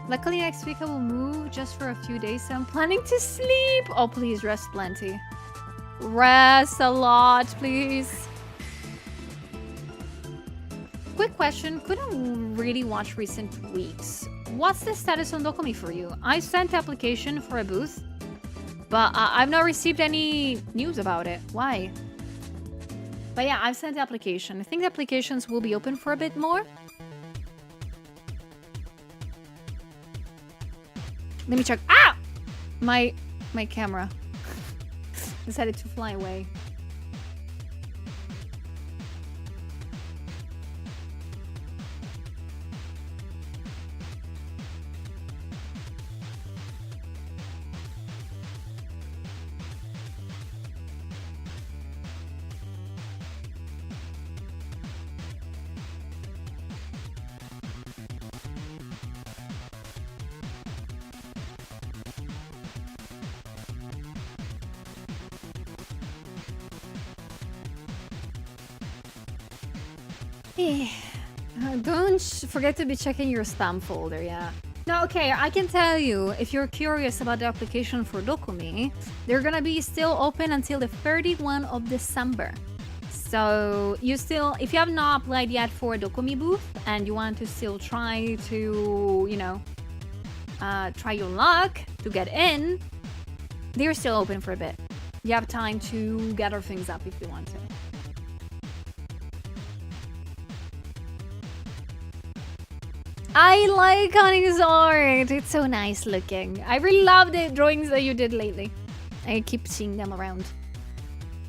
Luckily next week I will move just for a few days, so I'm planning to sleep. Oh, please rest plenty. Rest a lot, please. Quick question, couldn't really watch recent weeks. What's the status on Dokumi for you? I sent the application for a booth, but I've not received any news about it. Why? But yeah, I've sent the application. I think the applications will be open for a bit more. Let me check. Ah! My camera decided to fly away. Don't forget to be checking your spam folder, yeah. No, okay, I can tell you, if you're curious about the application for Dokumi, they're gonna be still open until the 31st of December. So you still, if you have not applied yet for a Dokumi booth and you want to still try to, you know, try your luck to get in, they're still open for a bit. You have time to gather things up if you want to. I like Honey's art. It's so nice looking. I really love the drawings that you did lately. I keep seeing them around.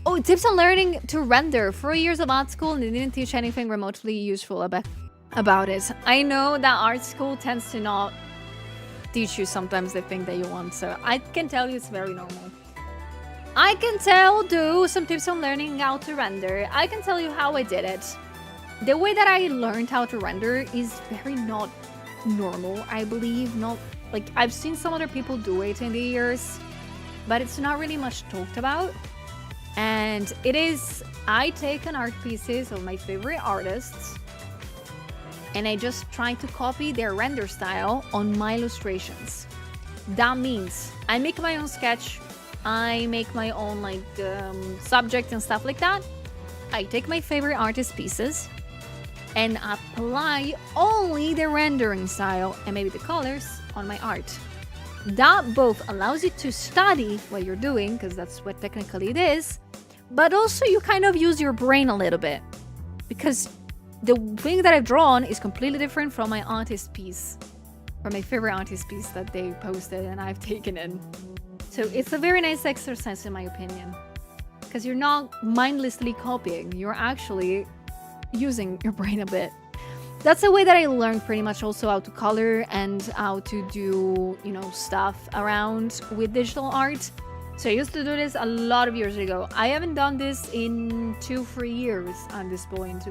Oh, tips on learning to render. 4 years of art school and they didn't teach anything remotely useful about it. I know that art school tends to not teach you sometimes the thing that you want, so I can tell you it's very normal. I can do some tips on learning how to render. I can tell you how I did it. The way that I learned how to render is very not normal, I believe. Not like I've seen some other people do it in the years, but it's not really much talked about. And it is, I take an art pieces of my favorite artists and I just try to copy their render style on my illustrations. That means I make my own sketch, I make my own subject and stuff like that. I take my favorite artist pieces and apply only the rendering style and maybe the colors on my art. That both allows you to study what you're doing, because that's what technically it is, but also you kind of use your brain a little bit, because the thing that I've drawn is completely different from my artist piece, or my favorite artist piece that they posted and I've taken in. So it's a very nice exercise in my opinion, because you're not mindlessly copying, you're actually using your brain a bit. That's a way that I learned pretty much also how to color and how to do, stuff around with digital art. So I used to do this a lot of years ago. I haven't done this in 2-3 years at this point.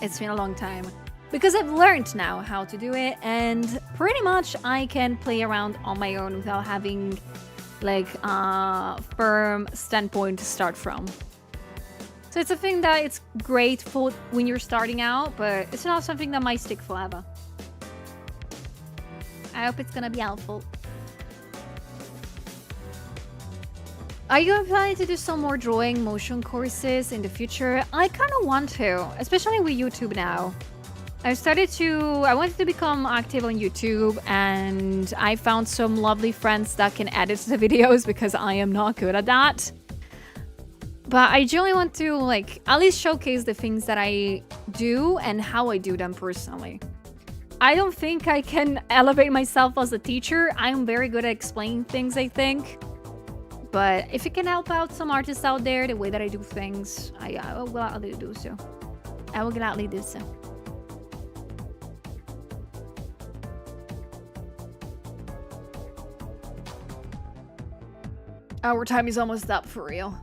It's been a long time. Because I've learned now how to do it, and pretty much I can play around on my own without having a firm standpoint to start from. So it's a thing that it's great for when you're starting out, but it's not something that might stick forever. I hope it's gonna be helpful. Are you planning to do some more drawing motion courses in the future? I kind of want to, especially with YouTube now. I wanted to become active on YouTube, and I found some lovely friends that can edit the videos because I am not good at that. But I generally want to at least showcase the things that I do and how I do them personally. I don't think I can elevate myself as a teacher. I'm very good at explaining things, I think. But if it can help out some artists out there, the way that I do things, I will gladly do so. I will gladly do so. Our time is almost up for real.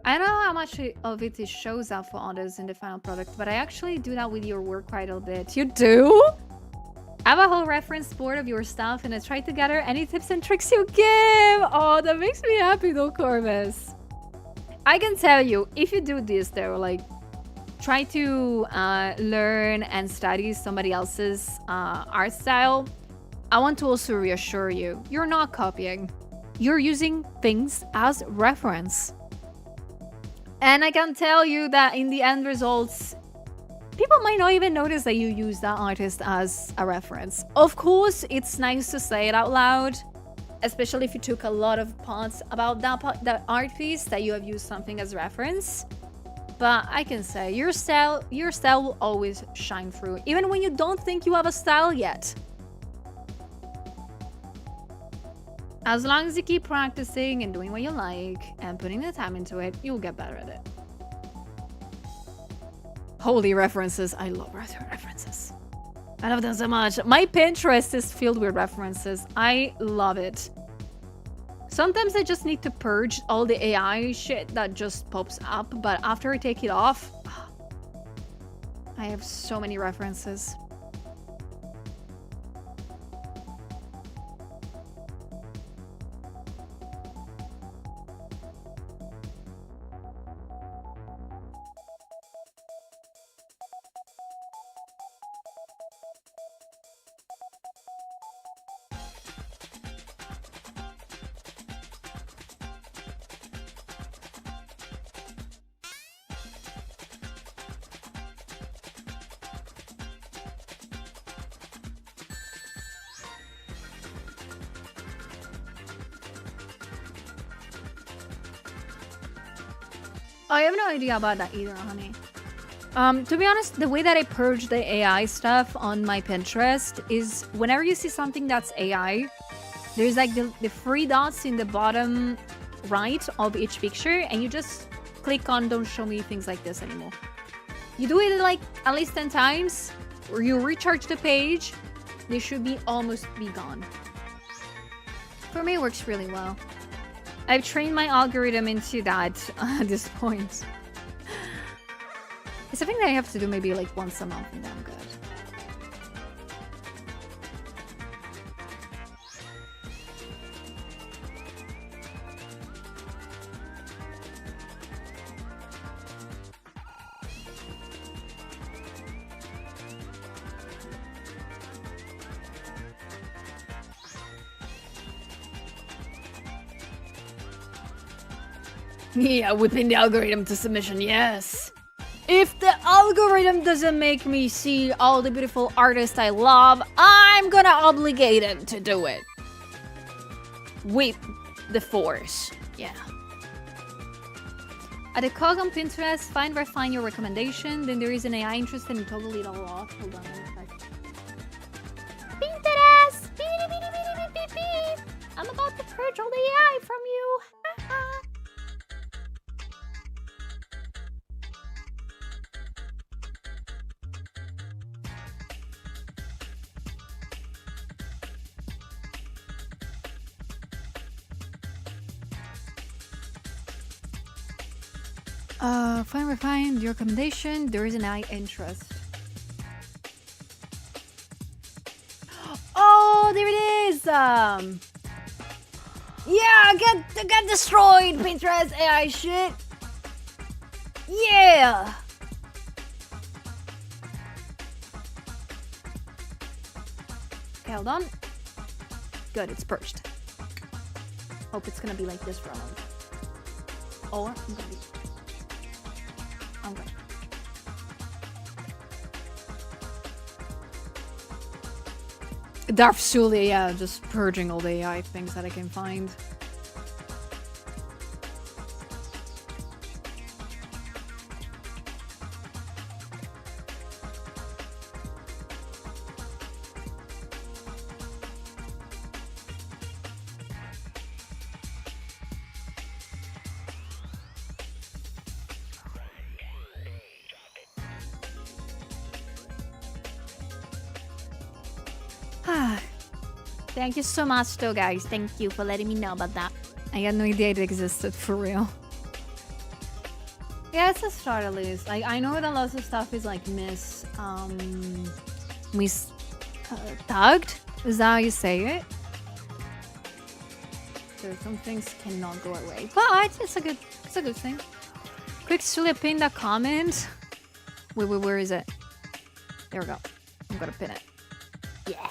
I don't know how much of it shows up for others in the final product, but I actually do that with your work quite a bit. You do? I have a whole reference board of your stuff, and I try to gather any tips and tricks you give. Oh, that makes me happy though, Corvus. I can tell you, if you do this though, try to learn and study somebody else's art style, I want to also reassure you, you're not copying. You're using things as reference. And I can tell you that in the end results, people might not even notice that you use that artist as a reference. Of course, it's nice to say it out loud, especially if you took a lot of parts about that art piece that you have used something as reference. But I can say your style will always shine through, even when you don't think you have a style yet. As long as you keep practicing and doing what you like and putting the time into it, you'll get better at it. Holy references. I love references. I love them so much. My Pinterest is filled with references. I love it. Sometimes I just need to purge all the AI shit that just pops up, but after I take it off, I have so many references. I have no idea about that either, honey. To be honest, the way that I purge the AI stuff on my Pinterest is whenever you see something that's AI, there's the 3 dots in the bottom right of each picture, and you just click on don't show me things like this anymore. You do it like at least 10 times, or you recharge the page, they should be almost be gone. For me, it works really well. I've trained my algorithm into that at this point. It's something that I have to do maybe like once a month, and then I'm good. Yeah, whipping the algorithm to submission, yes. If the algorithm doesn't make me see all the beautiful artists I love, I'm gonna obligate him to do it. Whip the force, yeah. At the cog on Pinterest, find where find your recommendation, then there is an AI interested in totally it all off. Hold on, let me check. Pinterest! I'm about to purge all the AI from you. Find refine your recommendation. There is an AI interest. Oh, there it is. Yeah, get destroyed, Pinterest AI shit. Yeah. Okay, hold on. Good, it's purged. Hope it's gonna be like this for a moment. Or I'm gonna be. I'm good. Darth Sully, yeah, just purging all the AI things that I can find. Thank you so much though, guys. Thank you for letting me know about that. I had no idea it existed, for real. Yeah, it's a start at least. Like, I know that lots of stuff is like tagged. Is that how you say it? So some things cannot go away. But it's a good thing. Quick Julia pin that comment. Wait, where is it? There we go. I'm gonna pin it. Yeah.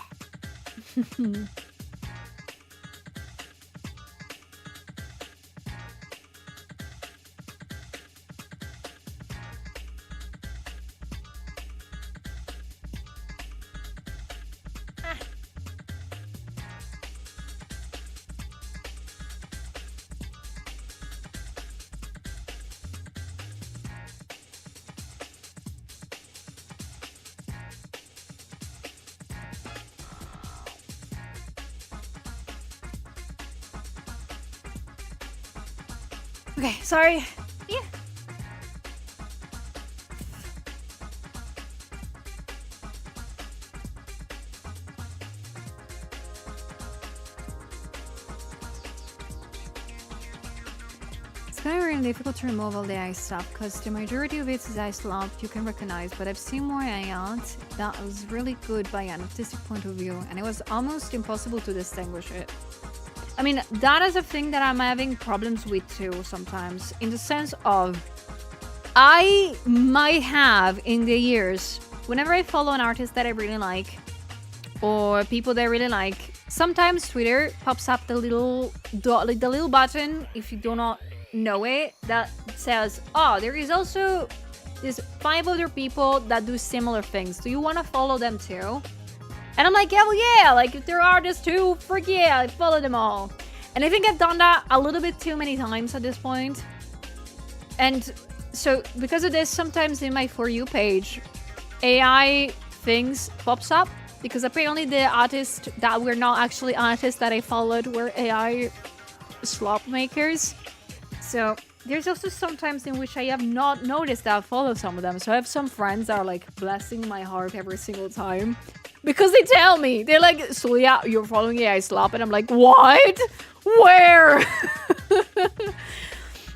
Okay, sorry. Yeah. It's kind of really difficult to remove all the AI stuff because the majority of it is AI slop you can recognize, but I've seen more AI art that was really good by an artistic point of view, and it was almost impossible to distinguish it. I mean, that is a thing that I'm having problems with too sometimes, in the sense of I might have in the years, whenever I follow an artist that I really like or people that I really like, sometimes Twitter pops up the little button, if you do not know it, that says, oh, there is also these 5 other people that do similar things. Do you want to follow them too? And I'm like, yeah, well, yeah, like if there are artists too, frick yeah, I follow them all. And I think I've done that a little bit too many times at this point. And so because of this, sometimes in my For You page, AI things pops up because apparently the artists that were not actually artists that I followed were AI slop makers. So there's also some times in which I have not noticed that I follow some of them. So I have some friends that are like blessing my heart every single time. Because they tell me. They're like, so yeah, you're following AI Slop. And I'm like, what? Where?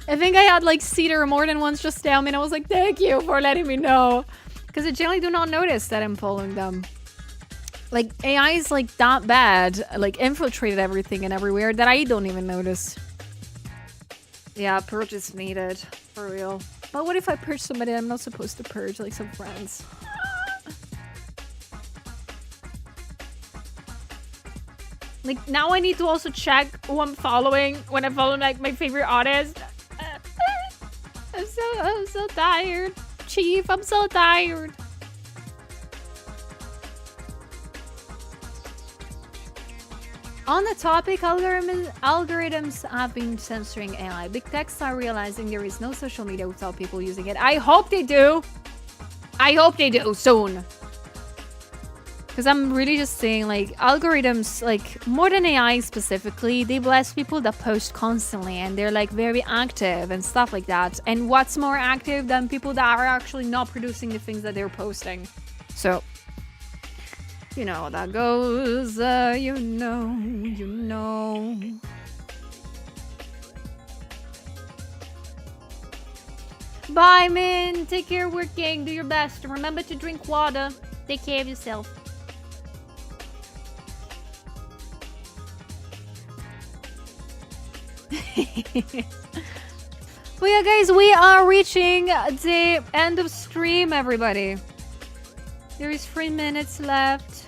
I think I had like Cedar more than once just tell me. And I was like, thank you for letting me know. Because I generally do not notice that I'm following them. Like, AI is like that bad. Like, infiltrated everything and everywhere that I don't even notice. Yeah, purge is needed. For real. But what if I purge somebody I'm not supposed to purge? Like some friends. Like, now I need to also check who I'm following when I follow, like, my favorite artist. I'm so tired. Chief, I'm so tired. On the topic, algorithms have been censoring AI. Big techs are realizing there is no social media without people using it. I hope they do. I hope they do soon. Because I'm really just saying, like, algorithms, like, more than AI specifically, they bless people that post constantly and they're, like, very active and stuff like that. And what's more active than people that are actually not producing the things that they're posting? So, you know how that goes. You know. Bye, Min. Take care working. Do your best. Remember to drink water. Take care of yourself. But yeah, guys, we are reaching the end of stream, everybody. There is 3 minutes left.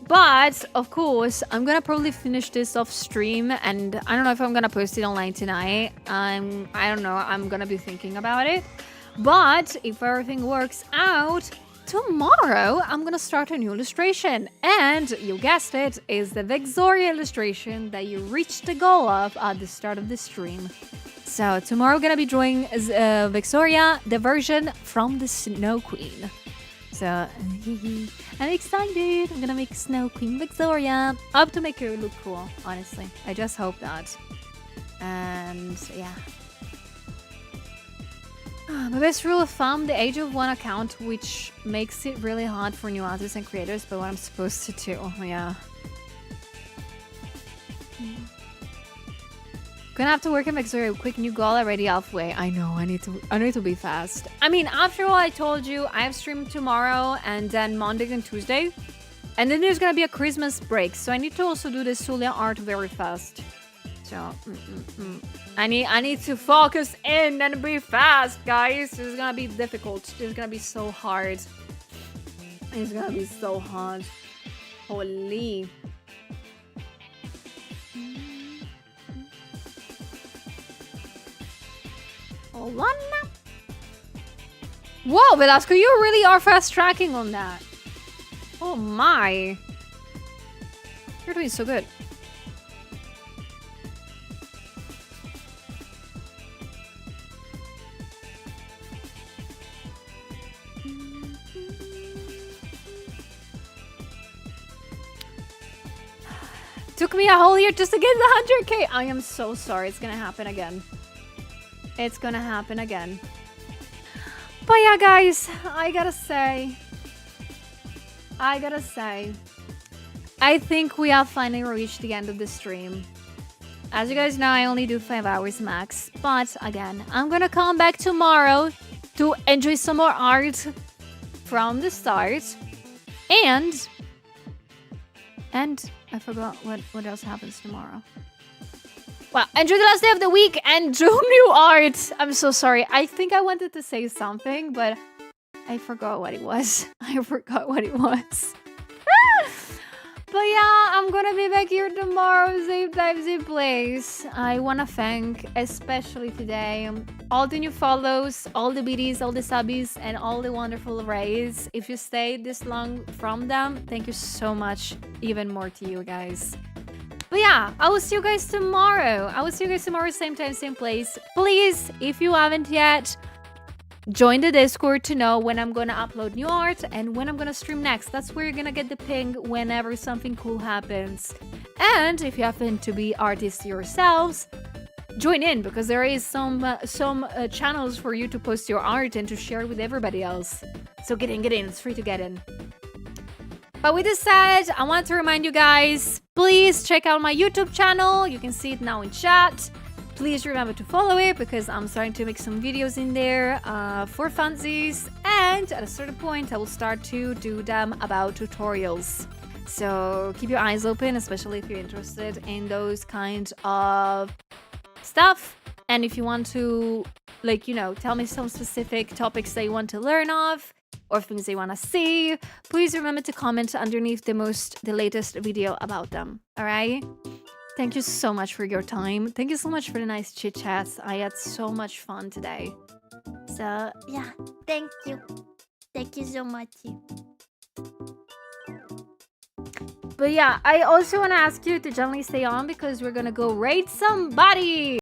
But of course, I'm gonna probably finish this off stream, and I don't know if I'm gonna post it online tonight. I don't know. I'm gonna be thinking about it. But if everything works out, tomorrow I'm gonna start a new illustration, and you guessed it, is the Vexoria illustration that you reached the goal of at the start of the stream. So tomorrow I'm gonna be drawing Vexoria, the version from the Snow Queen. So I'm excited. I'm gonna make Snow Queen Vexoria. I hope to make her look cool, honestly. I just hope that. And yeah. My best rule of thumb, the age of one account, which makes it really hard for new artists and creators, but what I'm supposed to do, yeah. Gonna have to work on Vexoria. Quick new goal already halfway. I know, I need to be fast. I mean, after all, I told you, I have streamed tomorrow and then Monday and Tuesday. And then there's gonna be a Christmas break, so I need to also do the Sulia art very fast. So, I need to focus in and be fast, guys. This is gonna be difficult. This is gonna be so hard. It's gonna be so hard. Holy. Hold on. Whoa, Velasco, you really are fast tracking on that. Oh my. You're doing so good. Took me a whole year just to get the 100k. I am so sorry. It's gonna happen again. It's gonna happen again. But yeah, guys, I gotta say, I think we have finally reached the end of the stream. As you guys know, I only do 5 hours max. But again, I'm gonna come back tomorrow to enjoy some more art from the start. And I forgot what else happens tomorrow. Well, enjoy the last day of the week and do new art. I'm so sorry. I think I wanted to say something, but I forgot what it was. But yeah, I'm gonna be back here tomorrow, same time, same place. I wanna thank, especially today, all the new follows, all the biddies, all the subbies, and all the wonderful rays. If you stayed this long from them, thank you so much. Even more to you guys. But yeah, I will see you guys tomorrow. Same time, same place. Please, if you haven't yet, Join the Discord to know when I'm gonna upload new art and when I'm gonna stream next. That's where you're gonna get the ping whenever something cool happens. And if you happen to be artists yourselves, join in, because there is some channels for you to post your art and to share it with everybody else. So get in. It's free to get in. But with this said, I want to remind you guys, please check out my YouTube channel. You can see it now in chat. Please remember to follow it, because I'm starting to make some videos in there for funsies. And at a certain point, I will start to do them about tutorials. So keep your eyes open, especially if you're interested in those kind of stuff. And if you want to, like, you know, tell me some specific topics that you want to learn of, or things that you want to see, please remember to comment underneath the latest video about them. All right? Thank you so much for your time. Thank you so much for the nice chit chats. I had so much fun today. So Yeah, thank you. Thank you so much. but yeah, I also want to ask you to gently stay on, because we're gonna go raid somebody.